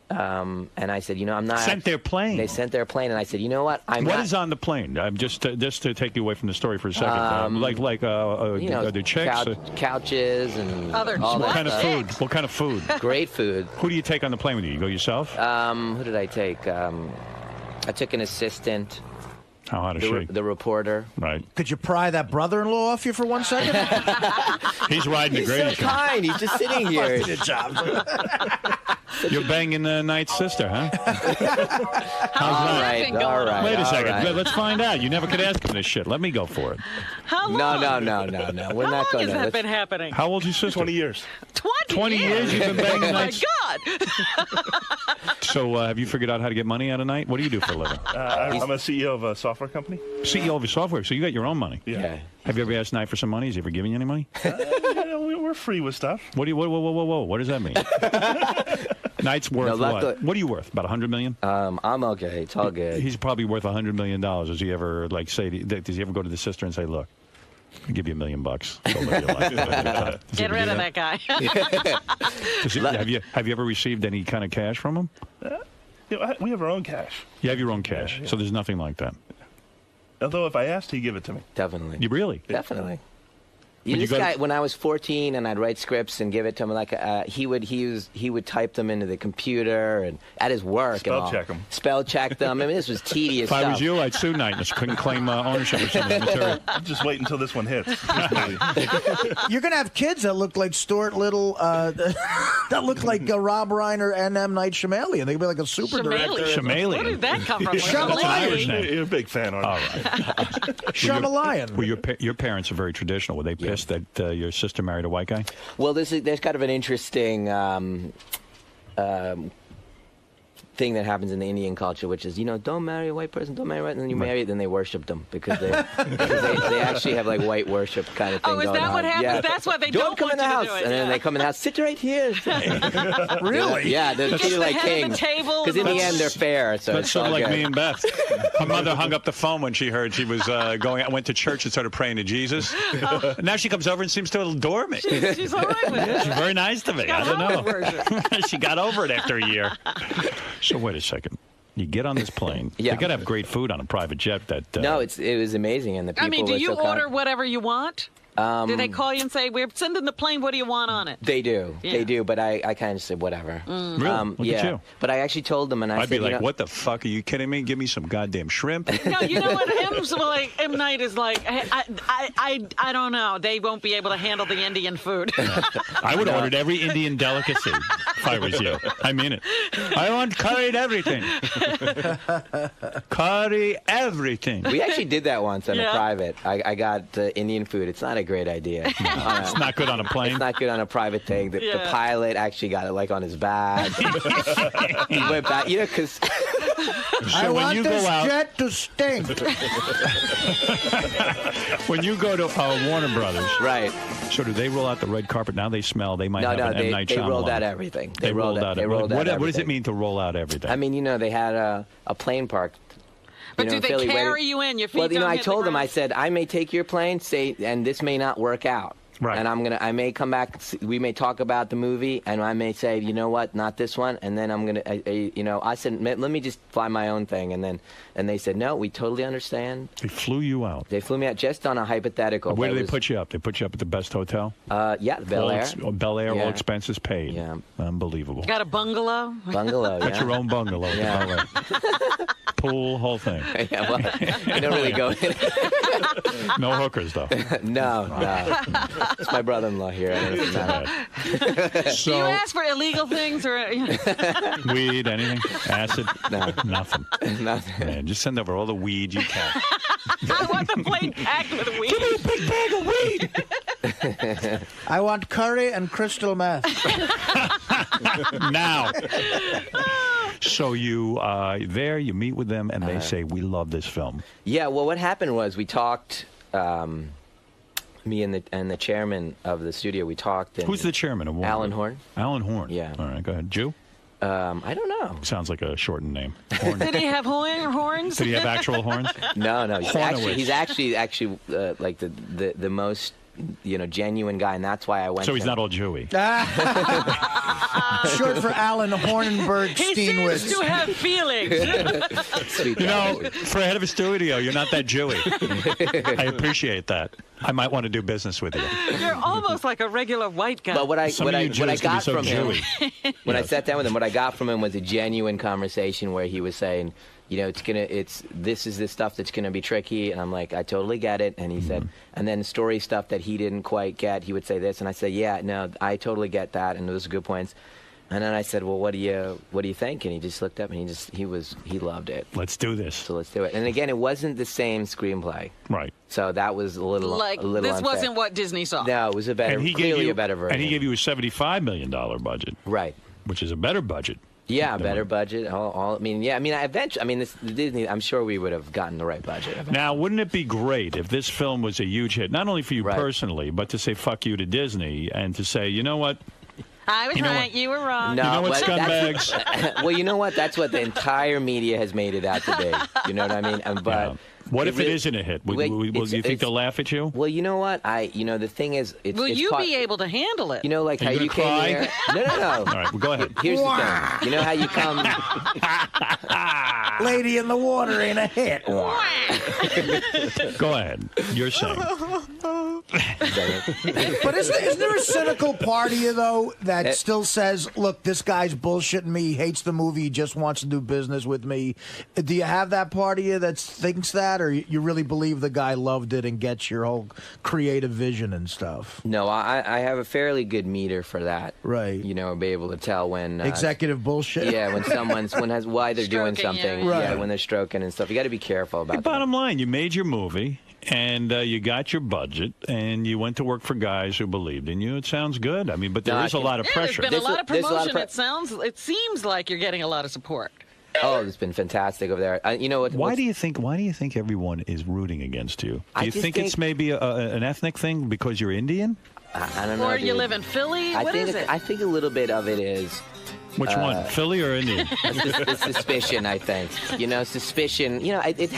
And I said, I'm not. Sent their plane. They sent their plane, and I said, you know what? What is on the plane? Just to take you away from the story for a second. The chicks, couches, and other. What kind of food? What kind of food? Great food. Who do you take on the plane with you? You go yourself? Who did I take? I took an assistant. How to shake? The reporter. Right. Could you pry that brother-in-law off you for 1 second? He's riding the greatest. He's so kind. He's just sitting here. You're banging Knight's sister, huh? All right. Wait a second. Let's find out. You never could ask him this shit. Let me go for it. How long? No. We're not going to. How long has that been happening? How old's your sister? 20 years. 20 years you've been banging Knight's? Oh, my God. So have you figured out how to get money out of Knight? What do you do for a living? I'm a CEO of a software company. CEO of a software. So you got your own money. Yeah. Have you ever asked Knight for some money? Has he ever given you any money? We're free with stuff. Whoa. What does that mean? Knight's worth what? What are you worth? About $100 million? I'm okay. It's all good. He's probably worth $100 million. Does he ever does he ever go to the sister and say, look, I'll give you $1 million. Go live your life. Get rid of that guy. Have you ever received any kind of cash from him? We have our own cash. You have your own cash. Yeah. So there's nothing like that. Although if I asked, he'd give it to me. Definitely. You really? Definitely. When This guy, when I was 14 and I'd write scripts and give it to him, like he would type them into the computer and at his work. Spell and check them. Spell check them. I mean, this was tedious If stuff. I was you, I'd sue Night. Couldn't claim ownership of some of the material. Just wait until this one hits. You're gonna have kids that look like Stuart Little, that look like Rob Reiner and M. Night Shyamalan. They'd be like a super director. Shyamalan. Where did that come from? Shyamalan. You're a big fan, aren't you? All right. Shyamalan. Well, your parents are very traditional. Were they pissed that your sister married a white guy? Well, there's kind of an interesting thing that happens in the Indian culture, which is, don't marry a white person, don't marry a white, and then you marry it, then they worship them because they actually have like white worship kind of thing going on. Oh, is that what happens? Yeah. That's why they don't come want in the you house. to do it. And then they come in the house, sit right here. Really? Yeah, they're treated like kings. Because in the end, they're fair. So That's it's sort of all like good. me and Beth. Her mother hung up the phone when she heard she was went to church and started praying to Jesus. Now she comes over and seems to adore me. She's all right with it. She's very nice to me. I don't know. She got over it after a year. So wait a second. You get on this plane. Yeah. You got to have great food on a private jet. No, it was amazing, and the people. I mean, do were you so kind. order whatever you want? Do they call you and say, we're sending the plane, what do you want on it? They do. Yeah. They do, but I kind of said whatever. Really? Look yeah. at you. But I actually told them, and I I'd said, be like, what the fuck? Are you kidding me? Give me some goddamn shrimp. No, you know what? M. Night is like, I don't know. They won't be able to handle the Indian food. I would have ordered every Indian delicacy if I was you. I mean it. I want curried everything. Curry everything. We actually did that once on a private. I got Indian food. It's not a great idea. It's not good on a plane. It's not good on a private thing. The pilot actually got it like on his back. He went back, because. I want this jet to stink. When you go to Warner Brothers, right? So do they roll out the red carpet? Now they smell. They might have an M. Night Shyamalan. They rolled out everything. They rolled out. They rolled out what everything. does it mean to roll out everything? I mean, they had a plane parked. But do in they Philly, carry you in? Your feet well, don't I hit told the them. I ground? said, I may take your plane, and this may not work out. Right. And I may come back. We may talk about the movie, and I may say, you know what, not this one. And then I'm gonna, I said, let me just fly my own thing. And they said, no, we totally understand. They flew you out. They flew me out just on a hypothetical. Where do they put you up? They put you up at the best hotel? Yeah, Bel Air. Bel Air, Yeah. all expenses paid. Yeah. Unbelievable. Got a bungalow? Bungalow, Got your own bungalow. at the Yeah. Bel Air. Pool, whole thing. Yeah, well, I don't really go in. No hookers, though. No. It's my brother-in-law here. I don't know. Do you So, ask for illegal things or? weed, anything? Acid? No. Nothing. Nothing. Man, just send over all the weed you can. I want the plane packed with weed. Give me a big bag of weed. I want curry and crystal meth. Now. So you there, you meet with them, and they say, we love this film. Yeah, well, what happened was we talked, me and the chairman of the studio, we talked. And Who's the chairman of Warner? Alan Horn. Alan Horn. Yeah. All right, go ahead. Jew? I don't know. Sounds like a shortened name. Horn. Did he have horns? Did he have actual horns? No. Hornowitz. He's actually like the most genuine guy, and that's why I went. So he's to not all Jewy. Short for Alan Hornberg He seems to have feelings. Sweet You guy. know, for a head of a studio, you're not that Jewy. I appreciate that. I might want to do business with you. You're almost like a regular white guy. But what I Some of you Jews can be got so from him, Jewy. when I Yes. sat down with him, what I got from him was a genuine conversation where he was saying, this is the stuff that's gonna be tricky, and I'm like, I totally get it. And he said, and then story stuff that he didn't quite get, he would say this, and I said, yeah, no, I totally get that, and those are good points. And then I said, well, what do you think? And he just looked up and he loved it. Let's do this. So let's do it. And again, it wasn't the same screenplay. Right. So that was a little like a little this unfair. wasn't what Disney saw. No, it was a better, clearly a better version. And he gave you a $75 million budget. Right. Which is a better budget. Yeah, better budget. This Disney. I'm sure we would have gotten the right budget. Now, wouldn't it be great if this film was a huge hit, not only for you personally, but to say fuck you to Disney and to say, you know what? I was You know right. what? You were wrong. You know what, but scumbags? Well, you know what? That's what the entire media has made it out to be. You know what I mean? What if it isn't a hit? Will you think they'll laugh at you? Well, you know what? The thing is, will you be able to handle it? You know, like Are how you you gonna came cry? here. No. All right, well, go ahead. Here's the thing. You know how you come. Lady in the Water ain't a hit. Go ahead. You're saying. But isn't there a cynical part of you, though, that still says, look, this guy's bullshitting me, he hates the movie, he just wants to do business with me? Do you have that part of you that thinks that, or you really believe the guy loved it and gets your whole creative vision and stuff? No, I have a fairly good meter for that. Right. You know, be able to tell when executive bullshit. Yeah, when why they're doing something. Right. Yeah, when they're stroking and stuff. You got to be careful about that. Bottom line, you made your movie. And you got your budget, and you went to work for guys who believed in you. It sounds good. I mean, but there is a lot of pressure. There's been a lot of promotion. It seems like you're getting a lot of support. Oh, it's been fantastic over there. You know what? Why do you think everyone is rooting against you? Do you think it's maybe an ethnic thing because you're Indian? I don't know. Or you live in Philly? What is it? I think a little bit of it is. Which one, Philly or Indian? It's suspicion, I think. You know, suspicion. You know, it's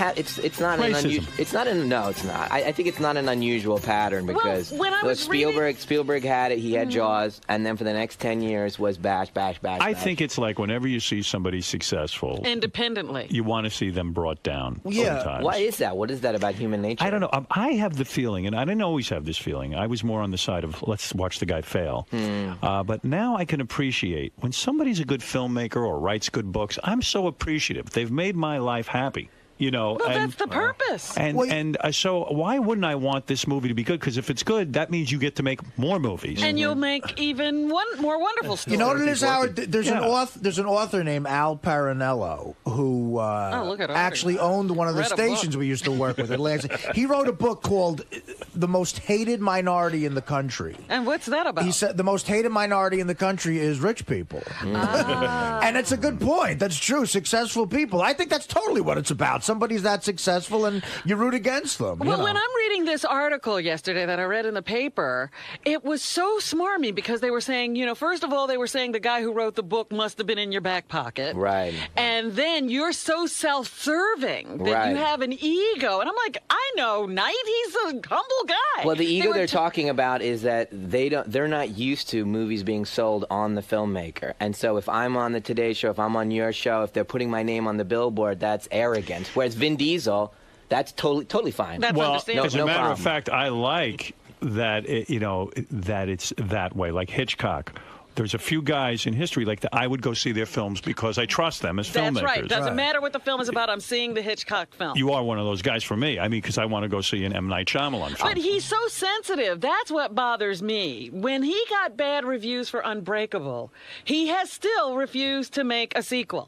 not an unusual. It's not an no. It's not. I think it's not an unusual pattern because when I was Spielberg had it. He had Jaws, and then for the next 10 years was bash. I think it's like whenever you see somebody successful independently, you want to see them brought down. Yeah. Sometimes. Why is that? What is that about human nature? I don't know. I have the feeling, and I didn't always have this feeling. I was more on the side of let's watch the guy fail. But now I can appreciate when somebody's a good filmmaker or writes good books. I'm so appreciative. They've made my life happy. You know, well, that's the purpose. So why wouldn't I want this movie to be good? Because if it's good, that means you get to make more movies, and you'll make even more wonderful stories. You know what it is, Howard? There's an author named Al Parinello who actually owned one of the stations we used to work with at Lansing. He wrote a book called "The Most Hated Minority in the Country." And what's that about? He said the most hated minority in the country is rich people, and it's a good point. That's true. Successful people. I think that's totally what it's about. Somebody's that successful and you root against them. Well, when I'm reading this article yesterday that I read in the paper, it was so smarmy because they were saying, you know, first of all, they were saying the guy who wrote the book must have been in your back pocket. Right. And then you're so self-serving that you have an ego. And I'm like, I know Knight, he's a humble guy. Well, the ego they're talking about is that they're not used to movies being sold on the filmmaker. And so if I'm on the Today Show, if I'm on your show, if they're putting my name on the billboard, that's arrogant. Whereas Vin Diesel, that's totally fine. That's understandable. As a matter of fact, I like that that it's that way. Like Hitchcock. There's a few guys in history like that I would go see their films because I trust them as filmmakers. That's right. Doesn't matter what the film is about. I'm seeing the Hitchcock film. You are one of those guys for me. I mean, because I want to go see an M. Night Shyamalan film. But he's so sensitive. That's what bothers me. When he got bad reviews for Unbreakable, he has still refused to make a sequel.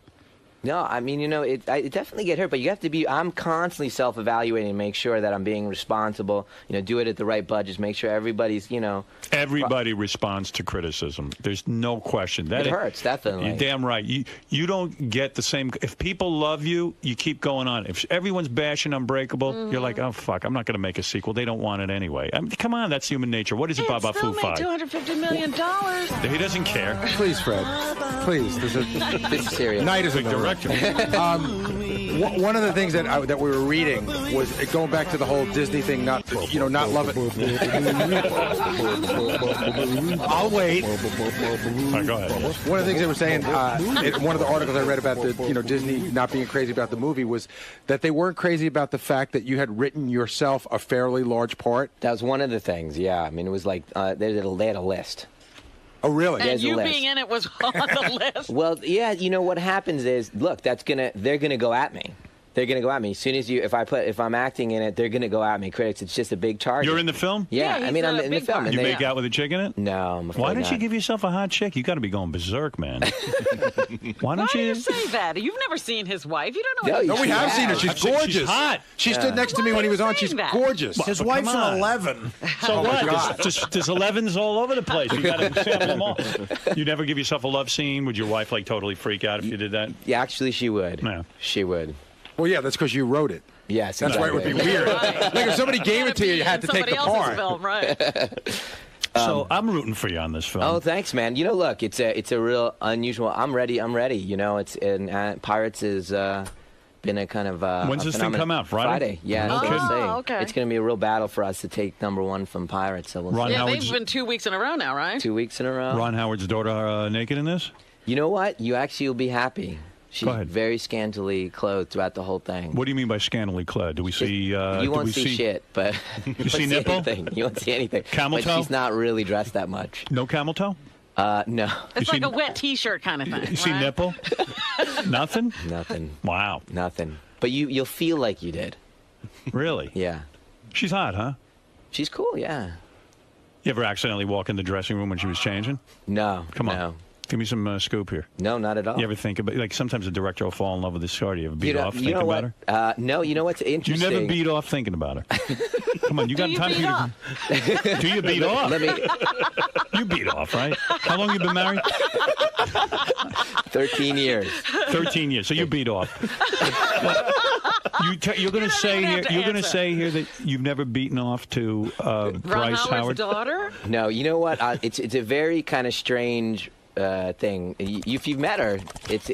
No, I mean, you know, it definitely get hurt, but you have to be, I'm constantly self-evaluating and make sure that I'm being responsible, you know, do it at the right budgets, make sure everybody's, you know. Everybody responds to criticism. There's no question. It hurts, definitely. You're damn right. You don't get the same, if people love you, you keep going on. If everyone's bashing Unbreakable, you're like, oh, fuck, I'm not going to make a sequel. They don't want it anyway. I mean, come on, that's human nature. What is it, Baba Still Foo made Fi? $250 million. He doesn't care. Please, Fred. Please. This is serious. Knight is a director. One of the things that we were reading was going back to the whole Disney thing, not love it. I'll wait. Go ahead. One of the things they were saying in one of the articles I read about the Disney not being crazy about the movie was that they weren't crazy about the fact that you had written yourself a fairly large part. That was one of the things. Yeah, I mean, it was like they had a list. Oh, really? And you being in it was on the list. Well, yeah, you know what happens is, look, they're gonna go at me. They're gonna go at me as soon as if I'm acting in it, they're gonna go at me. Critics, it's just a big target. You're in the film? Yeah, I mean, I'm in the film. You make out with a chick in it? No, I'm afraid Why don't not. you give yourself a hot chick? You got to be going berserk, man. Why do you say that? You've never seen his wife. You don't know. No, we have seen her. She's gorgeous. She's hot. She stood next to me when he was on. She's gorgeous. His wife's an 11. So what? There's 11s all over the place. You got to sample them all. You never give yourself a love scene? Would your wife like totally freak out if you did that? Yeah, actually, she would. Yeah. She would. Well, yeah, that's because you wrote it. Yes, that's why it would be weird. Like if somebody gave it to you, you had to take the part. Film, right. So I'm rooting for you on this film. Oh, thanks, man. You know, look, it's a real unusual. I'm ready. You know, Pirates is been been a kind of When's this thing come out? Friday? Yeah. No kidding. Okay. It's going to be a real battle for us to take #1 from Pirates. So we'll see. Yeah, they've been 2 weeks in a row now, right? 2 weeks in a row. Ron Howard's daughter naked in this? You know what? You actually will be happy. She's very scantily clothed throughout the whole thing. What do you mean by scantily clad? Do we see? You won't see shit, but you see nipple? Anything. You won't see anything. Camel but toe? She's not really dressed that much. No camel toe? No. It's like a wet T-shirt kind of thing. You see nipple? Nothing? Nothing. Wow. Nothing. But you'll feel like you did. Really? Yeah. She's hot, huh? She's cool, yeah. You ever accidentally walk in the dressing room when she was changing? No. Come on. No. Give me some scoop here. No, not at all. You ever think about, like, sometimes a director will fall in love with this star. Do you ever beat off thinking about her? No, you know what's interesting? You never beat off thinking about her. Come on, you got time to. Do you beat off? Let me. You beat off, right? How long you been married? 13 years. 13 years. So you beat off. You're going to say here. You're going to say here that you've never beaten off to Bryce Howard. Daughter? No, you know what? It's a very kind of strange thing. If you've met her,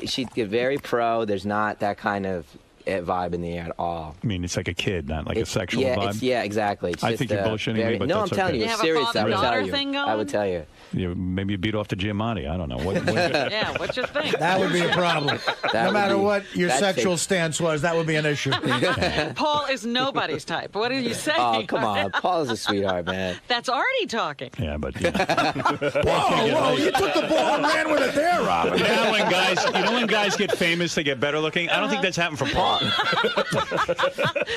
she's very pro. There's not that kind of vibe in the air at all. I mean, it's like a kid, not like a sexual vibe. Yeah, exactly. It's I think you're bullshitting me, but no, that's I'm telling okay. you, serious. I would tell you. Thing going? I would tell you. Maybe you beat off to Giamatti. I don't know. What yeah, what's your thing? That would be a problem. No matter what your sexual stance was, that would be an issue. Paul is nobody's type. What are you saying? Oh, come on. Paul's a sweetheart, man. That's Artie talking. Yeah, but... Whoa, you took the ball and ran with it there, Robin. You know when guys get famous, they get better looking? I don't think that's happened for Paul.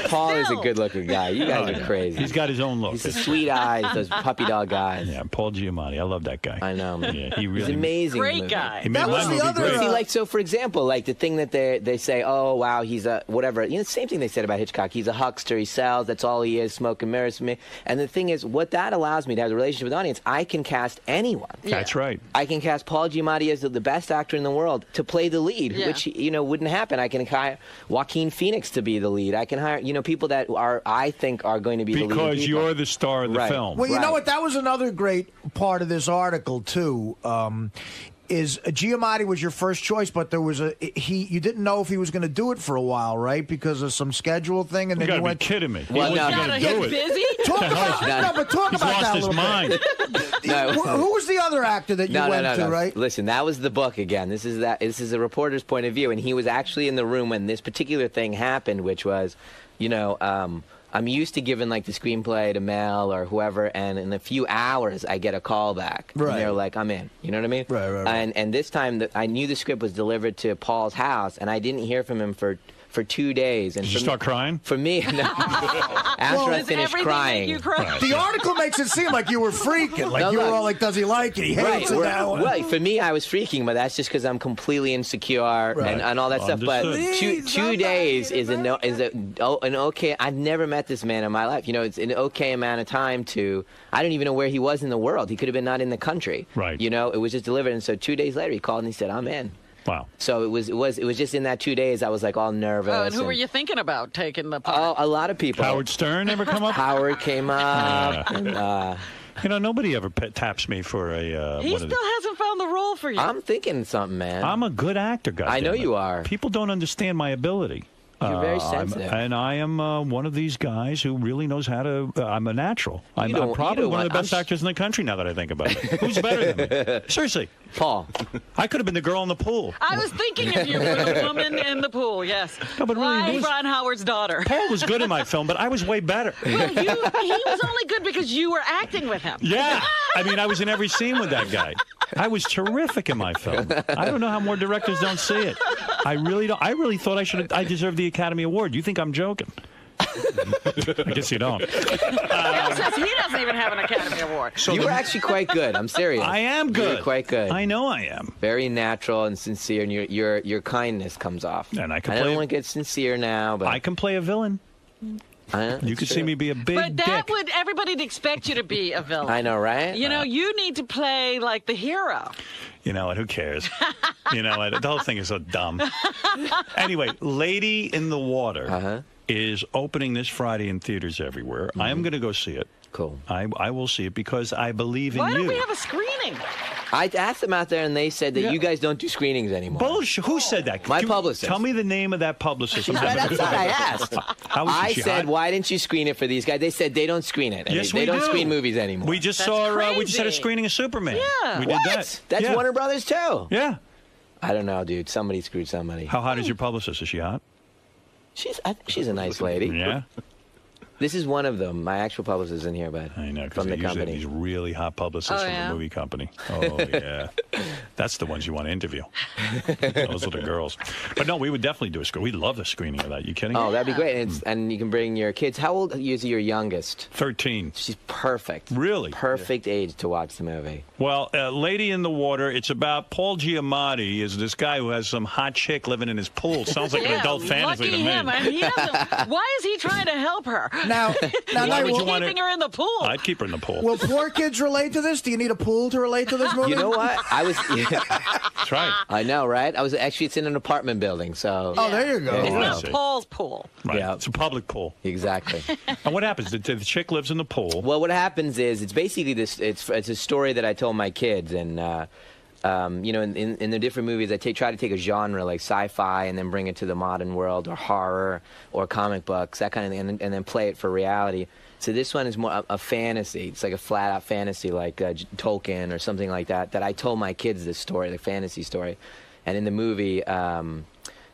Paul is a good-looking guy. You guys are crazy. He's got his own look. He's the sweet eyes, those puppy dog eyes. Yeah, Paul Giamatti. I love that guy. I know. Yeah, he really. He's amazing. Great guy. He made That my was the movie other- great. See, like, so for example, like the thing that they say, oh wow, he's a whatever. You know, the same thing they said about Hitchcock. He's a huckster. He sells. That's all he is. Smoke and mirrors for me. And the thing is, what that allows me to have a relationship with the audience. I can cast anyone. That's right. I can cast Paul Giamatti as the best actor in the world to play the lead, which wouldn't happen. I can hire Joaquin Phoenix to be the lead. I can hire people that I think are going to be the lead. Because you're the star of the film. Well, you know what? That was another great part of this article too. Is Giamatti was your first choice, but there was you didn't know if he was going to do it for a while, right? Because of some schedule thing, and You then you gotta went. be kidding me. Well, He wasn't gonna do it. Busy? Talk about He's that lost a his little mind. bit. Who was the other actor that you went to, right? Listen, that was the book again. This is a reporter's point of view, and he was actually in the room when this particular thing happened, which was, I'm used to giving like the screenplay to Mel or whoever, and in a few hours I get a call back. Right. And they're like, I'm in. You know what I mean? Right. And this time I knew the script was delivered to Paul's house, and I didn't hear from him for 2 days. And Did you start crying? For me, no. After I finished crying. The article makes it seem like you were freaking, like you were all like, "Does he like it? He hates it now." Right. For me, I was freaking, but that's just because I'm completely insecure and all that stuff. But two days is an okay. I've never met this man in my life. It's an okay amount of time to. I don't even know where he was in the world. He could have been not in the country. Right. It was just delivered, and so 2 days later he called and he said, "I'm in." Wow. So it was just in that 2 days I was like all nervous. Oh, and who were you thinking about taking the part? Oh, a lot of people. Howard Stern ever come up? Howard came up. And, nobody ever taps me for a. He still hasn't found the role for you. I'm thinking something, man. I'm a good actor, guys. I know you are. People don't understand my ability. You're very sensitive. And I am one of these guys who really knows how to. I'm a natural. I'm probably one of the best actors in the country now that I think about it. Who's better than me? Seriously. Paul. I could have been the girl in the pool. I was thinking of you, the woman in the pool, yes. No, but really, Ron Howard's daughter. Paul was good in my film, but I was way better. Well, he was only good because you were acting with him. Yeah. I was in every scene with that guy. I was terrific in my film. I don't know how more directors don't see it. I really don't. I really thought I deserved the Academy Award. You think I'm joking? I guess you don't. Says he doesn't even have an Academy Award. So you were actually quite good. I'm serious. I am good. You were quite good. I know I am. Very natural and sincere, and your kindness comes off. And I don't want to get sincere now, but I can play a villain. You could see me be a big But that dick. would everybody'd expect you to be a villain. I know, right? You need to play like the hero. You know what? Who cares? You know what? The whole thing is so dumb. Anyway, Lady in the Water is opening this Friday in theaters everywhere. I am going to go see it. Cool. I will see it because I believe in Why you. don't we have a screening? I asked them out there, and they said that you guys don't do screenings anymore. Bullshit. Who said that? My publicist. Tell me the name of that publicist. She's right outside. I asked. I said, why didn't you screen it for these guys? They said they don't screen it. Yes, they we don't do. screen movies anymore. We just saw. We just had a screening of Superman. Yeah. We did that. That's Warner Brothers too. Yeah. I don't know, dude. Somebody screwed somebody. How hot is your publicist? Is she hot? I think she's a nice lady. Yeah. This is one of them. My actual publicist isn't here, but I know, from the usually company. These really hot publicists from the movie company. Oh, yeah. That's the ones you want to interview. Those are the girls. But no, we would definitely do a screen. We'd love a screening of that. You kidding? Oh, that'd be great. And you can bring your kids. How old is your youngest? 13. She's perfect. Really? Perfect age to watch the movie. Well, Lady in the Water, it's about Paul Giamatti, is this guy who has some hot chick living in his pool. Sounds like an adult fantasy lucky to me. him. I mean, he doesn't, why is he trying to help her? Now, Why would you want keeping her in the pool. I'd keep her in the pool. Will poor kids relate to this? Do you need a pool to relate to this movie? You know what? I was. That's right. I know, right? I was actually. It's in an apartment building, so. Oh, there you go. It's not Paul's pool. Right. Yeah. It's a public pool. Exactly. And what happens? The chick lives in the pool. Well, what happens is it's basically this. It's a story that I told my kids, and you know, in the different movies, I try to take a genre like sci-fi and then bring it to the modern world, or horror, or comic books, that kind of thing, and then play it for reality. So this one is more a fantasy. It's like a flat-out fantasy, like Tolkien or something like that. That I told my kids this story, the fantasy story, and in the movie.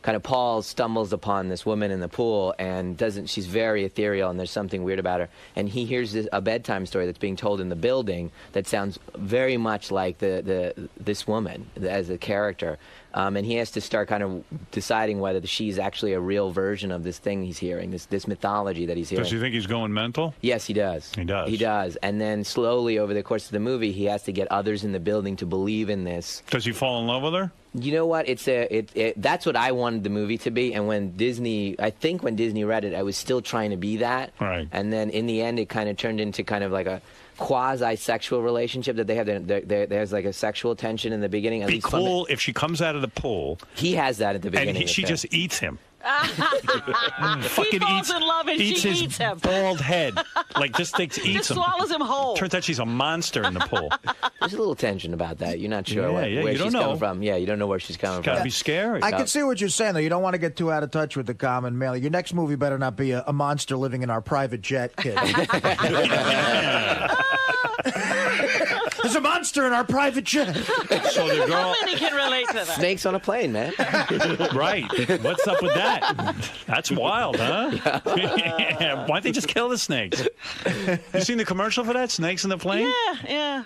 Kind of Paul stumbles upon this woman in the pool and she's very ethereal, and there's something weird about her. And he hears a bedtime story that's being told in the building that sounds very much like this woman as a character. And he has to start kind of deciding whether she's actually a real version of this thing he's hearing, this mythology that he's hearing. Does he think he's going mental? Yes, he does. He does. He does. And then slowly over the course of the movie, he has to get others in the building to believe in this. Does he fall in love with her? You know what? That's what I wanted the movie to be. And when Disney read it, I was still trying to be that. Right. And then in the end, it kind of turned into kind of like a quasi-sexual relationship that they have. There's like a sexual tension in the beginning. It'd be cool if she comes out of the pool. He has that at the beginning. And she just eats him. He falls in love and she eats him. Bald head. Like, just eats him. Just swallows him whole. Turns out she's a monster in the pool. There's a little tension about that. You're not sure where you don't she's know. coming from. Yeah, you don't know where she's coming from. Gotta be scary. I can see what you're saying, though. You don't want to get too out of touch with the common male. Your next movie better not be a monster living in our private jet, kid. There's a monster in our private jet. So the girl... How many can relate to that? Snakes on a plane, man. Right. What's up with that? That's wild, huh? Why don't they just kill the snakes? You seen the commercial for that? Snakes in the plane? Yeah.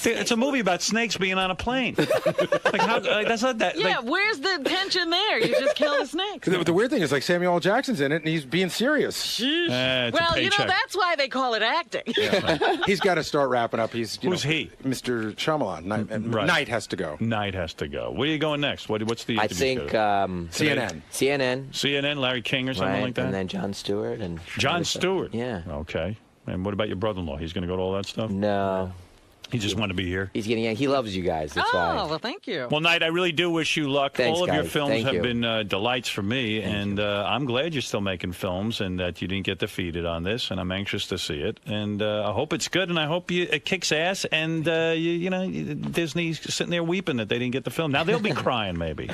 It's a movie about snakes being on a plane. That's not that. Yeah, where's the tension there? You just kill the snake. The weird thing is, like, Samuel L. Jackson's in it, and he's being serious. Well, you know, that's why they call it acting. He's got to start wrapping up. Who's he? Mr. Shyamalan. Night has to go. Night has to go. Where are you going next? What's the I interview think schedule? CNN, Larry King or something like that? And then Jon Stewart. And Jon Stewart? Yeah. Okay. And what about your brother-in-law? He's going to go to all that stuff? No. He just wanted to be here. He loves you guys. That's why. Well, thank you. Well, Knight, I really do wish you luck. Thanks, all of your guys. films Thank have you. been delights for me, and I'm glad you're still making films and that you didn't get defeated on this, and I'm anxious to see it. And I hope it's good, and I hope it kicks ass, and Disney's sitting there weeping that they didn't get the film. Now they'll be crying, maybe.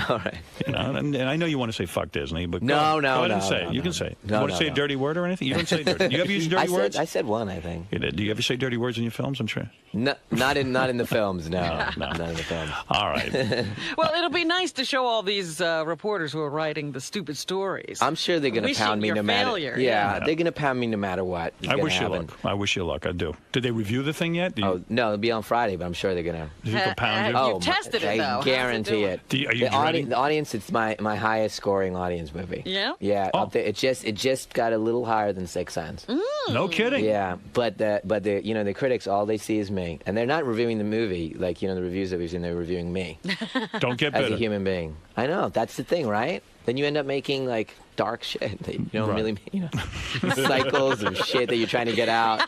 All right. And I know you want to say fuck Disney, but No, go no, ahead and no, say it. no, You no. can say it. No, You want to no, say no. a dirty word or anything? You don't say dirty. Do you ever use dirty words? I said one, I think. You did. Do you ever say dirty words in your films? I'm sure. No, not in the films. No, not in the films. All right. Well, it'll be nice to show all these reporters who are writing the stupid stories. I'm sure they're going to pound me no matter. Failure. Yeah, they're going to pound me no matter what. I wish you luck. I wish you luck. I do. Did they review the thing yet? Oh no, it'll be on Friday, but I'm sure they're going to. You can pound it? You've tested it, though. I How's guarantee it it. Are you dreading? The audience, it's my highest scoring audience movie. Yeah? Yeah. Up there, it just got a little higher than Sixth Sense. No kidding. Yeah, but the critics, all they see is me, and they're not reviewing the movie like the reviews that we've seen. They're reviewing me. Don't get as bitter. a human being. I know that's the thing, right? Then you end up making like dark shit that you don't really, cycles of shit that you're trying to get out.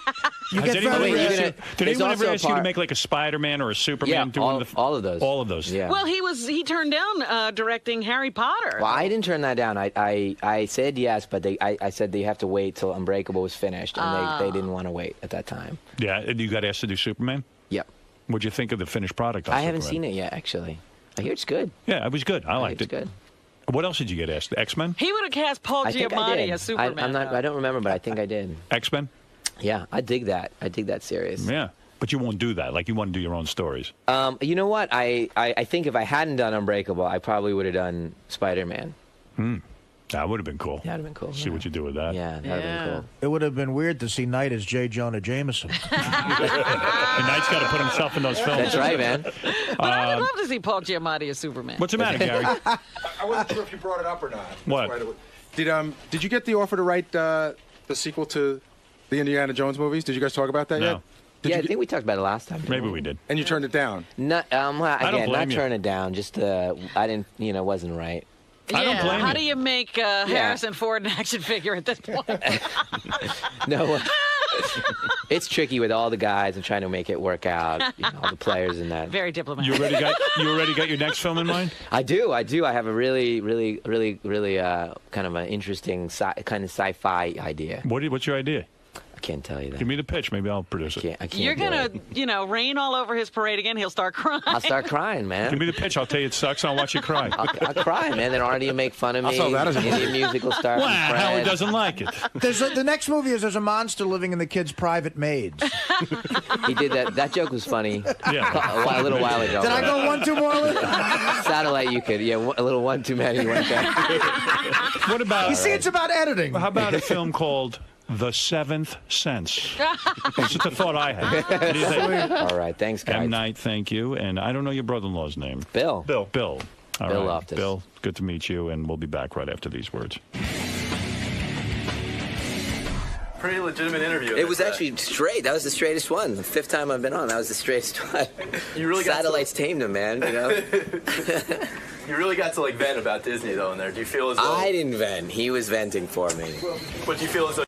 Did anyone ever ask you to make like a Spider-Man or a Superman? Yeah, all of those. All of those. Yeah. Well, he turned down directing Harry Potter. Well, I didn't turn that down. I said yes, but I said they have to wait till Unbreakable was finished, and they didn't want to wait at that time. Yeah, and you got asked to do Superman? Yep. What'd you think of the finished product? I haven't seen it yet, actually. I hear it's good. Yeah, it was good. I liked it. It's good. What else did you get asked? The X-Men? He would have cast Paul I think I did. Giamatti as Superman. I don't remember, but I think I did. X-Men? Yeah, I dig that. I dig that series. Yeah, but you won't do that. Like, you want to do your own stories. You know what? I think if I hadn't done Unbreakable, I probably would have done Spider-Man. That would have been cool. That would have been cool. See what you do with that. Yeah, that would have been cool. It would have been weird to see Knight as J. Jonah Jameson. And Knight's got to put himself in those films. That's right, man. But I would love to see Paul Giamatti as Superman. What's the matter, Gary? I wasn't sure if you brought it up or not. What? Did you get the offer to write the sequel to the Indiana Jones movies? Did you guys talk about that yet? I think we talked about it last time. Maybe we did. And you turned it down? Not, again, not you. turn it down. Just I didn't, wasn't right. I don't blame How you. do you make Harrison Ford an action figure at this point? No. It's tricky with all the guys and trying to make it work out. All the players and that. Very diplomatic. You already got your next film in mind? I do. I have a really kind of an interesting kind of sci-fi idea. What's your idea? I can't tell you that. Give me the pitch. Maybe I'll produce it. I can't You're gonna, rain all over his parade again. He'll start crying. I'll start crying, man. Give me the pitch. I'll tell you it sucks. I'll watch you cry. I'll cry, man. Then already you make fun of me. I saw that as a Indian musical star. Wow, Howard doesn't like it. The next movie is there's a monster living in the kid's private maids. He did that. That joke was funny. Yeah. A little while ago. Did I go one too more? Satellite, you could. Yeah, a little one too many. Went there. What about? You see, it's about editing. How about a film called The Seventh Sense? It's just a thought I had. What do you think? All right, thanks, guys. M. Night, thank you. And I don't know your brother-in-law's name. Bill. Bill. All Bill right. Loftus. Bill, good to meet you, and we'll be back right after these words. Pretty legitimate interview. It was actually straight. That was the straightest one. The 5th time I've been on, that was the straightest one. You really got Satellites tamed him, man. You really got to vent about Disney though in there. Do you feel as though I didn't vent. He was venting for me. But do you feel as though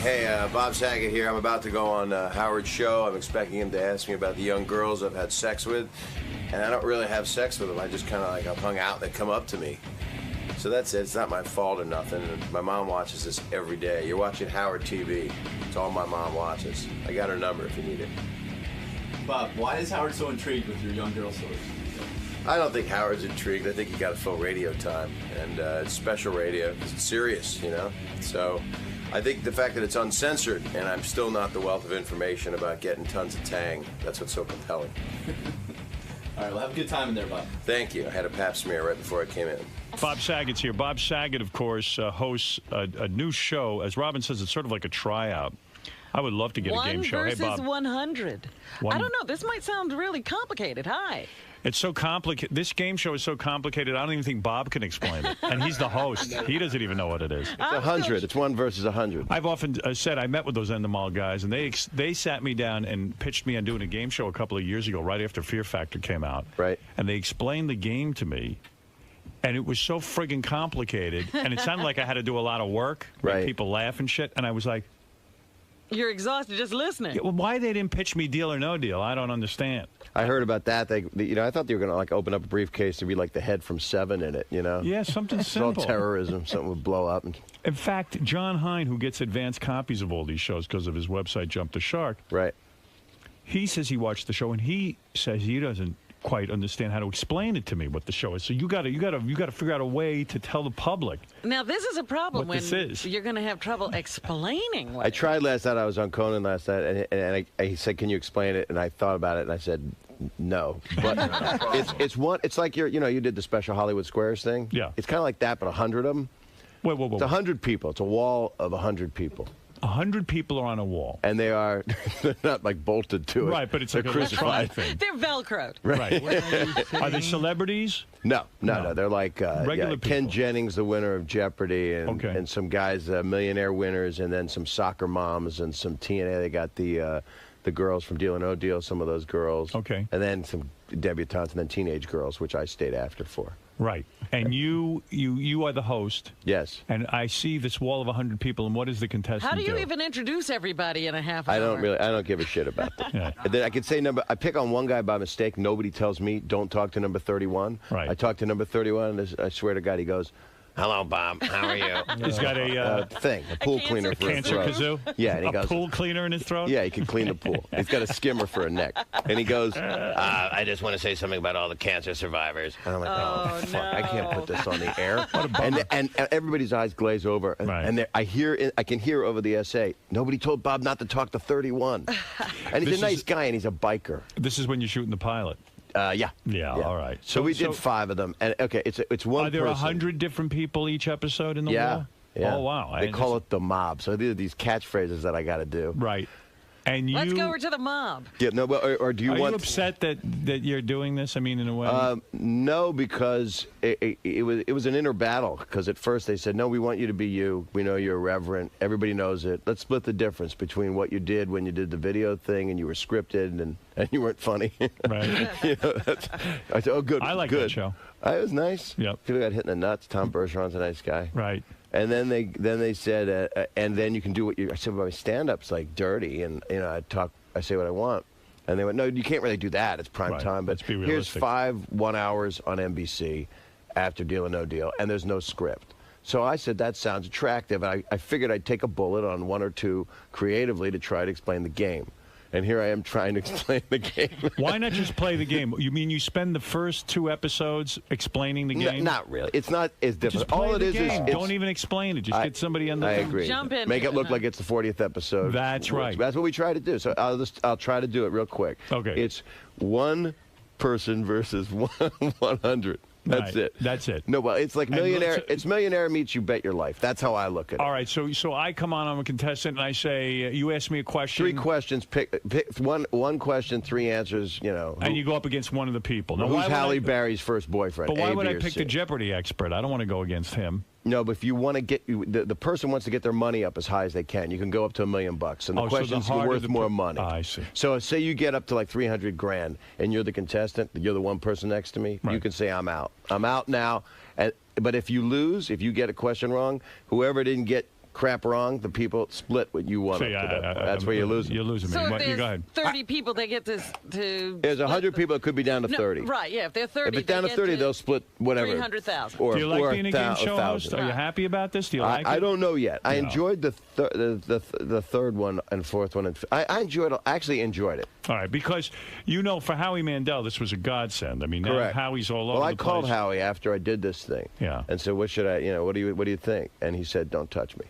Hey, Bob Saget here. I'm about to go on Howard's show. I'm expecting him to ask me about the young girls I've had sex with. And I don't really have sex with them. I just kind of I've hung out and they come up to me. So that's it. It's not my fault or nothing. My mom watches this every day. You're watching Howard TV. It's all my mom watches. I got her number if you need it. Bob, why is Howard so intrigued with your young girl stories? I don't think Howard's intrigued. I think he got to fill radio time. And it's special radio because it's serious, So I think the fact that it's uncensored and I'm still not the wealth of information about getting tons of tang, that's what's so compelling. All right, well, have a good time in there, Bob. Thank you. I had a pap smear right before I came in. Bob Saget's here. Bob Saget, of course, hosts a new show. As Robin says, it's sort of like a tryout. I would love to get a game show. One Hey, versus Bob. 100. I don't know. This might sound really complicated. Hi. It's so complicated. This game show is so complicated, I don't even think Bob can explain it. And he's the host. He doesn't even know what it is. It's 100. It's 1 versus 100. I've often said I met with those Endemol guys, and they sat me down and pitched me on doing a game show a couple of years ago, right after Fear Factor came out. Right. And they explained the game to me, and it was so friggin' complicated, and it sounded like I had to do a lot of work, make people laugh and shit, and I was like, you're exhausted just listening. yeah, well, why they didn't pitch me Deal or No Deal, I don't understand. I heard about that. I thought they were going to open up a briefcase to be like the head from Seven in it, Yeah, something It's all simple. terrorism. Something would blow up. In fact, John Hine, who gets advanced copies of all these shows because of his website Jump the Shark, right? He says he watched the show, and he says he doesn't quite understand how to explain it to me what the show is. So you got to figure out a way to tell the public. Now, this is a problem What when this is. you're going to have trouble explaining what I tried last night. I was on Conan last night, and he said, "Can you explain it?" And I thought about it, and I said, "No." But it's like you did the special Hollywood Squares thing. Yeah. It's kind of like that, but 100 of them. Whoa. It's 100 people. It's a wall of 100 people. 100 people are on a wall. And they are they're not like bolted to it. Right, but it's they're like a crucified. thing. They're Velcroed. Right. Are they celebrities? No. They're like Regular Ken Jennings, the winner of Jeopardy, and some guys, millionaire winners, and then some soccer moms and some TNA. They got the girls from Deal or No Deal, some of those girls. Okay. And then some debutantes and then teenage girls, which I stayed after for. Right. And you are the host. Yes. And I see this wall of 100 people, and what does the contestant How do you even introduce everybody in a half hour? I don't give a shit about that. And then I could say I pick on one guy by mistake. Nobody tells me, don't talk to number 31. Right. I talk to number 31, and I swear to God, he goes, "Hello, Bob. How are you?" He's got a pool cleaner for his cancer throat. kazoo. Yeah, and he a goes, pool cleaner in his throat. Yeah, he can clean the pool. He's got a skimmer for a neck, and he goes, "I just want to say something about all the cancer survivors." And I'm like, "Oh, fuck! I can't put this on the air." And everybody's eyes glaze over, and I can hear over the essay. Nobody told Bob not to talk to 31, and he's a nice guy, and he's a biker. This is when you're shooting the pilot. Yeah. All right. So we did 5 of them, and okay, it's one. Are there person. 100 different people each episode in the wall? Yeah. Oh wow. They call it the mob. So these are these catchphrases that I got to do. Right. And Let's go over to the mob. Yeah. No. Or do you Are want? you upset that you're doing this? I mean, in a way. No, because it was an inner battle. Because at first they said, "No, we want you to be you. We know you're irreverent. Everybody knows it. Let's split the difference between what you did when you did the video thing and you were scripted and you weren't funny." Right. I said, "Oh, good. I like good. that show. It was nice. Yep. People got hit in the nuts. Tom Bergeron's a nice guy. Right. And then they said, and then you can do what you. I said, well, my stand-up's like dirty, and I say what I want. And they went, no, you can't really do that. It's prime time. But Let's be here's realistic. 5 1-hours on NBC after Deal or No Deal, and there's no script. So I said, that sounds attractive. And I figured I'd take a bullet on 1 or 2 creatively to try to explain the game. And here I am trying to explain the game. Why not just play the game? You mean you spend the first 2 episodes explaining the game? Not really. It's not as difficult. Just play All it the is game. is Don't even explain it. Just get somebody on the I agree. Jump in. Make it look like it's the 40th episode. That's right. That's what we try to do. So I'll try to do it real quick. Okay. It's one person versus 100. That's Right. it. That's it. No, well, it's like millionaire. It's millionaire meets you bet your life. That's how I look at it. All right, so I come on, I'm a contestant, and I say, you ask me a question. 3 questions, pick one question, 3 answers, And you go up against one of the people. Now, who's why would Halle Berry's first boyfriend? But why A, would B, I or pick C? the Jeopardy expert? I don't want to go against him. No, but if you want to get the person wants to get their money up as high as they can, you can go up to $1 million, and the questions are worth more money. I see. So say you get up to like $300,000, and you're the contestant, you're the one person next to me. You can say I'm out. I'm out now. But if you lose, if you get a question wrong, whoever didn't get crap wrong, the people split what you won. That's where you're losing. You're losing me. So if You go ahead. there's 30 people, they get to There's 100 people. It could be down to 30. Right, yeah. If they're 30, If it's down to 30, they'll split whatever. 300,000. Or, Do you like or being a game show host? 1,000. Are you happy about this? Do you like it? I don't know yet. I No. enjoyed the third one and fourth one. And I enjoyed it. I actually enjoyed it. All right, because for Howie Mandel, this was a godsend. I mean, now Correct. Howie's all over Well, I the called place. Howie after I did this thing. Yeah. And said, what should I, what do you think? And he said, don't touch me.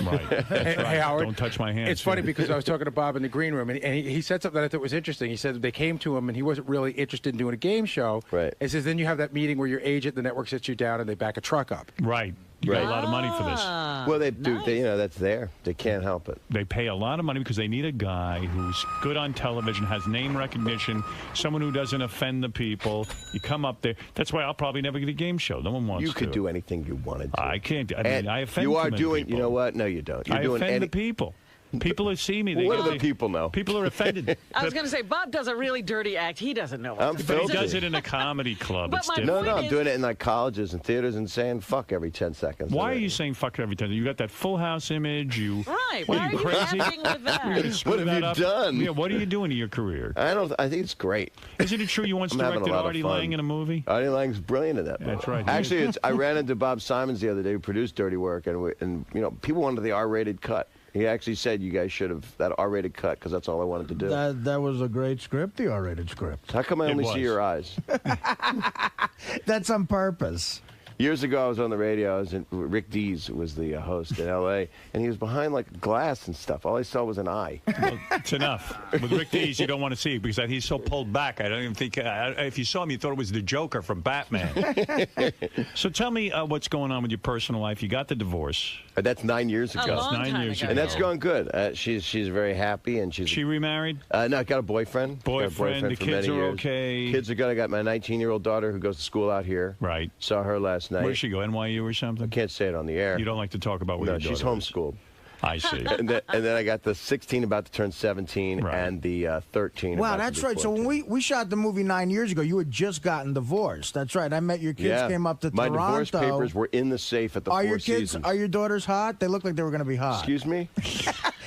Right. Hey, Howard. Don't touch my hands. It's funny because I was talking to Bob in the green room, and he said something that I thought was interesting. He said they came to him, and he wasn't really interested in doing a game show. Right. He says then you have that meeting where your agent, the network, sits you down, and they back a truck up. Right. You got a lot of money for this. Well, they do. They, that's there. They can't help it. They pay a lot of money because they need a guy who's good on television, has name recognition, someone who doesn't offend the people. You come up there. That's why I'll probably never get a game show. No one wants to. You could do anything you wanted to. I can't. I And mean, I offend you too are many doing. people. You know what? No, you don't. You're I doing offend the people. People who see me, they What go, do the people know? People are offended. I was going to say, Bob does a really dirty act. He doesn't know what to But he do. does it in a comedy club. But It's my different. No, I'm doing it in like colleges and theaters and saying fuck every 10 seconds. Why are you saying fuck every time? You got that Full House image. Right. What, Why are you are you crazy? acting with that? You're gonna screw What have that you up? done? Yeah, what are you doing to your career? I think it's great. Isn't it true you once I'm having a directed lot of Artie fun. Lang in a movie? Artie Lang's brilliant in that movie. That's right. Actually, I ran into Bob Simons the other day, who produced Dirty Work, and people wanted the R-rated cut. He actually said you guys should have that R-rated cut because that's all I wanted to do. That was a great script, the R-rated script. How come I It only was. see your eyes? That's on purpose. Years ago, I was on the radio. Rick Dees was the host in L.A., and he was behind like glass and stuff. All I saw was an eye. Well, it's enough. With Rick Dees, you don't want to see it because he's so pulled back. I don't even think if you saw him, you thought it was the Joker from Batman. So tell me what's going on with your personal life. You got the divorce. That's 9 years ago. That's 9 years ago. And that's going good. She's very happy, and she's. She remarried? No, I got a boyfriend. Boyfriend. The for kids many are years. okay. Kids are good. I got my 19-year-old daughter who goes to school out here. Right. Saw her last night. Where'd she go? NYU or something? I can't say it on the air. You don't like to talk about where No, your she's daughter is. homeschooled. I see. And then I got the 16 about to turn 17 and the 13. Wow, about to that's be right. So 14. when we shot the movie 9 years ago, you had just gotten divorced. That's right. I met your kids, came up to My Toronto. divorce papers were in the safe at the Are Four your kids? Seasons. Are your daughters hot? They look like they were going to be hot. Excuse me?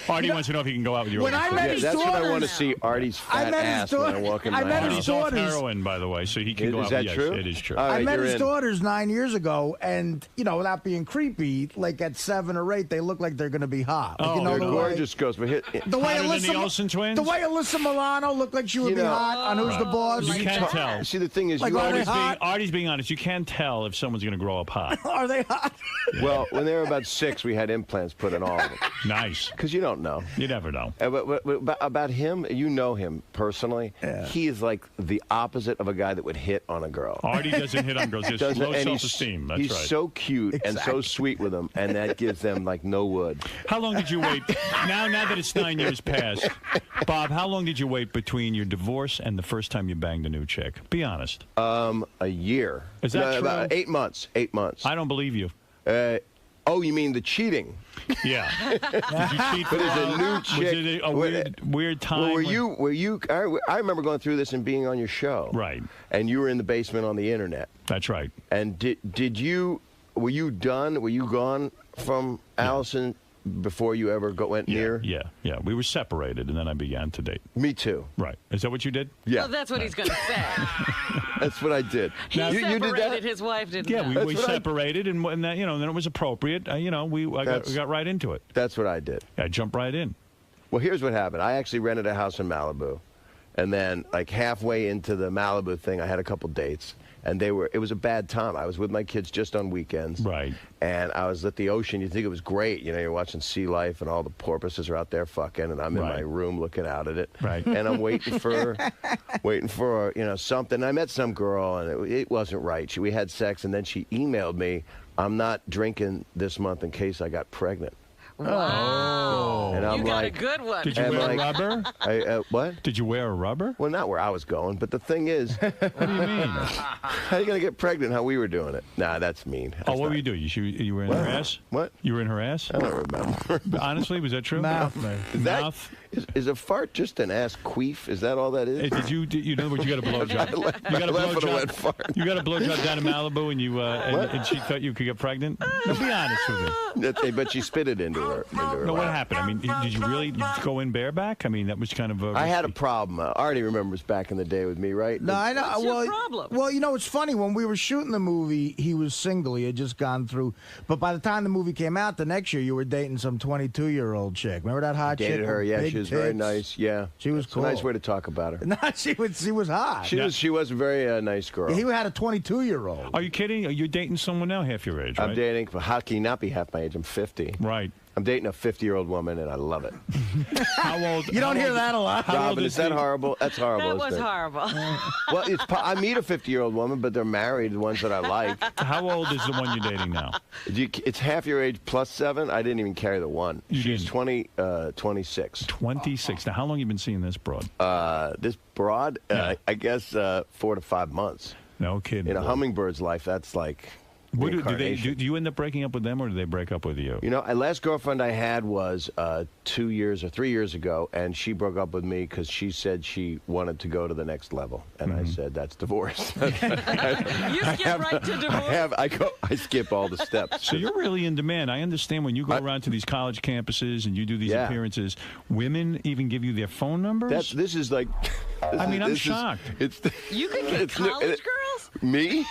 Artie wants to know if he can go out with your When I met his that's what I want to daughters- see, Artie's I fat met his ass when I walk in my house. He's off heroin, by the way, so he can Is go out. that yes, true? It is true. All right, I met you're his in. daughters 9 years ago, and without being creepy, like at 7 or 8, they look like they're going to be hot. Like, They're the way, gorgeous girls. But the way Hotter than the Alyssa, Olsen twins? the way Alyssa Milano looked like she would be hot on Who's the Boss. You can't tell. See, the thing is, Like, you are always they hot? Artie's being honest. You can tell if someone's going to grow up hot. Are they hot? Well, when they were about 6, we had implants put in all of them. Nice. Because you don't know. You never know. But about him, you know him personally. Yeah. He is like the opposite of a guy that would hit on a girl. Artie doesn't hit on girls. He has Doesn't- low and he's- self-esteem. That's he's right. so cute and so Exactly. sweet with them, and that gives them like no wood. How long did you wait? now that it's 9 years past, Bob, how long did you wait between your divorce and the first time you banged a new chick? Be honest. A year. Is that true? About 8 months. 8 months. I don't believe you. Oh, you mean the cheating? Yeah. Did you cheat? But as a new chick, Was it a weird time? Well, when- were you? I remember going through this and being on your show. Right. And you were in the basement on the internet. That's right. And did you? Were you done? Were you gone from Allison before you ever went near? Yeah. We were separated, and then I began to date. Me too. Right. Is that what you did? Yeah. Well, that's what he's going to say. That's what I did. He you did that? separated. His wife didn't. Yeah, know. we separated, and that, then it was appropriate. We got right into it. That's what I did. I jumped right in. Well, here's what happened. I actually rented a house in Malibu, and then like halfway into the Malibu thing, I had a couple dates, and it was a bad time. I was with my kids just on weekends. Right. And I was at the ocean. You think it was great. You're watching sea life, and all the porpoises are out there fucking, and I'm in my room looking out at it. Right. And I'm waiting for something. I met some girl, and it wasn't right. We had sex, and then she emailed me, "I'm not drinking this month in case I got pregnant." Wow. And I'm you got like, a good one. Did you wear a rubber? What? Did you wear a rubber? Well, not where I was going, but the thing is, What do you mean? how are you going to get pregnant how we were doing it? Nah, that's mean. Oh, what were you doing? You were in her ass? What? You were in her ass? I don't remember. Honestly, was that true? Mouth. Mouth. Is a fart just an ass queef? Is that all that is? Hey, you know what? You got a blowjob. You got a Left with a wet fart. blowjob. You got a blowjob down in Malibu, and and she thought you could get pregnant. No, be honest with me. But she spit it into her. No, what happened? I mean, did you really go in bareback? I mean, that was kind of. I had a problem. Artie remembers back in the day with me, right? No, I know. What's well, your problem? Well, it's funny. When we were shooting the movie, he was single. He had just gone through. But by the time the movie came out the next year, you were dating some 22-year-old chick. Remember that hot chick? Dated her. with Yeah, big she was very tits? nice. Yeah, She was It's cool. a nice way to talk about her. No, she was hot. She was a very nice girl. He had a 22-year-old. Are you kidding? Are you dating someone now half your age? Right? I'm dating. How can you not be half my age? I'm 50. Right. I'm dating a 50-year-old woman, and I love it. How old? You don't hear that a lot. Robin, is that horrible? That's horrible. That isn't was it? horrible. Well, I meet a 50-year-old woman, but they're married, the ones that I like. How old is the one you're dating now? It's half your age plus 7. I didn't even carry the 1. She's 26. 26. Now, how long have you been seeing this broad? This broad, I guess 4 to 5 months. No kidding. In a hummingbird's life, that's like What do reincarnation. you end up breaking up with them, or do they break up with you? You know, my last girlfriend I had was 2 years or 3 years ago, and she broke up with me because she said she wanted to go to the next level, and I said that's divorce. You skip right to divorce. I skip all the steps. So you're really in demand. I understand when you go around to these college campuses and you do these appearances, women even give you their phone numbers? This is like. I mean, I'm shocked. You could get college girls? Me?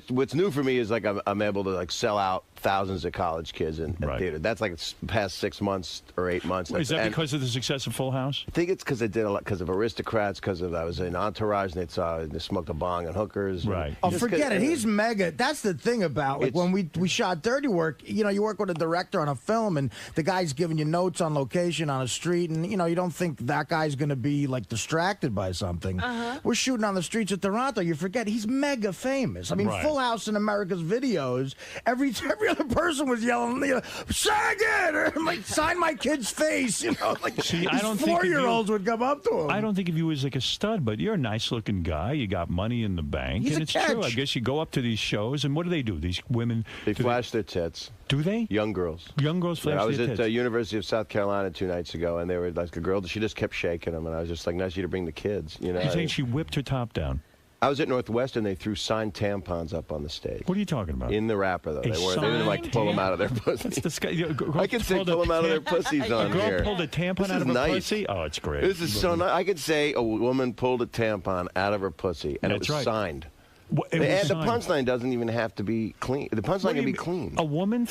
What's new for me is like I'm able to like sell out thousands of college kids in theater. That's like past 6 months or 8 months. Is that because of the success of Full House? I think it's because I did a lot because of Aristocrats, because I was in Entourage and they smoked a bong and hookers. Right. Oh, forget it. He's mega. That's the thing about like when we shot Dirty Work. You work with a director on a film, and the guy's giving you notes on location on a street, and you don't think that guy's going to be be like distracted by something. We're shooting on the streets of Toronto. You forget he's mega famous. I mean, Right. Full House in America's videos. Every other person was yelling, "Shag it!" or like, "Sign my kid's face." You know, like See, I these don't think of you- 4-year-olds would come up to him. I don't think of you as like a stud, but you're a nice-looking guy. You got money in the bank, He's and a it's true. I catch. guess you go up to these shows, and what do they do? These women They flash their tits. Do they? Young girls. Young girls flash I was their at tits. University of South Carolina 2 nights ago, and they were like a girl. She just kept shaking them, and I was just like, "Nice of you to bring the kids." You know. You're saying she whipped her top down. I was at Northwest, and they threw signed tampons up on the stage. What are you talking about? In the wrapper, though. A They didn't like signed pull them out of their pussies. That's disgusting. I can say pull them out of their pussies on A girl here. pulled a tampon This out is of her nice. pussy? Oh, it's great. This is so nice. I could say a woman pulled a tampon out of her pussy, and That's it was right. signed. It was And the signed. punchline doesn't even have to be clean. The What punchline do can you be mean? clean. A woman,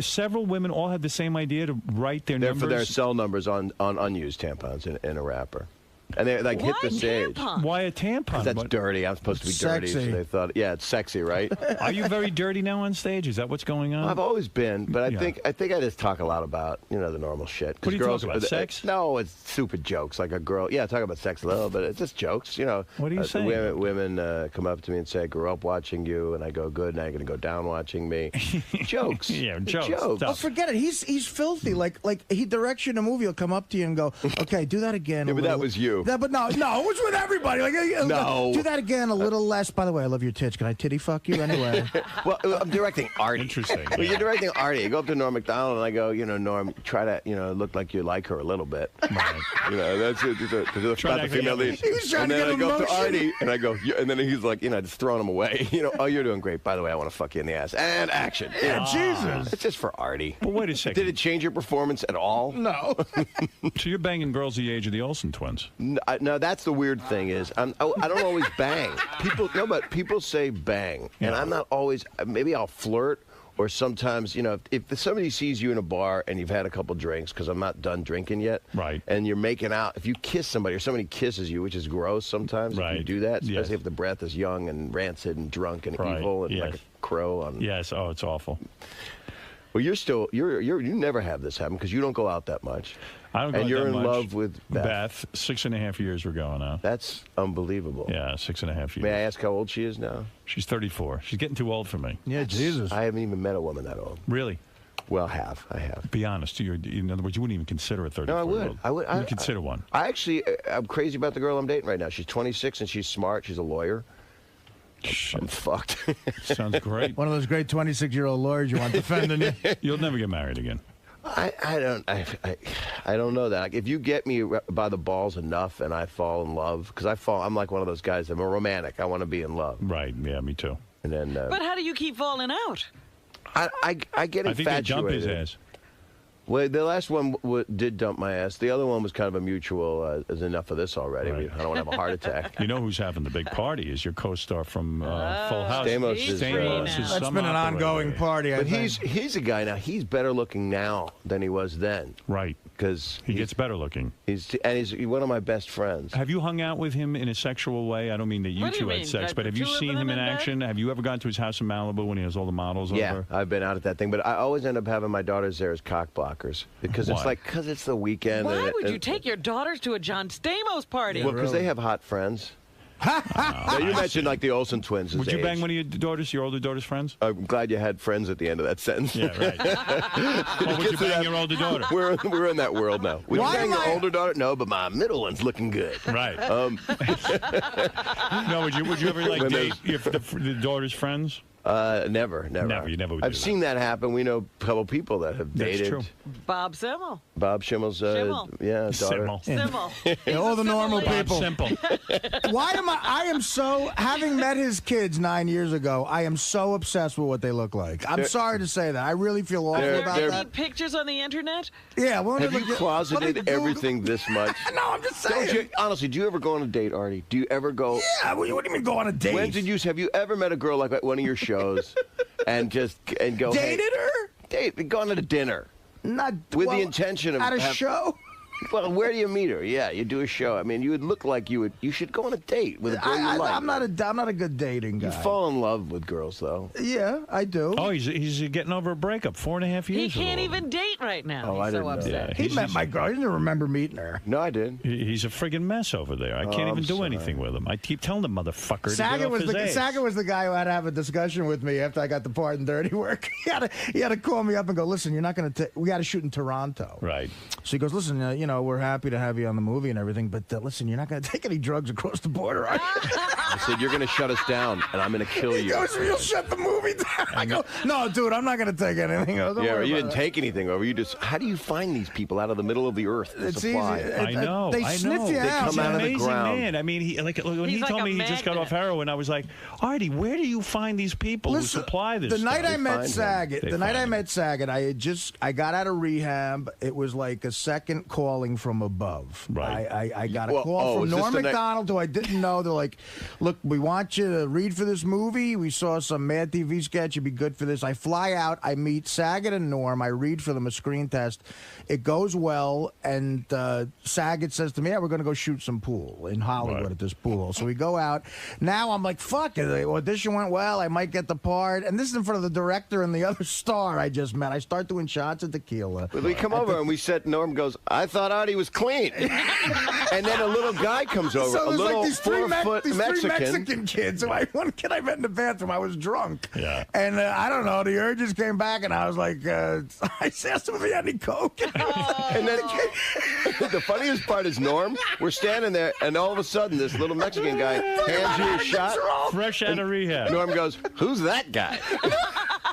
several women all had the same idea to write their They're numbers. for their cell numbers on unused tampons in a wrapper. And they like hit the stage. Why a tampon? 'Cause that's What- dirty. I'm supposed to be dirty. So Sexy. they thought, yeah, it's sexy, right? Are you very dirty now on stage? Is that what's going on? I've always been, but I Yeah. think I just talk a lot about the normal shit. 'Cause What do you girls, talk about, sex? No, it's stupid jokes. Like a girl, yeah, I talk about sex a little, but it's just jokes. What are you saying? Women come up to me and say, "I grew up watching you," and I go, "Good." Now you're going to go down watching me. Jokes. Yeah, jokes. Oh, forget it. He's filthy. Like he directs you in a movie. He'll come up to you and go, "Okay, do that again." Yeah, a but that little- was you. But no, it was with everybody. Like, No. do that again a little less. By the way, I love your tits. Can I titty fuck you anyway? Well, I'm directing Artie. Interesting. Well, you're directing Artie. I go up to Norm Macdonald and I go, Norm, try to, look like you like her a little bit. That's it. It's Try about to the female lead. He was trying And to then get I go up to emotion. Artie and I go, and then he's like, just throwing him away. Oh, you're doing great. By the way, I want to fuck you in the ass. And action. Yeah, Jesus. It's just for Artie. But wait a second. Did it change your performance at all? No. So you're banging girls the age of the Olsen twins. No, that's the weird thing is I don't always bang. But people say bang, and I'm not always. Maybe I'll flirt, or sometimes if somebody sees you in a bar and you've had a couple drinks, because I'm not done drinking yet, right? And you're making out. If you kiss somebody or somebody kisses you, which is gross sometimes, if you do that, especially if the breath is young and rancid and drunk and evil and like a crow on. Yes. Oh, it's awful. Well, you never have this happen because you don't go out that much. I don't go and out you're that in much. love with Beth. 6.5 years we're going now. That's unbelievable. Yeah, 6.5 years. May I ask how old she is now? She's 34. She's getting too old for me. Yeah, Jesus. I haven't even met a woman that old. Really? Well, I have. Be honest. In other words, you wouldn't even consider a 34-year-old. No, I would. You would consider one. I'm crazy about the girl I'm dating right now. She's 26 and she's smart. She's a lawyer. I'm fucked. Sounds great. One of those great 26-year-old lawyers you want defending you. You'll never get married again. I don't know that. Like, if you get me by the balls enough and I fall in love, because I'm like one of those guys. I'm a romantic. I want to be in love. Right. Yeah, me too. And then. But how do you keep falling out? I get infatuated. I think they dump his ass. Well, the last one did dump my ass. The other one was kind of a mutual, is enough of this already. Right. I don't want to have a heart attack. You know who's having the big party is your co-star from Full House. Stamos is That's been an ongoing party, But he's a guy now. He's better looking now than he was then. Right. Because he gets better looking. He's one of my best friends. Have you hung out with him in a sexual way? I don't mean that you What do two you had mean? sex, Like but have the you two of seen them him in in bed? action? Have you ever gone to his house in Malibu when he has all the models over? I've been out at that thing, but I always end up having my daughters there as cock blockers because Why? because it's the weekend. Why would you take your daughters to a John Stamos party? Well, because they have hot friends. Now, you mentioned like the Olsen twins. Would you bang one of your daughters, your older daughter's friends? I'm glad you had friends at the end of that sentence. Yeah, right. Or would you bang your older daughter? We're in that world now. Would you Why bang am your I- older daughter? No, but my middle one's looking good. Right. No, would you ever like When date the daughter's friends? Never. You never would I've do seen that happen. We know a couple people that have That's dated. true. Bob Simmel. Bob Schimmel's daughter. Simmel. Yeah, all the normal people. Simple. Why am I am so, having met his kids 9 years ago, I am so obsessed with what they look like. I'm They're- sorry to say that. I really feel awful Are about there any that. pictures on the internet? Yeah. Have you closeted everything this much? No, I'm just saying. Don't you, honestly, do you ever go on a date, Artie? Do you ever go? Yeah, what do you mean go on a date? When did you? Have you ever met a girl like at one of your shows and go Dated her? Gone to dinner. Not with well, the intention of at a show. Well, where do you meet her? Yeah, you do a show. I mean, you would look like you should go on a date with a girl you like. I'm not a good dating guy. You fall in love with girls, though. Yeah, I do. Oh, he's getting over a breakup 4.5 years He ago. can't even date right now. Oh, He's I so didn't know upset. that. He met my girl. I didn't remember meeting her. No, I did. He's a friggin' mess over there. I can't even do anything with him. I keep telling the motherfucker to get off his ass. Saget was the guy who had to have a discussion with me after I got the part in Dirty Work. He had to call me up and go, listen, you're not going to. We got to shoot in Toronto. Right. So he goes, listen, we're happy to have you on the movie and everything, but listen, you're not going to take any drugs across the border, are you? I said, you're going to shut us down, and I'm going to kill you. He goes, you'll shut the movie down. I go, no, dude, I'm not going to take anything. Yeah, you didn't take anything over. You just. How do you find these people out of the middle of the earth? It's supply? easy. I know. They sniff you They out. come out of the Amazing ground. man. I mean, when He's he like told a me he just got magnet. off heroin, I was like, Artie, where do you find these people who supply this? The night stuff? I met Saget, They I got out of rehab. It was like a second calling from above. Right. I got a call from Norm Macdonald, who I didn't know. They're like, look, we want you to read for this movie. We saw some Mad TV sketch. You'd be good for this. I fly out. I meet Saget and Norm. I read for them a screen test. It goes well, and Saget says to me, yeah, we're going to go shoot some pool in Hollywood at this pool. So we go out. Now I'm like, fuck it. The audition went well. I might get the part. And this is in front of the director and the other star I just met. I start doing shots of tequila. Well, we come over and we said, Norm goes, I thought Artie was clean. And then a little guy comes over, So a there's little like these three 4-foot Mexican kids. One kid I met in the bathroom, I was drunk. Yeah. And I don't know, the urges came back, and I was like, I asked him if he had any coke. And then the funniest part is Norm. We're standing there, and all of a sudden, this little Mexican guy hands you a shot. Fresh out of rehab. Norm goes, who's that guy?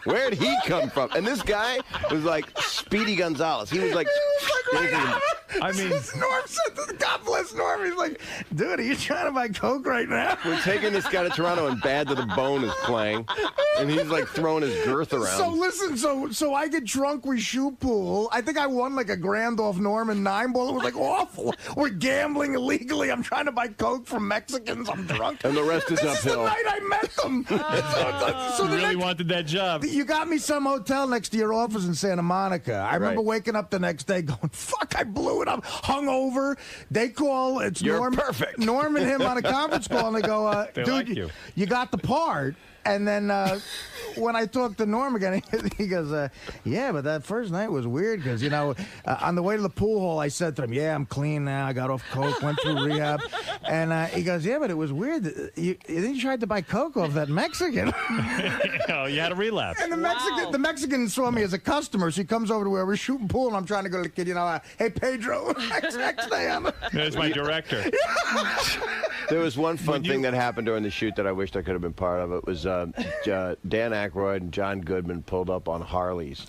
Where'd he come from? And this guy was like Speedy Gonzalez. He was like, I mean, Norm said, God bless Norm. He's like, dude, are you trying to buy coke right now? we're taking this guy to Toronto, and Bad to the Bone is playing, and he's like throwing his girth around. So listen, so I get drunk, we shoot pool. I think I won like $1,000 off Norm and 9-ball. It was like awful. We're gambling illegally. I'm trying to buy coke from Mexicans. I'm drunk. And the rest is this uphill. This is the night I met them. So you really wanted that job. You got me some hotel next to your office in Santa Monica. I remember waking up the next day going, fuck, I blew it up. Hungover. They call, it's You're Norm, perfect. Norm and him on a conference call, and they go, They dude, like you got the part. And then when I talked to Norm again, he goes, yeah, but that first night was weird because, on the way to the pool hall, I said to him, yeah, I'm clean now. I got off coke, went through rehab. And he goes, yeah, but it was weird. Then you tried to buy coke off that Mexican. Oh, you had a relapse. And the Mexican saw me as a customer, so he comes over to where we're shooting pool, and I'm trying to go to the kid, hey, Pedro, next day There's my director. There was one fun thing that happened during the shoot that I wished I could have been part of. It was Dan Aykroyd and John Goodman pulled up on Harleys.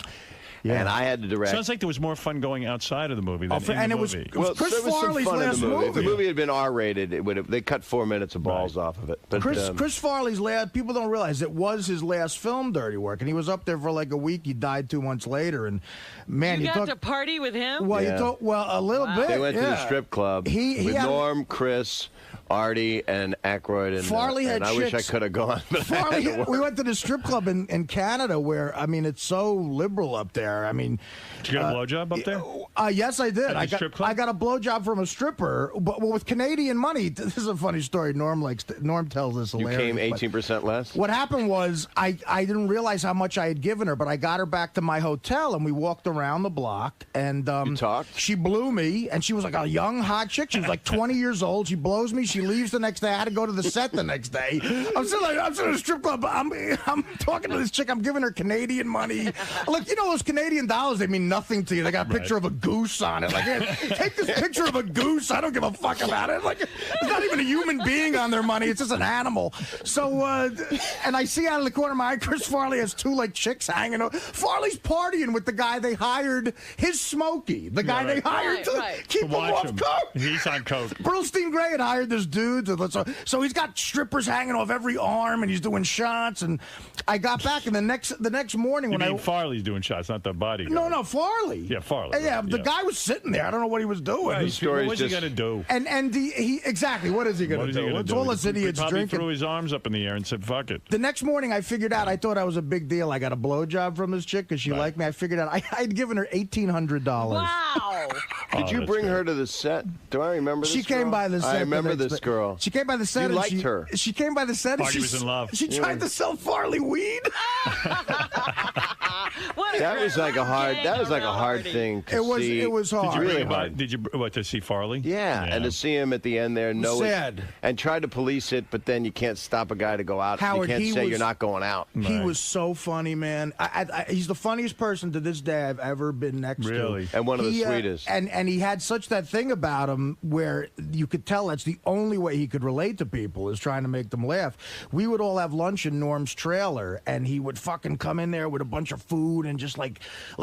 Yeah. And I had to direct. Sounds like there was more fun going outside of the movie than in the movie. Well, there was some fun in the movie. If the movie had been R-rated, they cut 4 minutes of balls off of it. But Chris Farley's last, people don't realize it was his last film, Dirty Work, and he was up there for like a week. He died 2 months later, and man, you got to party with him. Well, a little bit. They went to the strip club with Norm, Chris, Artie, and Aykroyd, and Farley had I wish I could have gone. But Farley, we went to the strip club in Canada, where it's so liberal up there. Did you get a blowjob up there? Yes, I did. At the strip club? I got a blowjob from a stripper, but with Canadian money. This is a funny story. Norm tells this hilarious. You came 18% less? What happened was I didn't realize how much I had given her, but I got her back to my hotel, and we walked around the block, and you talked? She blew me, and she was like a young, hot chick. She was like 20 years old. She blows me. She leaves the next day. I had to go to the set the next day. I'm sitting in a strip club. I'm talking to this chick. I'm giving her Canadian money. Look, those Canadian dollars, they mean nothing to you. They got a picture of a goose on it. Like, hey, take this picture of a goose. I don't give a fuck about it. Like, there's not even a human being on their money. It's just an animal. So, and I see out of the corner of my eye, Chris Farley has two chicks hanging out. Farley's partying with the guy they hired, his Smokey, the guy they hired to keep him off coke. He's on coke. Burlstein Gray had hired this dude. So he's got strippers hanging off every arm, and he's doing shots. And I got back, and the next morning when Farley's doing shots, not the bodyguard. No, Farley. Yeah, Farley. Yeah, the guy was sitting there. I don't know what he was doing. Right, what's he gonna do? And he exactly, what is he gonna do? It's all us idiots probably drinking. Threw his arms up in the air and said, "Fuck it." The next morning, I figured out. I thought I was a big deal. I got a blowjob from this chick because she liked me. I figured out I'd given her $1,800. Wow. Did you bring her to the set? Do I remember this She came girl? by the set. I remember this girl. She came by the set. You and liked her. She came by the set. And Marty was in love. She tried to sell Farley weed. That was like a hard thing to see. It was hard. Did you Really bring hard. Did you to see Farley? Yeah, and to see him at the end there, Sad. and tried to police it, but then you can't stop a guy to go out. Howard, you can't say was- you're not going out. He was so funny, man. He's the funniest person to this day I've ever been next to. Really? And one of the sweetest. And he had such that thing about him where you could tell that's the only way he could relate to people is trying to make them laugh. We would all have lunch in Norm's trailer, and he would fucking come in there with a bunch of food and just like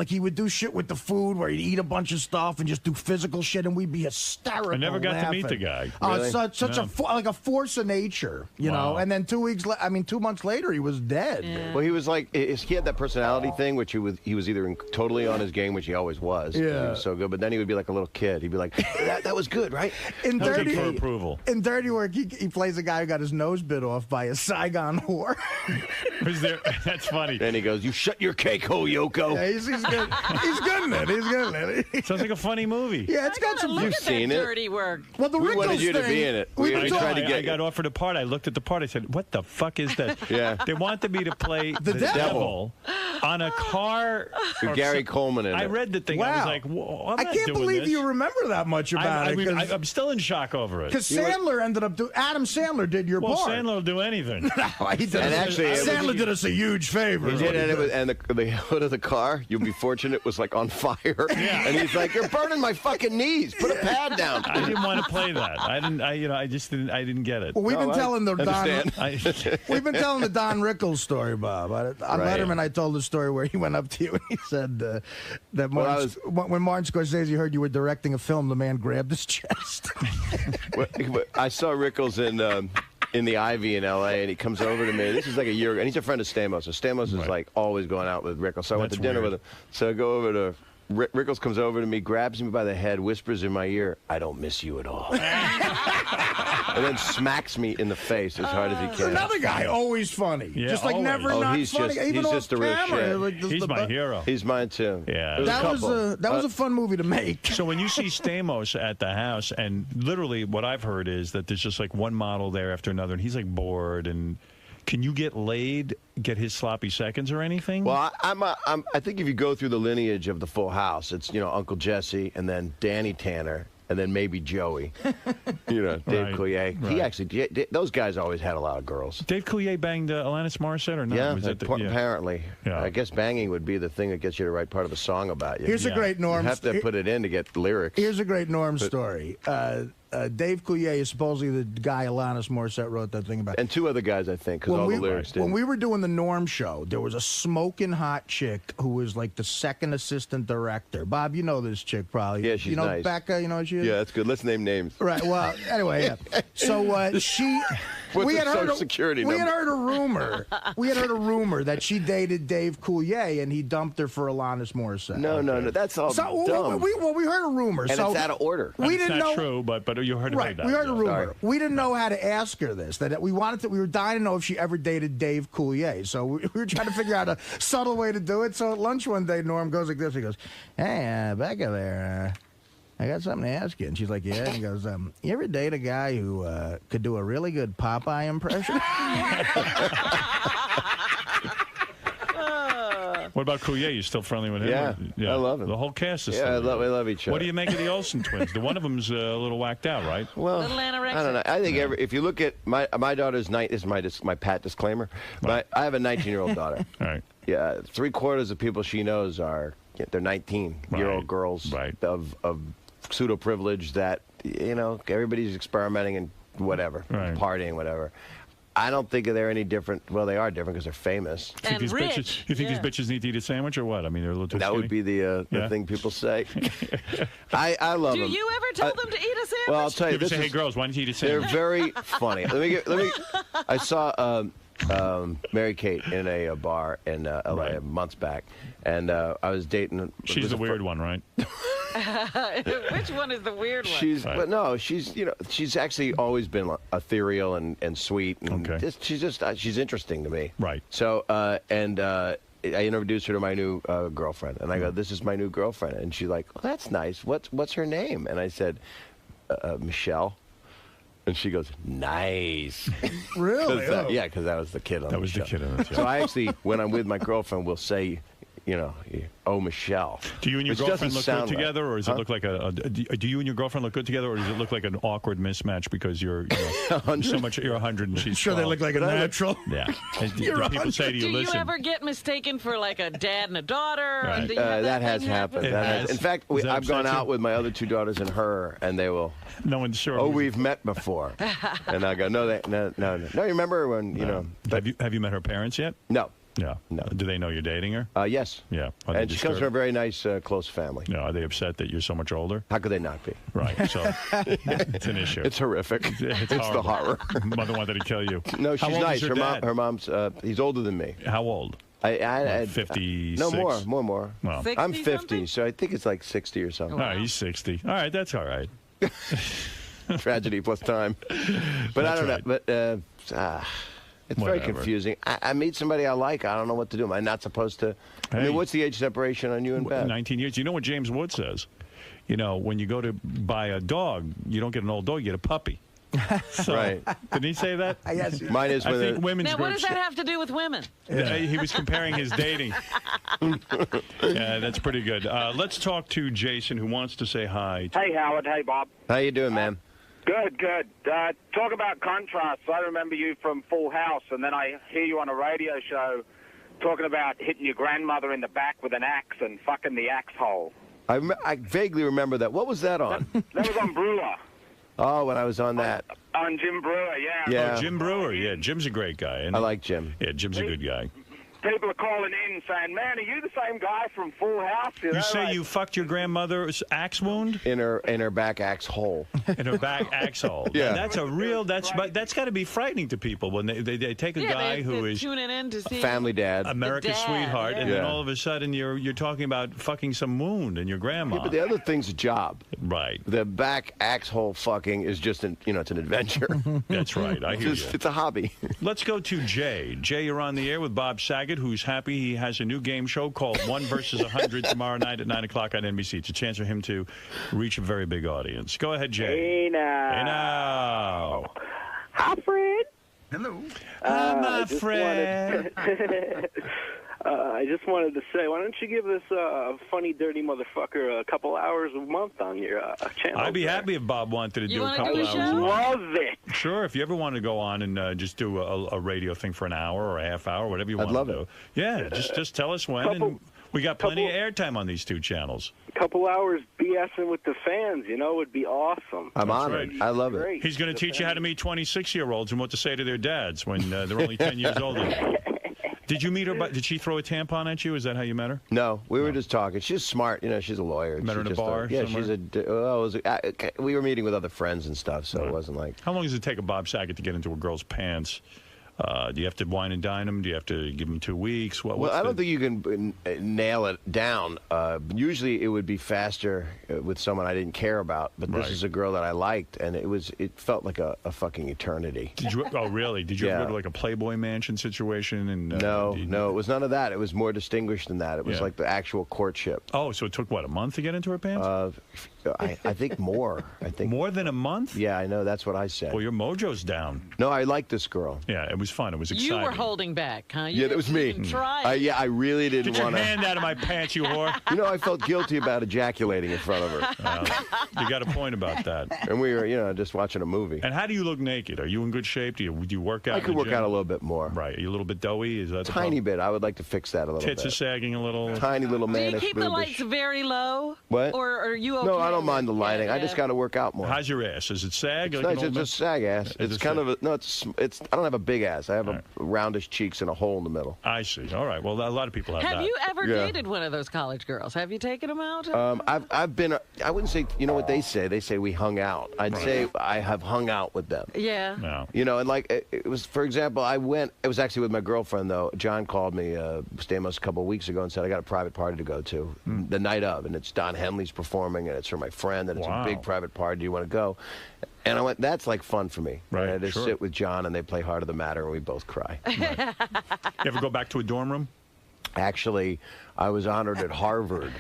he would do shit with the food where he'd eat a bunch of stuff and just do physical shit, and we'd be hysterical. I never got to meet laughing. the guy. Really? Such No. a force of nature, you know. And then 2 months later, he was dead. Well, he was like he had that personality thing, which he was either totally on his game, which he always was. Yeah. He was so good. But then he would be like a little kid. He'd be like, "That was good, right?" In That was Dirty, good for approval. in Dirty Work, he plays a guy who got his nose bit off by a Saigon whore. Was there? That's funny. And he goes, "You shut your cake hole, Yoko." Yeah, he's good. He's good in it. He's good in it. Sounds like a funny movie. Yeah, it's got some. Look You've at seen that it. dirty work. Well, the We Rickles wanted you to thing, be in it. We We talked- tried to I get got offered a part. I looked at the part. I said, "What the fuck is that?" Yeah. They wanted me to play the devil. on a car. With or Gary some- Coleman in I it. read the thing. I was Wow. like, Whoa, I'm I not can't doing believe this. you remember that much about it. I'm still in shock over it. Because Sandler ended up doing. Adam Sandler did your Well, part. Sandler will do anything. No, he did. And actually, it was- Sandler did us a huge favor. He did, and the hood of the car, you'll be fortunate, was like on fire. Yeah. And he's like, "You're burning my fucking knees. Put a pad down." I didn't want to play that. I didn't get it. Well, we've been telling the understand. We've been telling the Don Rickles story, Bob. On Letterman, I told the story where he went up to you and he said that when Martin Scorsese heard you were directing a film, the man grabbed his chest. I saw Rickles in the Ivy in L.A., and he comes over to me. This is like a year ago, and he's a friend of Stamos. So Stamos is like always going out with Rickles. So I went to dinner with him. So I go over to Rickles, comes over to me, grabs me by the head, whispers in my ear, "I don't miss you at all," and then smacks me in the face as hard as he can. Another guy, always funny. Yeah, just like always. never Oh, not he's funny. just- even he's off just a real camera. shit. Like, just He's the my bu- hero. He's mine too. Yeah. There's a That was couple. a fun movie to make. So when you see Stamos at the house, and literally what I've heard is that there's just like one model there after another, and he's like bored. And can you get laid, get his sloppy seconds or anything? Well, I think if you go through the lineage of the Full House, it's Uncle Jesse, and then Danny Tanner, and then maybe Joey. Dave Coulier. Right. He actually, those guys always had a lot of girls. Dave Coulier banged Alanis Morissette or not? Yeah, Was that apparently. Yeah. I guess banging would be the thing that gets you to write part of a song about you. Here's a great Norm. You have to put it in to get lyrics. Here's a great Norm story. Dave Coulier is supposedly the guy Alanis Morissette wrote that thing about. And two other guys, I think, because all the lyrics did. When we were doing the Norm show, there was a smoking hot chick who was like the second assistant director. Bob, you know this chick probably. Yeah, she's You know nice. Becca, you know what she is? Yeah, that's good. Let's name names. Right. Well, anyway, yeah. So she. What's we her had heard social security We had number? heard a rumor. We had heard a rumor that she dated Dave Coulier and he dumped her for Alanis Morissette. No, that's all dumb. We heard a rumor. And so it's out of order. We It's didn't not know. true, but you heard Right, that. we heard a rumor. Sorry. We didn't know how to ask her this. That we were dying to know if she ever dated Dave Coulier. So we were trying to figure out a subtle way to do it. So at lunch one day, Norm goes like this. He goes, "Hey, Becca, there, I got something to ask you." And she's like, "Yeah." And he goes, "You ever date a guy who could do a really good Popeye impression?" What about Coulier? You still friendly with him? Yeah, I love him. The whole cast is Yeah, still we love each other. What do you make of the Olsen twins? The one of them's a little whacked out, right? Well, Little anorexic. I don't know. I think if you look at my daughter's this is my pat disclaimer. Right. I have a 19-year-old daughter. All right. Yeah, 3/4 of people she knows they're 19-year-old Right. girls Right. of pseudo privilege that everybody's experimenting and whatever, Right. partying, whatever. I don't think they're any different. Well, they are different because they're famous. And these rich. bitches, you think these bitches need to eat a sandwich or what? I mean, they're a little too That would skinny. be the Yeah. thing people say. I love Do them. you ever tell them to eat a sandwich? Well, I'll tell you. You ever This say, "Hey, is, girls, why don't you eat a they're sandwich?" very funny. Let me. I saw Mary Kate in a bar in L.A. months back, and I was dating. She's the weird one, right? Which one is the weird one? But no, she's actually always been ethereal and sweet, and Okay. she's interesting to me. Right. So I introduced her to my new girlfriend, and I go, "This is my new girlfriend," and she's like, "Oh, that's nice. What's her name?" And I said, "Michelle." And she goes, "Nice." Really? Yeah, because that was the kid on That was the kid on the show. So I actually, when I'm with my girlfriend, will say, you know, "Oh, Michelle." Do you and your Which girlfriend doesn't look sound good right. together, or does it look like do you and your girlfriend look good together, or does it look like an awkward mismatch because you're so much, you're 100 and she's Sure, they 12? look like a natural. Yeah. And do You're people say to you, Do you listen? ever get mistaken for like a dad and a daughter? Or Right. do you have That has thing happened. It That has? has. In fact, Does that I've gone upset you? out with my other two daughters and her, and they will. No one's sure. Oh, we've met before. And I go, no. You remember when you know? Have you met her parents yet? No. Yeah. No. Do they know you're dating her? Yes. Yeah. Are they And she comes from a disturbed? very nice, close family. No. Are they upset that you're so much older? How could they not be? Right. So it's an issue. It's horrific. It's the horrible. horror. Mother wanted to kill you. No, How she's old nice. is her dad? Her mom's. He's older than me. How old? I 56? No, more. Well, I'm 60 50, something? so I think it's like 60 or something. all right, he's 60. All right, that's all right. Tragedy plus time. But I don't know. But it's very Whatever. confusing. I meet somebody I like. I don't know what to do. Am I not supposed to? I Hey. mean, what's the age separation on you and Beth? 19 years. You know what James Wood says? You know, when you go to buy a dog, you don't get an old dog, you get a puppy. So, Right. Didn't he say that? Yes. Mine is I when think they're- women's Now, what groups. does that have to do with women? He was comparing his dating. Yeah, that's pretty good. Let's talk to Jason, who wants to say hi. Hey, Howard. Hey, Bob. How you doing, man? Good. Talk about contrast. I remember you from Full House, and then I hear you on a radio show talking about hitting your grandmother in the back with an axe and fucking the axe hole. I vaguely remember that. What was that on? That was on Brewer. Oh, when I was on that. On Jim Brewer, yeah. Yeah. Oh, Jim Brewer. Yeah, Jim's a great guy. And I like Jim. Yeah, Jim's a good guy. People are calling in saying, "Man, are you the same guy from Full House?" You say like- you fucked your grandmother's axe wound? In her back axe hole. In her back axe hole. Yeah. That's a real, that's got to be frightening to people when they take a guy who they're is tuning in to see family dad. America's dad, sweetheart, yeah. and then Yeah. all of a sudden you're talking about fucking some wound in your grandma. Yeah, but the other thing's a job. Right. The back axe hole fucking is just it's an adventure. That's right. I hear you. It's a hobby. Let's go to Jay. Jay, you're on the air with Bob Saget, who's happy he has a new game show called 1 versus 100 tomorrow night at 9 o'clock on NBC. It's a chance for him to reach a very big audience. Go ahead, Jay. Hey now. Hey now. Hi, Fred. Hello. Hi, my I just friend. I just wanted to say, why don't you give this funny, dirty motherfucker a couple hours a month on your channel? I'd be happy if Bob wanted to You do a wanna couple do a hours. show? Love it. Sure, if you ever want to go on and just do a radio thing for an hour or a half hour, whatever you want love to do. it. Yeah, just tell us when, and we got plenty of airtime on these two channels. Couple hours BSing with the fans, would be awesome. I'm That's honored. right. I love it. Great. He's going to teach you how to meet 26-year-olds and what to say to their dads when they're only 10 years older. Did you meet her? Did she throw a tampon at you? Is that how you met her? No, we were just talking. She's smart. She's a lawyer. Met her in a She's just bar Yeah, somewhere? we were meeting with other friends and stuff, so it wasn't like. How long does it take a Bob Saget to get into a girl's pants? Do you have to wine and dine them? Do you have to give them 2 weeks? Well, I don't think you can nail it down. Usually, it would be faster with someone I didn't care about, but this Right. is a girl that I liked, and it felt like a fucking eternity. Did you? Oh, really? Did you Yeah. go to like a Playboy Mansion situation? And No, it was none of that. It was more distinguished than that. It was Yeah. like the actual courtship. Oh, so it took what, a month to get into her pants? I think more. I think more than a month. Yeah, I know. That's what I said. Well, your mojo's down. No, I like this girl. Yeah, it was fun. It was exciting. You were holding back, huh? Yeah, that was me. Try. Yeah, I really didn't Get your want to. hand out of my pants, you whore. I felt guilty about ejaculating in front of her. You got a point about that. And we were, just watching a movie. And how do you look naked? Are you in good shape? Do you work out? I could work out a little bit more. Right. Are you a little bit doughy? Is that the Tiny problem? bit. I would like to fix that a little Tits bit. are sagging a little. Tiny little Do you mannish keep the boobish. lights very low? What? Or are you okay? No, I don't mind the lighting. I just got to work out more. How's your ass? Does it sag? It's like nice. an It's old just sag ass. It's It's a kind sag. of a, no. It's. I don't have a big ass. I have a roundish cheeks and a hole in the middle. I see. All right. Well, a lot of people have that. Have you ever Yeah. dated one of those college girls? Have you taken them out? I've been. I wouldn't say. You know what they say? They say we hung out. I'd say I have hung out with them. Yeah. No. And like it was, for example, I went. It was actually with my girlfriend though. John called me, Stamos, a couple of weeks ago and said I got a private party to go to the night of, and it's Don Henley's performing, and it's for my friend, and it's Wow. a big private party. Do you want to go? And I went, that's like fun for me. Right, And I just sure. sit with John, and they play Heart of the Matter, and we both cry. You ever go back to a dorm room? Actually, I was honored at Harvard.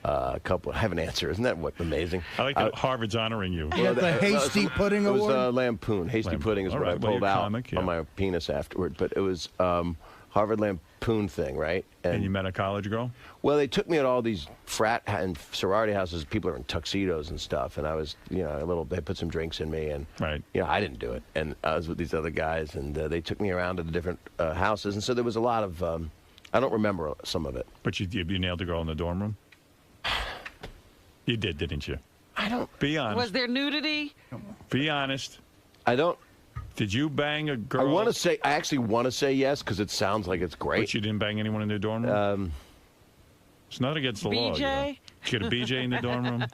A couple. I have an answer. Isn't that amazing? I like that Harvard's honoring you. Yeah, the Hasty Pudding Award? It was Lampoon. Hasty Pudding is what I pulled out on my penis afterward. But it was Harvard Lampoon thing, right? And you met a college girl? Well, they took me at all these frat and sorority houses. People are in tuxedos and stuff. And I was, they put some drinks in me. And, I didn't do it. And I was with these other guys. And they took me around to the different houses. And so there was a lot of, I don't remember some of it. But you nailed the girl in the dorm room? You did, didn't you? I don't. Be honest. Was there nudity? Be honest. I don't. Did you bang a girl? I actually want to say yes because it sounds like it's great. But you didn't bang anyone in the dorm room? It's not against the law. BJ? Did you get a BJ in the dorm room?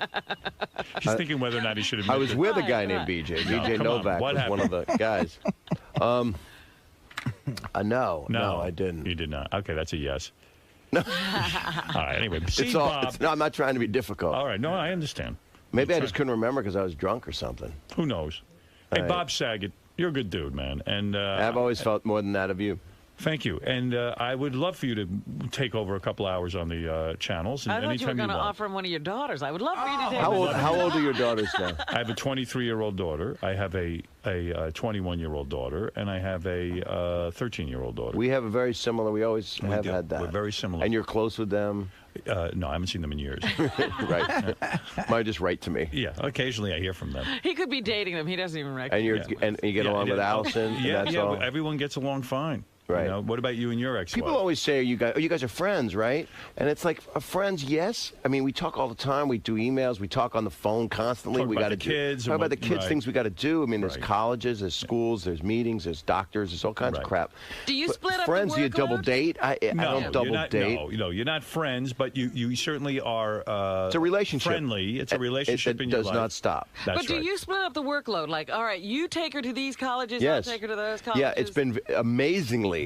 He's thinking whether or not he should have. I was with a guy named BJ. BJ Novak was one of the guys. No, I didn't. You did not. Okay, that's a yes. No. All right, anyway. See, Bob. No, I'm not trying to be difficult. All right, no, I understand. Maybe I just couldn't remember because I was drunk or something. Who knows? Hey, Bob Saget, you're a good dude, man. And I've always felt more than that of you. Thank you. And I would love for you to take over a couple hours on the channels. And I thought you were going to offer him one of your daughters. I would love for you to take How old are your daughters now? I have a 23-year-old daughter. I have a 21-year-old daughter. And I have a 13-year-old daughter. We have a very similar. We always have had that. We're very similar. And you're close with them? No, I haven't seen them in years. Right. Might just write to me. Yeah, occasionally I hear from them. He could be dating them. He doesn't even recognize And you get along with Allison? Yeah, and that's all? Everyone gets along fine. Right. What about you and your ex-wife? People always say, you guys are friends, right? And it's like, friends, yes. I mean, we talk all the time. We do emails. We talk on the phone constantly. Talk about the kids. Talk about the kids, things we got to do. I mean, there's colleges, there's schools, there's meetings, there's doctors, there's all kinds of crap. Do you split up friends, the do you double date? I don't double date. No, you're not friends, but you certainly are it's a relationship. Friendly. It's a relationship in your life. It does not stop. That's but do you split up the workload? Like, all right, you take her to these colleges, yes. I'll take her to those colleges? Yeah, it's been amazingly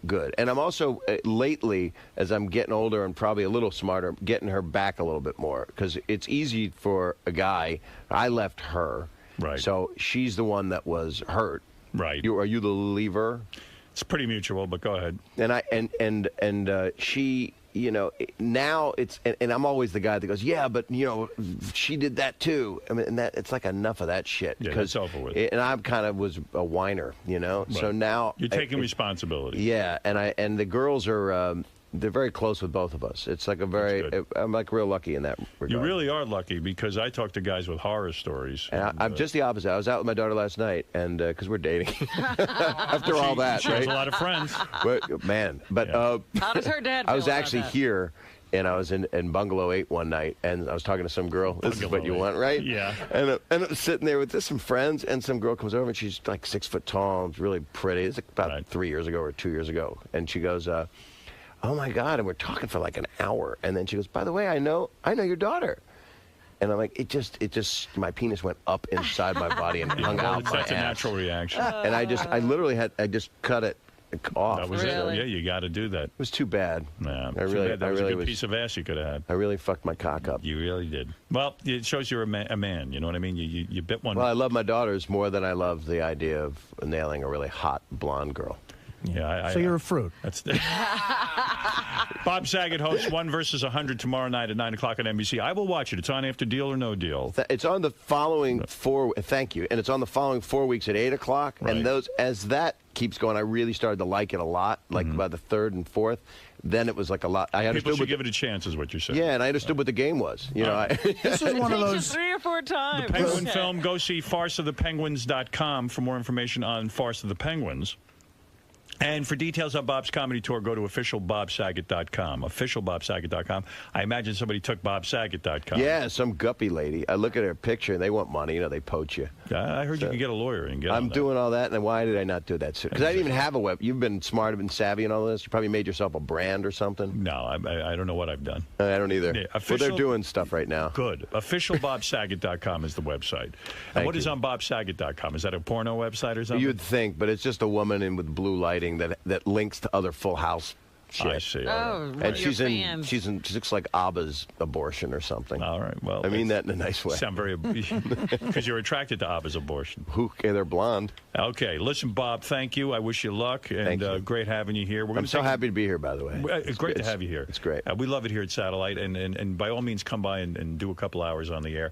good. And I'm also, lately, as I'm getting older and probably a little smarter, getting her back a little bit more. Because it's easy for a guy. I left her. Right. So she's the one that was hurt. Right. Are you the leaver? It's pretty mutual, but go ahead. And she, now it's, and I'm always the guy that goes, yeah, but, she did that too. I mean, and it's like enough of that shit. Yeah, that's over with. And I kind of was a whiner, Right. So now. You're taking responsibility. Yeah, and the girls are, they're very close with both of us. It's like I'm like real lucky in that regard. You really are lucky because I talk to guys with horror stories. And I'm just the opposite. I was out with my daughter last night, and because we're dating. After all that, she right? has a lot of friends. But how does her dad feel I was actually about that? here, and I was in Bungalow 8 one night, and I was talking to some girl. This is what you want, right? Yeah. And I was sitting there with some friends, and some girl comes over, and she's like 6 foot tall, and really pretty. It's like about 3 years ago or 2 years ago, and she goes, "Oh my God!" And we're talking for like an hour, and then she goes, "By the way, I know your daughter." And I'm like, it just, my penis went up inside my body and hung out my ass. That's a natural reaction. And I just cut it off. That was really? Yeah, you got to do that. It was too bad. Yeah, that was a good piece of ass you could have had. I really fucked my cock up. You really did. Well, it shows you're a man. You know what I mean? You bit one. Well, I love my daughters more than I love the idea of nailing a really hot blonde girl. Yeah, so you're a fruit. That's Bob Saget hosts 1 versus 100 tomorrow night at 9 o'clock on NBC. I will watch it. It's on after Deal or No Deal. It's on the following thank you. And it's on the following 4 weeks at 8 o'clock. Right. And as that keeps going, I really started to like it a lot, like by the 3rd and 4th. Then it was like a lot. People should give it a chance, is what you're saying. Yeah, and I understood what the game was. This is one of those 3 or 4 times. The Penguin film. Go see farceofthepenguins.com for more information on Farce of the Penguins. And for details on Bob's comedy tour, go to officialbobsaget.com. Officialbobsaget.com. I imagine somebody took bobsaget.com. Yeah, some guppy lady. I look at her picture, and they want money. They poach you. I heard you can get a lawyer and get. I'm doing all that, and why did I not do that? Because I didn't even have a web. You've been smart, been savvy, and all this. You probably made yourself a brand or something. No, I don't know what I've done. I don't either. Yeah, well, they're doing stuff right now. Good. Officialbobsaget.com is the website. And what is on bobsaget.com? Is that a porno website or something? You'd think, but it's just a woman with blue lighting that links to other Full House shit. I see. Oh, And she's in. fans. She looks like Abba's abortion or something. All right. Well, I mean that in a nice way. Sound very because you're attracted to Abba's abortion. Okay, they're blonde. Okay, listen, Bob. Thank you. I wish you luck, and great having you here. I'm so happy to be here, by the way. It's great to have you here. It's great. We love it here at Satellite, and by all means, come by and do a couple hours on the air.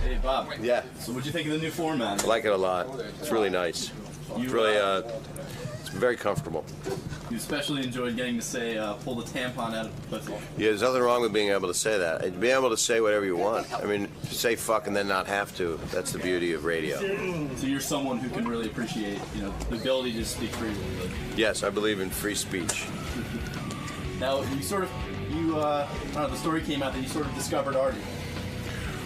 Hey, Bob. Yeah. So what'd you think of the new format? I like it a lot. It's really nice. It's really, it's very comfortable. You especially enjoyed getting to say, pull the tampon out of the pussy. Yeah, there's nothing wrong with being able to say that. Being able to say whatever you want. I mean, say fuck and then not have to. That's the beauty of radio. So you're someone who can really appreciate, the ability to speak freely. Yes, I believe in free speech. Now, I don't know, the story came out that you sort of discovered Artie.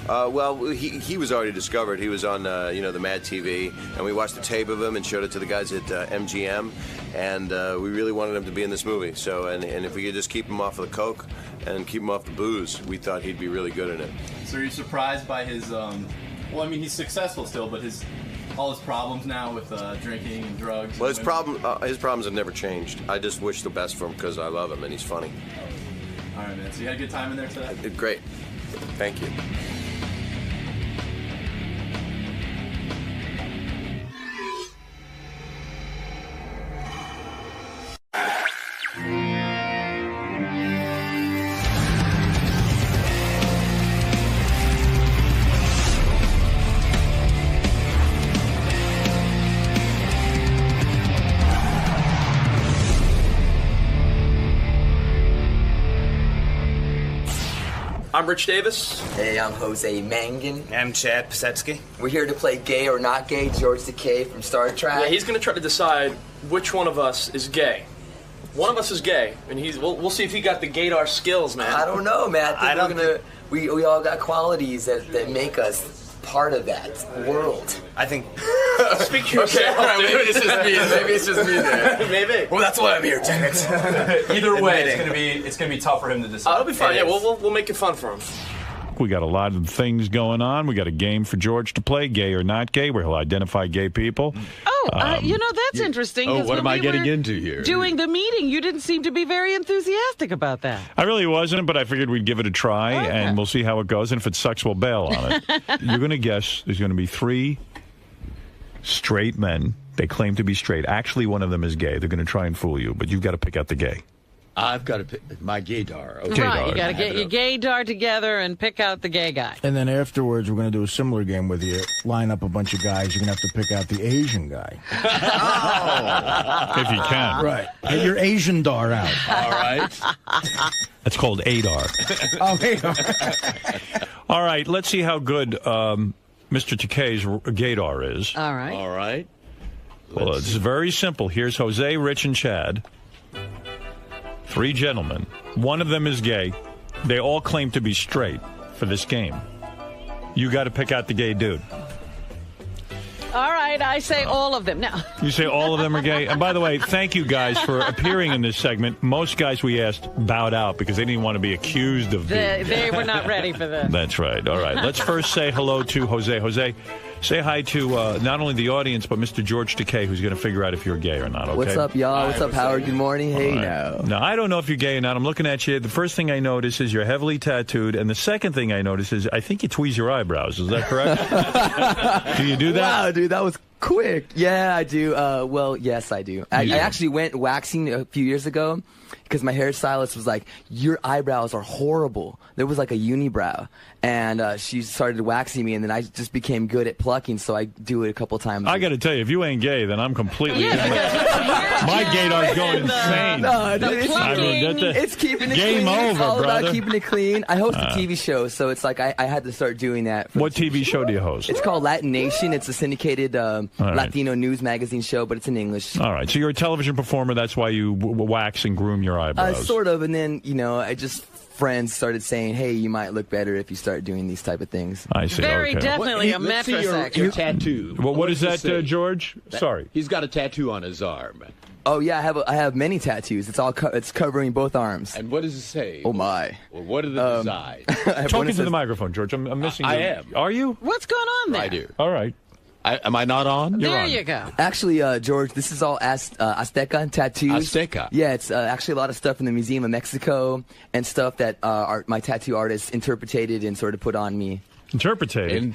Well, he was already discovered. He was on, the Mad TV, and we watched the tape of him and showed it to the guys at MGM, and we really wanted him to be in this movie. So, and if we could just keep him off of the coke and keep him off the booze, we thought he'd be really good in it. So are you surprised by his, he's successful still, but all his problems now with drinking and drugs? Well, his problems have never changed. I just wish the best for him because I love him and he's funny. All right, man. So you had a good time in there today? Great. Thank you. I'm Rich Davis. Hey, I'm Jose Mangan. I'm Chad Pisetsky. We're here to play Gay or Not Gay, George Takei from Star Trek. Yeah, he's going to try to decide which one of us is gay. One of us is gay, and we'll see if he got the gaydar skills, man. I don't know, man. I think we all got qualities that make us part of that world. I think. Speak for yourself. Okay, maybe it's just me. Maybe it's just me there. Maybe. Well, that's why I'm here, damn it. Either way, it's gonna be tough for him to decide. It'll be fun. Yeah, we'll make it fun for him. We got a lot of things going on. We got a game for George to play, gay or not gay, where he'll identify gay people. Oh, that's interesting. Oh, what am I getting into here? Doing the meeting, you didn't seem to be very enthusiastic about that. I really wasn't, but I figured we'd give it a try, and we'll see how it goes. And if it sucks, we'll bail on it. You're going to guess there's going to be 3 straight men. They claim to be straight. Actually, one of them is gay. They're going to try and fool you, but you've got to pick out the gay. I've got to pick my gaydar. Okay. Right, you got to get your gaydar together and pick out the gay guy. And then afterwards, we're going to do a similar game with you. Line up a bunch of guys. You're going to have to pick out the Asian guy. If you can. Right. Get your Asian dar out. All right. That's called ADAR. Oh, ADAR. All right, let's see how good Mr. Takei's gaydar is. All right. All right. Well, it's very simple. Here's Jose, Rich, and Chad. 3 gentlemen. One of them is gay. They all claim to be straight for this game. You got to pick out the gay dude. All right, I say all of them. Now. You say all of them are gay? And by the way, thank you guys for appearing in this segment. Most guys we asked bowed out because they didn't want to be accused of being They were not ready for this. That's right. All right. Let's first say hello to Jose. Jose, say hi to not only the audience, but Mr. George Takei, who's going to figure out if you're gay or not, okay? What's up, y'all? What's up, Howard? Good morning. Hey, now. Now, I don't know if you're gay or not. I'm looking at you. The first thing I notice is you're heavily tattooed. And the second thing I notice is I think you tweeze your eyebrows. Is that correct? Do you do that? Wow, dude, that was quick. Yeah, I do. Well, yes, I do. I actually went waxing a few years ago because my hairstylist was like, your eyebrows are horrible. There was like a unibrow. And she started waxing me, and then I just became good at plucking, so I do it a couple times. I got to tell you, if you ain't gay, then I'm completely... my gaydar's going insane. No, dude, it's keeping it Game clean. over, it's all brother. about keeping it clean. I host a TV show, so it's like I had to start doing that. What TV show do you host? It's called Latin Nation. It's a syndicated Latino news magazine show, but it's in English. All right, so you're a television performer. That's why you wax and groom your eyebrows. Sort of, and then, I just... friends started saying, hey, you might look better if you start doing these type of things. I see. Very definitely a Let's see metrosexual. your tattoo. Well, what is that, George? Sorry. He's got a tattoo on his arm. Oh, yeah, I have many tattoos. It's all it's covering both arms. And what does it say? Oh, my. Well, what are the designs? Talk into the microphone, George. I'm missing you. I am. Are you? What's going on there? I do. All right. Am I not on? There you go. Actually, George, this is all Azteca tattoos. Azteca. Yeah, it's actually a lot of stuff in the Museum of Mexico and stuff that my tattoo artists interpreted and sort of put on me. Interpretate. Is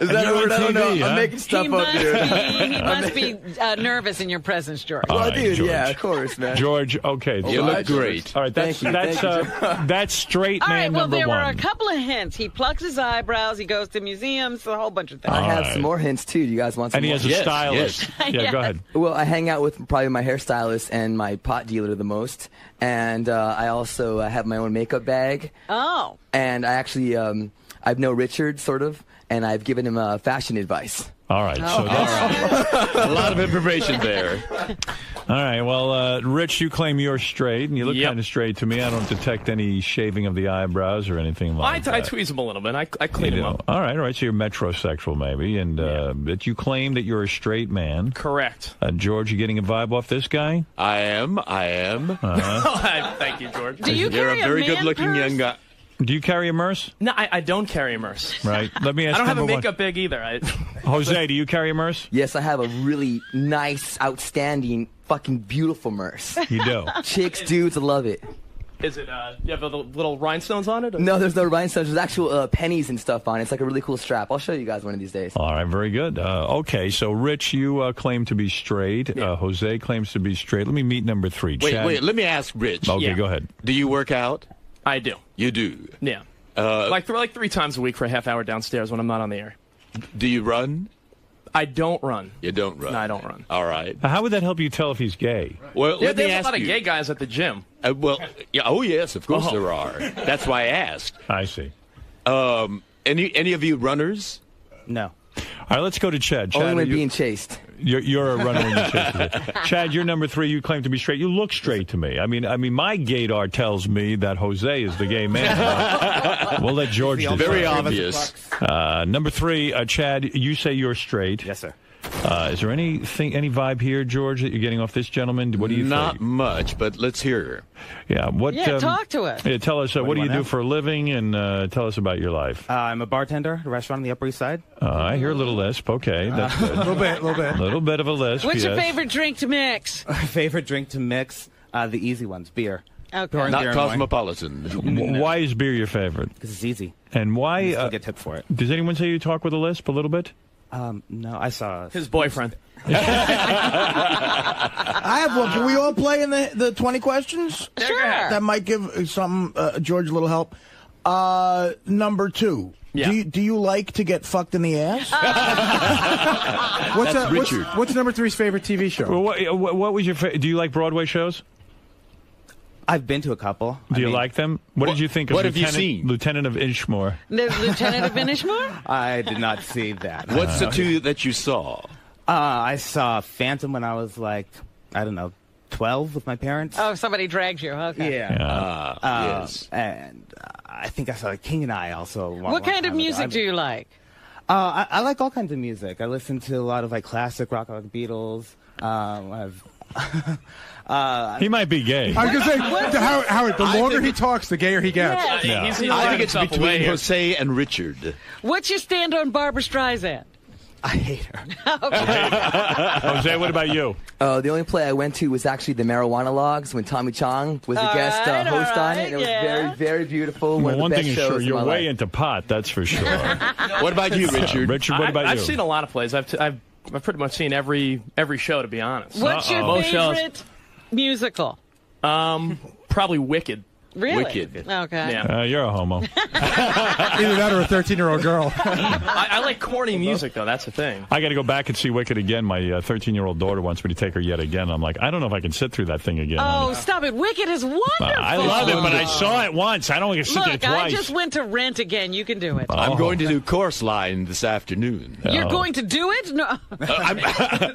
that a word? I don't know. I'm making stuff up here. He must be nervous in your presence, George. Well, dude, George. yeah, of course, man. George, okay. You look great. All right, that's straight All man right, well, number there one. were a couple of hints. He plucks his eyebrows. He goes to museums. A whole bunch of things. I have some more hints, too. Do you guys want some And he more? has a stylist. Yeah, go ahead. Well, I hang out with probably my hairstylist and my pot dealer the most. And I also have my own makeup bag. Oh. And I actually, I know Richard, sort of, and I've given him fashion advice. All right. So that's a lot of information there. All right. Well, Rich, you claim you're straight, and you look kind of straight to me. I don't detect any shaving of the eyebrows or anything like that. I tweeze them a little bit. I clean them up. All right. So you're metrosexual, maybe, and but you claim that you're a straight man. Correct. George, you getting a vibe off this guy? I am. Thank you, George. Do you You're carry a very man good-looking purse? young guy. Do you carry a Merce? No, I don't carry a Merce. Right. Let me ask I don't have a number one. makeup bag either. Jose, do you carry a Merce? Yes, I have a really nice, outstanding, fucking beautiful Merce. You do? Chicks, dudes, love it. Is it, you have the little rhinestones on it? Or? No, there's no rhinestones. There's actual pennies and stuff on it. It's like a really cool strap. I'll show you guys one of these days. All right, very good. Okay, so Rich, you claim to be straight. Jose claims to be straight. Let me meet number three. Chad. Wait, let me ask Rich. Okay, go ahead. Do you work out? I do. You do? Yeah. Like 3 times a week for a half hour downstairs when I'm not on the air. Do you run? I don't run. You don't run? No, I don't run. All right. How would that help you tell if he's gay? Well, let me there's ask a lot you. of gay guys at the gym. Oh, yes, of course there are. That's why I asked. I see. Any of you runners? No. All right, let's go to Chad. Chad, Only when being chased. You're a runner when you chase it. Chad, you're number three. You claim to be straight. You look straight to me. I mean, my gaydar tells me that Jose is the gay man. We'll let George decide. Very obvious. Number three, Chad, you say you're straight. Yes, sir. Is there any vibe here, George, that you're getting off this gentleman? What do you think? Not much, but let's hear. Yeah. Talk to us. Yeah, tell us, what do you do for a living, and tell us about your life. I'm a bartender at a restaurant on the Upper East Side. I hear a little lisp. Okay, that's good. A little bit. A little bit of a lisp, What's your yes. favorite drink to mix? Favorite drink to mix? The easy ones, beer. Okay. Not cosmopolitan. Why is beer your favorite? Because it's easy. And why? You still get tipped for it. Does anyone say you talk with a lisp a little bit? No, I saw his boyfriend. I have one. Can we all play in the 20 questions? Sure. That might give George a little help. Number two. Yeah. Do you like to get fucked in the ass? What's number three's favorite TV show? Well, what was your do you like Broadway shows? I've been to a couple. Do you like them? What did you think of what have you seen? Lieutenant of Inchmore? The Lieutenant of Inishmore? I did not see that. What's the two that you saw? I saw Phantom when I was like, I don't know, 12 with my parents. Oh, somebody dragged you. Okay. Yeah. Yes. And I think I saw King and I also. What kind of music do you like? I like all kinds of music. I listen to a lot of like classic rock, like Beatles. He might be gay. I was going to say, Howard, the longer he talks, the gayer he gets. Yes. I think it's between Jose and Richard. What's your stand on Barbara Streisand? I hate her. Jose, what about you? The only play I went to was actually the Marijuana Logs when Tommy Chong was the guest host on it. And it was very, very beautiful. Well, one of the best thing is shows sure, in you're my way life. into pot, that's for sure. What about you, Richard? Richard, what about you? I've seen a lot of plays. I've pretty much seen every show, to be honest. What's your Most favorite musical? Probably Wicked. Really? Wicked. Okay. Yeah. You're a homo. Either that or a 13-year-old girl. I like corny music, though. That's the thing. I got to go back and see Wicked again. My 13-year-old daughter wants me to take her yet again. I'm like, I don't know if I can sit through that thing again. Oh, stop it. Wicked is wonderful. I love it, but I saw it once. I don't want to sit there Look, twice. I just went to Rent again. You can do it. I'm going to do Chorus Line this afternoon. You're going to do it? No.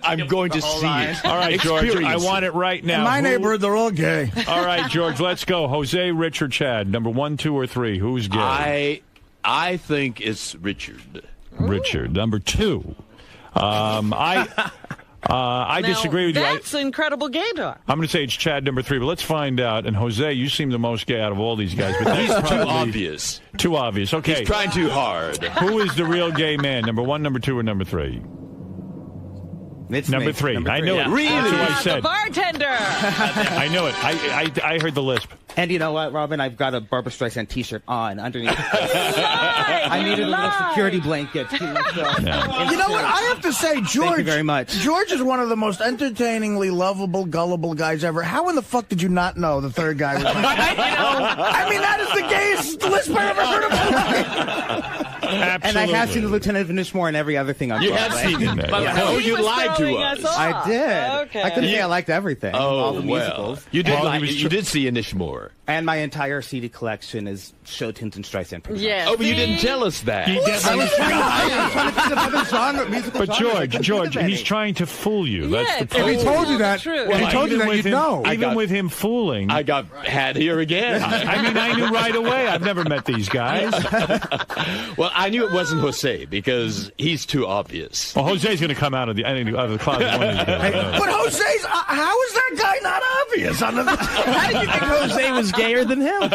I'm going to see it. All right, George, Experience I want it right now. In my neighborhood, they're all gay. All right, George, let's go. Jose, Richard, Chad. Number 1, 2, or 3. Who's gay? I think it's Richard. Richard. Number 2. I disagree with you. That's incredible gaydar. I'm going to say it's Chad number 3, but let's find out. And Jose, you seem the most gay out of all these guys. But He's that's too probably obvious. Too obvious. Okay. He's trying too hard. Who is the real gay man? Number 1, number 2, or number 3? It's number me. 3. Number I 3. knew it. Really? That's what I The said. bartender. I knew it. I heard the lisp. And you know what, Robin? I've got a Barbra Streisand T-shirt on underneath. I needed a little security blanket. Too, so. You know what? I have to say, George. Thank you very much. George is one of the most entertainingly lovable, gullible guys ever. How in the fuck did you not know the third guy was like I mean, that is the gayest lisp I ever heard of my life. And I have seen the Lieutenant of Inishmore and every other thing on You Broadway. have seen him. Oh, you lied to us. I did. Okay. I couldn't say I liked everything. All the musicals. You did see Inishmore. And my entire CD collection is show tunes and Streisand. Yes. Oh, but you didn't tell us that. He definitely- I was trying to think of other genre, musical But genres. I couldn't George, think of he's any. trying to fool you. That's the it's problem. If he told you that, true. if he told you Even that, with you'd him- know. Even with him fooling. I got had here again. I mean, I knew right away. I've never met these guys. Well, I knew it wasn't Jose because he's too obvious. Well, Jose's going to come out of the closet one of these days. But Jose's, how is that guy not obvious? How did you think Jose was gayer than him?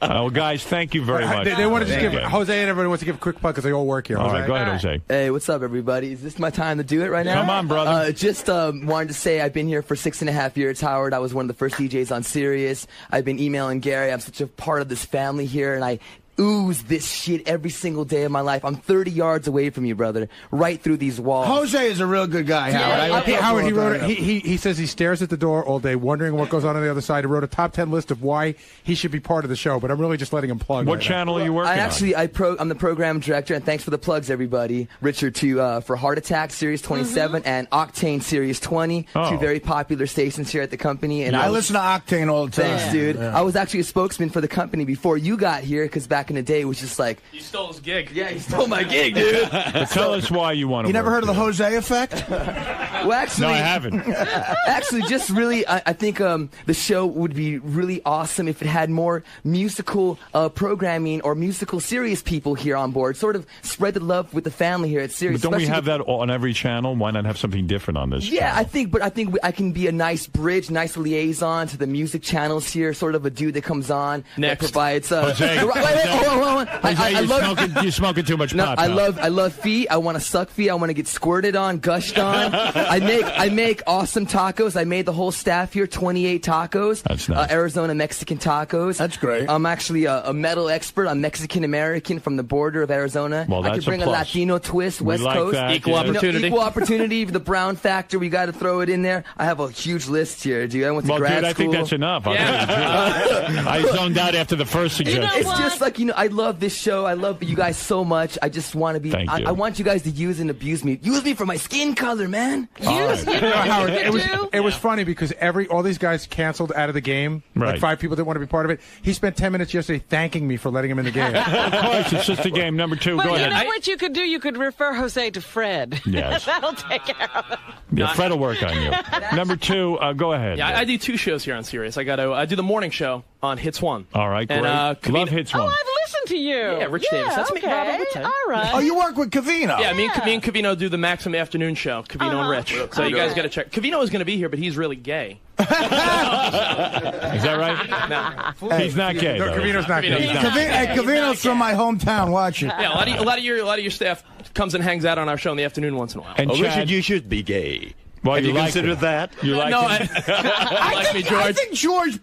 Well, guys, thank you very much. They want to just Thank give you. Jose and everybody wants to give a quick plug because they all work here. All Jose. right, go ahead, Jose. Hey, what's up, everybody? Is this my time to do it right now? Come on, brother. Just wanted to say I've been here for 6.5 years, Howard. I was one of the first DJs on Sirius. I've been emailing Gary. I'm such a part of this family here, and I ooze this shit every single day of my life. I'm 30 yards away from you, brother, right through these walls. Jose is a real good guy, Howard. Howard, he wrote. He says he stares at the door all day, wondering what goes on the other side. He wrote a top 10 list of why he should be part of the show. But I'm really just letting him plug. What right channel are you working on? I'm the program director, and thanks for the plugs, everybody. Richard, for Heart Attack Series 27 and Octane Series 20, two very popular stations here at the company. And I listen to Octane all the time. Thanks, dude. Yeah. I was actually a spokesman for the company before you got here, because back in the day it was just like, He stole his gig. Yeah, he stole my gig, dude. But tell us why you want to. You never heard of the Jose effect? Well, actually, No, I haven't. Actually, just really, I think the show would be really awesome if it had more musical programming or musical serious people here on board. Sort of spread the love with the family here at Sirius. But don't we especially have that on every channel? Why not have something different on this? Yeah, I think I can be a nice bridge, nice liaison to the music channels here. Sort of a dude that comes on that provides. Jose, hold on. you're smoking too much pot. I love feet. I want to suck feet. I want to get squirted on, gushed on. I make awesome tacos. I made the whole staff here 28 tacos. That's nice. Arizona Mexican tacos. That's great. I'm actually a metal expert. I'm Mexican American from the border of Arizona. Well, I that's could bring a a plus. Latino twist, We West like Coast. that, Equal yeah. opportunity. Equal opportunity. The brown factor. We got to throw it in there. I have a huge list here, dude. I went to grad dude, I school. think that's enough. I'll tell you the truth. I zoned out after the first suggestion. It's just like, I love this show. I love you guys so much. I just want to be. Thank you. I want you guys to use and abuse me. Use me for my skin color, man. Use me. Howard, it was funny because all these guys canceled out of the game. Right. Like 5 people didn't want to be part of it. He spent 10 minutes yesterday thanking me for letting him in the game. Of course, it's just a game. Number 2, But go you ahead. know what you could do? You could refer Jose to Fred. Yes. That'll take care of it. Yeah, Fred will work on you. Number 2, go ahead. Yeah, I do 2 shows here on Sirius. I do the morning show on Hits 1. All right, great. And, Love Hits 1. Oh, I've listened to you. Yeah, Rich Davis. That's me. okay. Rob, number 10. All right. Oh, you work with Covino. Yeah, me and Covino do the Maximum Afternoon Show. Covino and Rich. So you guys got to check. Covino is going to be here, but he's really gay. Is that right? No. He's not gay. No, though. Covino's not gay. He's not. Covino's from my hometown. Watch it. Yeah, a lot of your staff comes and hangs out on our show in the afternoon once in a while. And Chad, Richard, you should be gay. well, Have you like considered it. that? You like No, it? I think George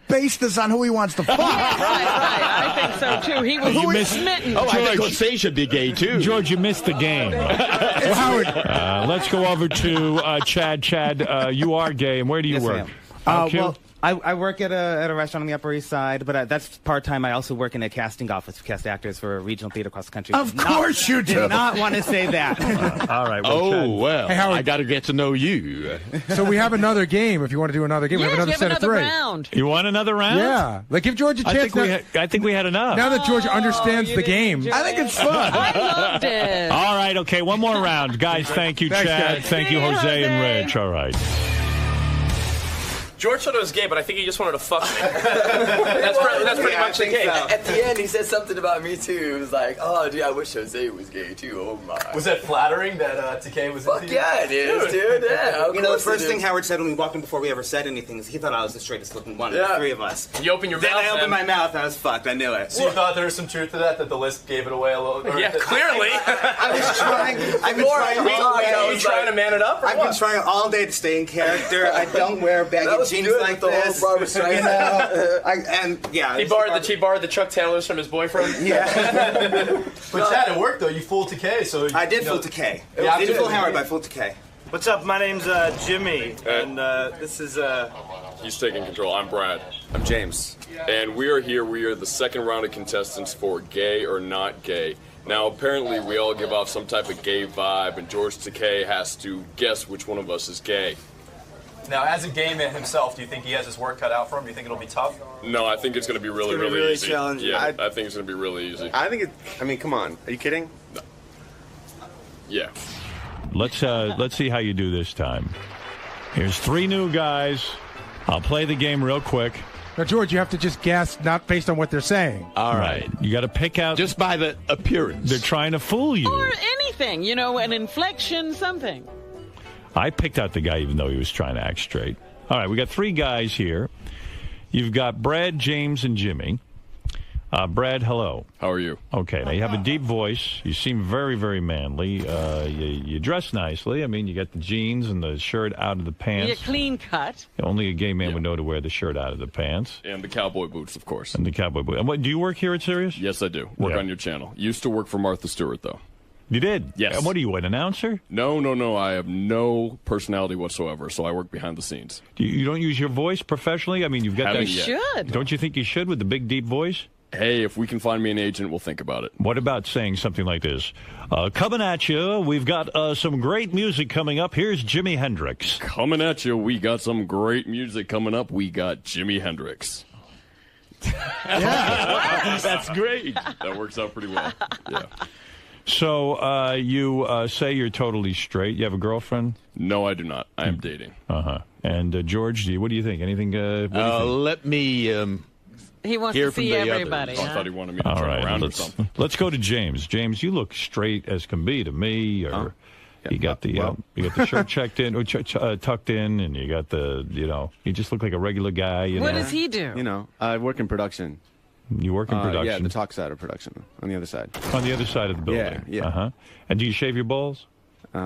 based this on who he wants to fuck. Right. I think so too. He was You missed- smitten. Oh, I think Jose should be gay too. George, you missed the game. Howard, Let's go over to Chad. Chad, you are gay, and where do you Yes, I work? am. How Well, I work at a restaurant on the Upper East Side, but that's part-time. I also work in a casting office for cast actors for a regional theater across the country. Of course you do. Did not want to say that. All right. Well, Oh, Chad. well, Hey, Howard. I got to get to know you. so we have another game. If you want to do another game, Yes, we have we another have set another of 3. round. You want another round? Yeah, like give George a I chance. think we had enough. Now that George understands you the didn't game, enjoy I think it's fun. I loved it. All right. Okay. One more round, guys. Thank you, Thanks, Chad. guys. Thank you, See you, Jose and Jose. Rich. All right. George thought it was gay, but I think he just wanted to fuck me. That's pretty much the case. At the end, he said something about me too. He was like, "Oh, dude, I wish Jose was gay too." Oh my. Was that flattering that TK was into you? Yeah, it is, dude. Yeah. You know, the first thing Howard said when we walked in before we ever said anything is he thought I was the straightest looking one of the three of us. You open your mouth. Then I opened my mouth and I was fucked. I knew it. So you thought there was some truth to that the list gave it away a little? Yeah, clearly. I was trying. I've been trying all day. Are you trying to man it up? Or I've been trying all day to stay in character. I don't wear baggy jeans like this. You know, He borrowed the Chuck Taylors from his boyfriend. Yeah. But Chad, it worked though. You fooled TK, so I did fool TK. Yeah, I didn't fool Howard, but I fooled TK. What's up? My name's Jimmy, and this is He's taking control. I'm Brad. I'm James. And we are here. We are the second round of contestants for Gay or Not Gay. Now, apparently, we all give off some type of gay vibe, and George Takei has to guess which one of us is gay. Now, as a gay man himself, do you think he has his work cut out for him? Do you think it'll be tough? No, I think it's going to be really easy. challenging. Yeah, I think it's going to be really easy. I think come on. Are you kidding? No. Yeah. Let's see how you do this time. Here's 3 new guys. I'll play the game real quick. Now, George, you have to just guess, not based on what they're saying. All right. You got to pick out. Just by the appearance. They're trying to fool you. Or anything, you know, an inflection, something. I picked out the guy even though he was trying to act straight. All right, we got 3 guys here. You've got Brad, James, and Jimmy. Brad, hello. How are you? Okay, now you have a deep voice. You seem very, very manly. You dress nicely. I mean, you got the jeans and the shirt out of the pants. You're clean cut. Only a gay man would know to wear the shirt out of the pants. And the cowboy boots, of course. And the cowboy boots. And what, do you work here at Sirius? Yes, I do. Work on your channel. Used to work for Martha Stewart, though. You did? Yes. And what are you, an announcer? No. I have no personality whatsoever, so I work behind the scenes. You don't use your voice professionally? I mean, you've got that. You should. Don't you think you should with the big, deep voice? Hey, if we can find me an agent, we'll think about it. What about saying something like this? Coming at you, we've got some great music coming up. Here's Jimi Hendrix. Coming at you, we got some great music coming up. We got Jimi Hendrix. That's great. That works out pretty well. Yeah. So you say you're totally straight. You have a girlfriend? No, I do not. I am dating. Uh-huh. And George, what do you think? Anything? What do you think? Let me he wants hear to see from the everybody. Others. Huh? I thought he wanted me to turn around or something. Let's go to James. James, you look straight as can be to me. Or you got the shirt checked in or tucked in, and you got the you just look like a regular guy. What does he do? You know, I work in production. You work in production? Yeah, the talk side of production, on the other side. On the other side of the building? Yeah. Uh-huh. And do you shave your balls? You're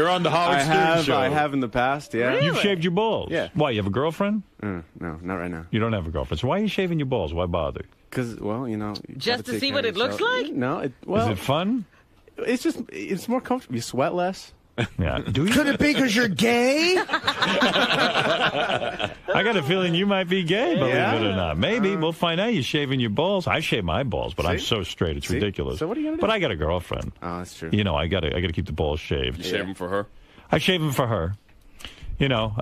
on the Howard Stern show. I have in the past, yeah. Really? You've shaved your balls? Yeah. Why, you have a girlfriend? No, not right now. You don't have a girlfriend. So why are you shaving your balls? Why bother? Because, well, you know. Just to see what it looks like? No. Is it fun? It's more comfortable. You sweat less. Yeah. Do you? Could it be because you're gay? I got a feeling you might be gay, believe it or not. Maybe. We'll find out. You're shaving your balls. I shave my balls, but I'm so straight. It's ridiculous. So what are you going to do? But I got a girlfriend. Oh, that's true. You know, I got to keep the balls shaved. You shave them for her? I shave them for her. You know,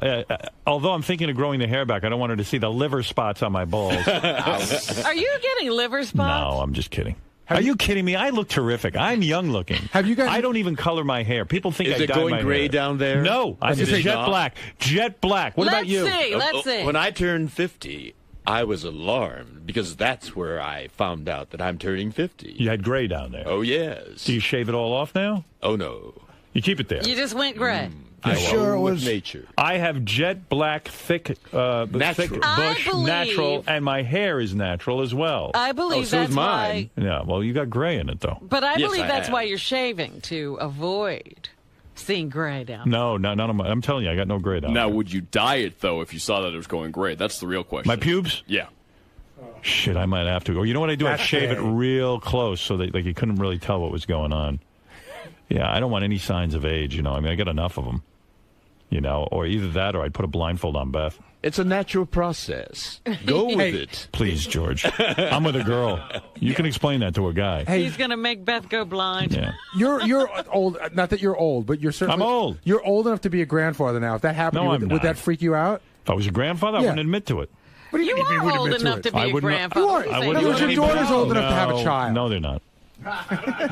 although I'm thinking of growing the hair back, I don't want her to see the liver spots on my balls. Are you getting liver spots? No, I'm just kidding. Are you kidding me? I look terrific. I'm young looking. Have you guys? I don't even color my hair. People think Is I it dye going my gray hair. down there? No, I'm Is it jet not? black. Jet black. What about you? Let's see. When I turned 50, I was alarmed because that's where I found out that I'm turning 50. You had gray down there. Oh, yes. Do you shave it all off now? Oh, no. You keep it there. You just went gray. I sure go it with was- nature. I have jet black, thick bush, natural, and my hair is natural as well. I believe so is that's mine. why. Yeah, well, you got gray in it, though. But I Yes, believe I that's have. why you're shaving, to avoid seeing gray down. No, none of my. I'm telling you, I got no gray down Now, there. would you dye it, though, if you saw that it was going gray? That's the real question. My pubes? Yeah. Shit, I might have to go. You know what I do? I shave it real close so that you couldn't really tell what was going on. Yeah, I don't want any signs of age. You know, I mean, I got enough of them. You know, or either that, or I'd put a blindfold on Beth. It's a natural process. Go with it. Please, George. I'm with a girl. You can explain that to a guy. He's going to make Beth go blind. Yeah. You're old. Not that you're old, but you're certainly. I'm old. You're old enough to be a grandfather now. If that happened, No, to you, I'm would not. that freak you out? If I was a grandfather, I Yeah. wouldn't admit to it. What do You mean are wouldn't old admit to enough it? to be I a wouldn't- grandfather. You are. What I are you wouldn't Because saying? your daughter's old enough to have a No, child. No, they're not.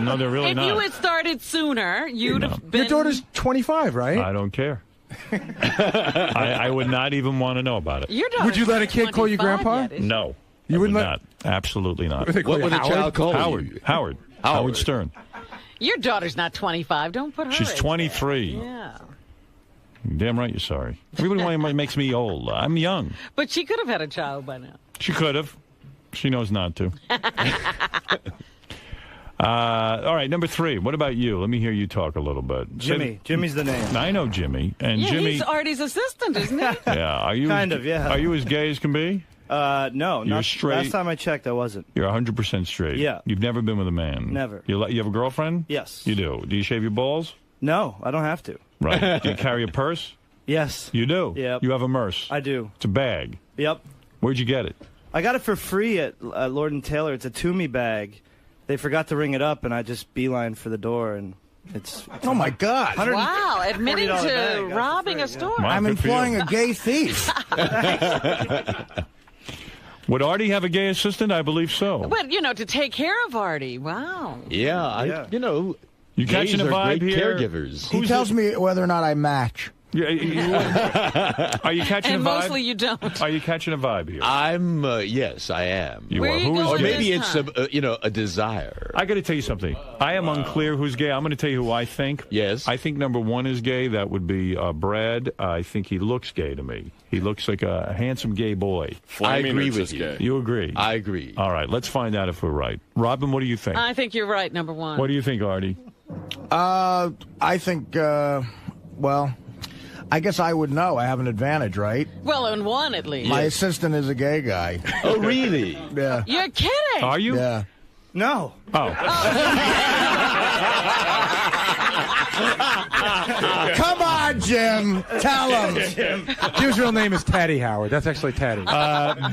No, they're really If not. you had started sooner, you'd have been... Your daughter's 25, right? I don't care. I would not even want to know about it. Your daughter's Would you let a kid call you 25 grandpa? yet, is she? No. You I would wouldn't not. Absolutely not. What would a child call Howard. Howard. Howard Stern. Your daughter's not 25. Don't put her. She's age 23. there. Yeah. Damn right you're sorry. Everybody makes me old. I'm young. But she could have had a child by now. She could have. She knows not to. All right, number 3. What about you? Let me hear you talk a little bit. Jimmy. Jimmy's the name. I know Jimmy. And Yeah, Jimmy. he's Artie's assistant, isn't he? Yeah. Are you Kind of, yeah. Are you as gay as can be? No. You're not, straight. Last time I checked, I wasn't. You're 100% straight. Yeah. You've never been with a man. Never. You have a girlfriend? Yes. You do. Do you shave your balls? No, I don't have to. Right. Do you carry a purse? Yes. You do? Yep. You have a merce? I do. It's a bag. Yep. Where'd you get it? I got it for free at Lord & Taylor. It's a Toomey bag. They forgot to ring it up, and I just beeline for the door, and it's Oh, my God. Wow, admitting $40 to bag. robbing a store. Wow, I'm good for you. employing a gay thief. Would Artie have a gay assistant? I believe so. But, to take care of Artie. Wow. Yeah, You gays catching a are vibe great here? caregivers. He tells me whether or not I match. Are you catching And a vibe? mostly you don't. Are you catching a vibe here? I'm, yes, I am. You Where are. are you Who is going Or gay? maybe this it's time? a desire. I got to tell you something. I am unclear who's gay. I'm going to tell you who I think. Yes. I think number 1 is gay. That would be Brad. I think he looks gay to me. He looks like a handsome gay boy. I agree with just you. gay? You agree? I agree. All right. Let's find out if we're right. Robin, what do you think? I think you're right, number 1. What do you think, Artie? I think, well, I guess I would know. I have an advantage, right? Well, in 1 at least. My assistant is a gay guy. Oh, really? Yeah. You're kidding. Are you? Yeah. No. Oh. Come on, Jim. Tell him. Jim's real name is Taddy Howard. That's actually Taddy.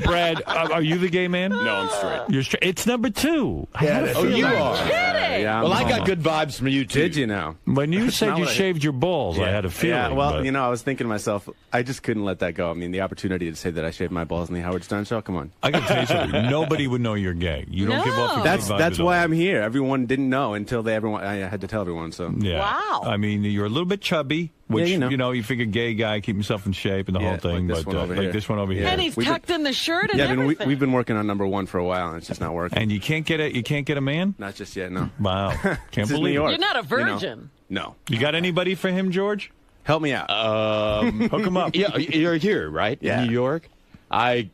Brad, are you the gay man? No, I'm straight. You're straight. It's number 2. Oh, you are. Kidding. Yeah, Well, I got good vibes from you, too. Did you know? When you That's said not you what I- shaved your balls, I had a feeling. Yeah, well, but- I was thinking to myself, I just couldn't let that go. I mean, the opportunity to say that I shaved my balls in the Howard Stern show, come on. I got to tell you something. Nobody would know you're gay. You don't give off a gay That's vibe that's at why all. I'm here. Everyone didn't know until I had to tell everyone. So Yeah. Wow. I mean, you're a little bit chubby, which, Yeah, you know. you figure gay guy, keep himself in shape and the whole thing. like this but one over like here. this one over here. And he's tucked in the shirt and yeah, I mean, everything. we've been working on number 1 for a while, and it's just not working. And you can't get a man? Not just yet, no. Wow. Can't This is New believe York. it. You're not a You know. virgin. No. You got anybody for him, George? Help me out. Hook him up. Yeah, you're here, right? Yeah. In New York? I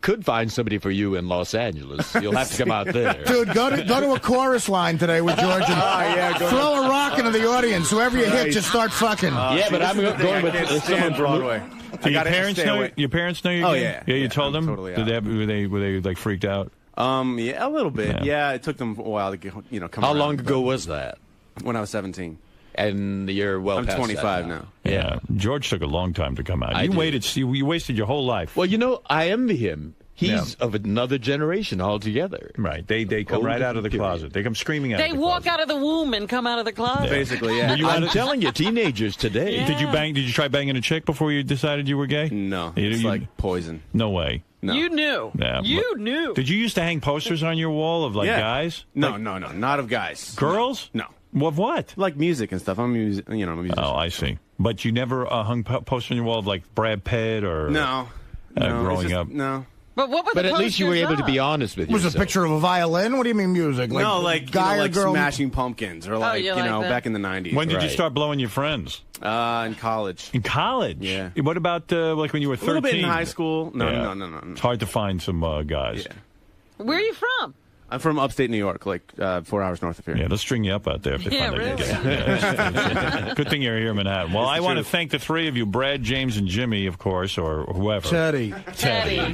could find somebody for you in Los Angeles. You'll have to come out there. Dude, go to a chorus line today with George and throw a rock into the audience. Whoever you hit, just start fucking. Yeah, but I'm going with someone someone Broadway. Do your parents know? Your parents know you're Oh, gay? yeah. Yeah, you told them? totally Did out. they were they like freaked out? Yeah, a little bit. Yeah. Yeah, it took them a while to get, come How around, long but ago was that? When I was 17. And you're well I'm past 25 that now. Yeah. George took a long time to come out. I You did. waited. You wasted your whole life. Well, I envy him. He's of another generation altogether. Right. They come Old right out of the period. closet. They come screaming out. They of the walk closet. out of the womb and come out of the closet. Basically, yeah. I'm telling you, teenagers today. Yeah. Did you try banging a chick before you decided you were gay? No, You- it's you- like poison. No way. No. You knew. Yeah, You knew. Did you used to hang posters on your wall of like Yeah. guys? No, Like, no, not of guys. girls? No. Of what? Like music and stuff. I'm a musician. Oh, I see. But you never hung posters on your wall of like Brad Pitt or No. No, it's growing just- up. No. But what were But the at least you were posters able to be of? honest with Was a yourself. picture of a violin? What do you mean music? No, like guy or like girl? Smashing Pumpkins or like you like that? back in the 90s. When did you Right. start blowing your friends? In college. In college? Yeah. What about like when you were 13? A little bit in high school. No, Yeah. no. It's hard to find some guys. Yeah. Where are you from? I'm from upstate New York, like 4 hours north of here. Yeah, they'll string you up out there if they Yeah, find really? that gay. Good thing you're here in Manhattan. Well, I want to thank the three of you, Brad, James, and Jimmy, of course, or whoever. Teddy.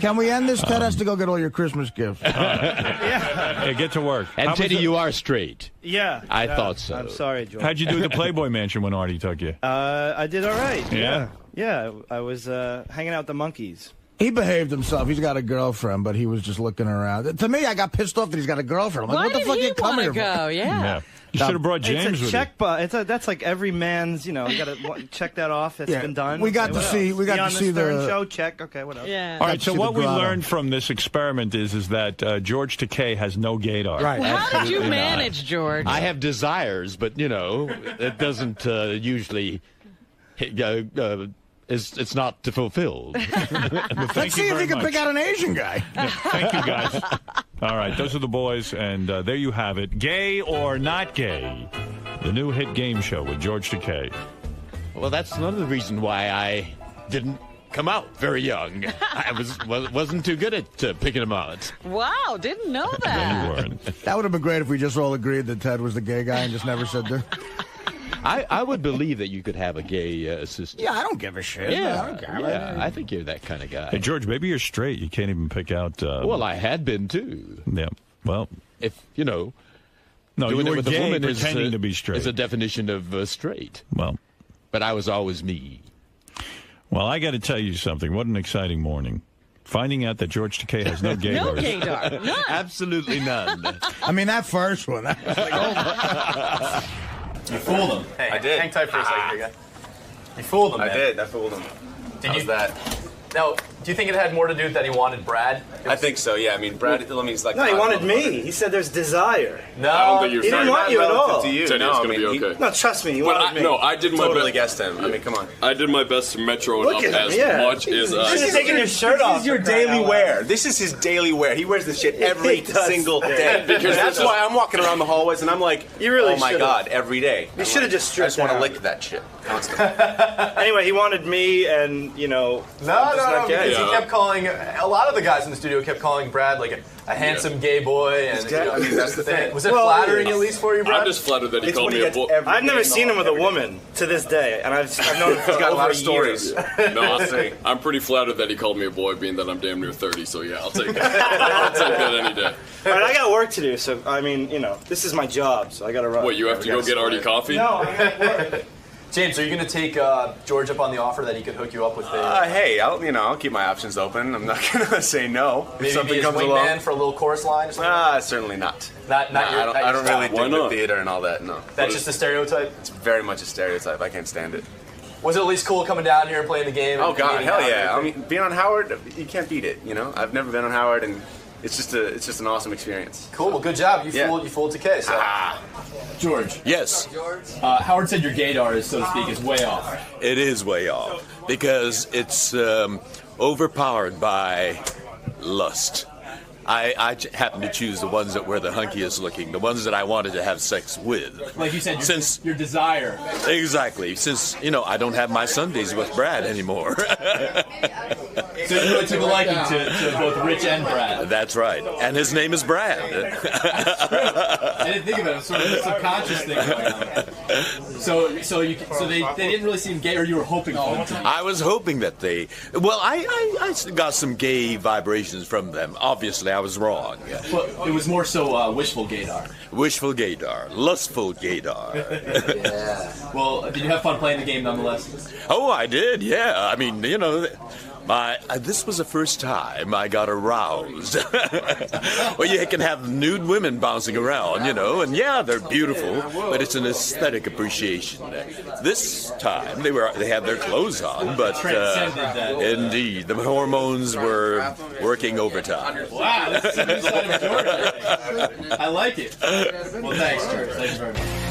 Can we end this? Ted has to go get all your Christmas gifts. Yeah, get to work. And How was Teddy, it- you are straight. Yeah. I thought so. I'm sorry, George. How'd you do at the Playboy Mansion when Artie took you? I did all right. Yeah? Yeah, I was hanging out with the monkeys. He behaved himself. He's got a girlfriend, but he was just looking around. To me, I got pissed off that he's got a girlfriend. I'm like, Why what the did fuck he you come wanna here go? for? Yeah. You should have brought James It's a with check, but that's like every man's. You got to check that off. It's Yeah, been done. we got Okay, to what see- else? we got Be to on see Stern the- show. Check. Okay, what else? Yeah. All right, so See the what we grotto. learned from this experiment is that George Takei has no gaydar. Right. Well, how did you Absolutely not. manage, George? I have desires, but, it doesn't usually it's not fulfilled. Let's see if you can pick out an Asian guy. Yeah, thank you, guys. All right, those are the boys, and there you have it. Gay or not gay? The new hit game show with George Takei. Well, that's another reason why I didn't come out very young. I wasn't too good at picking them out. Wow, didn't know that. You weren't. That would have been great if we just all agreed that Ted was the gay guy and just never said that. I would believe that you could have a gay assistant. Yeah, I don't give a shit. Yeah, I don't care. yeah, I think you're that kind of guy. Hey, George, maybe you're straight. You can't even pick out... well, I had been, too. Yeah, well... If, you know... No, doing you it were with a gay woman pretending to be straight. is a definition of straight. Well... But I was always me. Well, I got to tell you something. What an exciting morning. Finding out that George Takei has no gaydars. No gaydar. None. Absolutely none. I mean, that first one. That was like, oh. You fooled him. Hey, I did. Hang tight for a second, big guy. You fooled him, man. I did. I fooled him. How's that? Now, do you think it had more to do with that he wanted Brad? I think so, yeah. I mean, Brad, he's like... No, he wanted me. He said there's desire. No, I don't think you're he didn't want you at all. To you. Teddy, No, it's I going to mean, be okay. No, trust me. He wanted me. No, I did my totally best. guessed him. I mean, come on. I did my best to metro it Look up at him, as yeah. much as You should have taken your shirt off. This is your daily wear. This is his daily wear. He wears this shit every He does. single day. Because That's why I'm walking around the hallways and I'm like, You really oh my should've. God, every day. You should have just I stripped just want to down. lick that shit constantly. Anyway, he wanted me, and No, not gay. because he kept calling, a lot of the guys in the studio kept calling Brad like a handsome gay boy. And I mean, that's the thing. Was it flattering at least for you, Brad? I'm just flattered that he It's called when me he a gets boy. every I've never day seen him with a woman to this day, and I've known him for He's got a lot over of stories. years. No, I'm pretty flattered that he called me a boy, being that I'm damn near 30, so yeah, I'll take it. I'll take that any day. All right, I got work to do, so I mean, this is my job, so I got to run. What, you have to go get Artie coffee? No, I got work. James, are you going to take George up on the offer that he could hook you up with the... Hey, I'll keep my options open. I'm not gonna say no. maybe If something be his comes wingman along. for a little chorus line or something? Certainly not. Not your I don't really Why dig the not? theater and all that. No. That's just a stereotype? It's very much a stereotype. I can't stand it. Was it at least cool coming down here and playing the game? Oh and God, meeting hell Howard yeah! I and mean, being on Howard, you can't beat it. I've never been on Howard, and it's just an awesome experience. Cool. Well, good job. You fooled Takei. So. George. Yes. Howard said your gaydar is, so to speak, is way off. It is way off because it's overpowered by lust. I happen to choose the ones that were the hunkiest looking, the ones that I wanted to have sex with. Like you said, your desire. Exactly. Since, I don't have my Sundays with Brad anymore. So you really took a liking to both Rich and Brad. That's right. And his name is Brad. I didn't think of it. It was sort of a subconscious thing going on. So they didn't really seem gay, or you were hoping for them to. I was hoping that they... Well, I got some gay vibrations from them. Obviously, I was wrong. But it was more so wishful gaydar. Wishful gaydar. Lustful gaydar. Yeah. Well, did you have fun playing the game nonetheless? Oh, I did, yeah. I mean, this was the first time I got aroused. Well, you can have nude women bouncing around, and yeah, they're beautiful, but it's an aesthetic appreciation. This time, they had their clothes on, but indeed, the hormones were working overtime. Wow, that's the side of Georgia. I like it. Well, thanks, George. Thanks very much.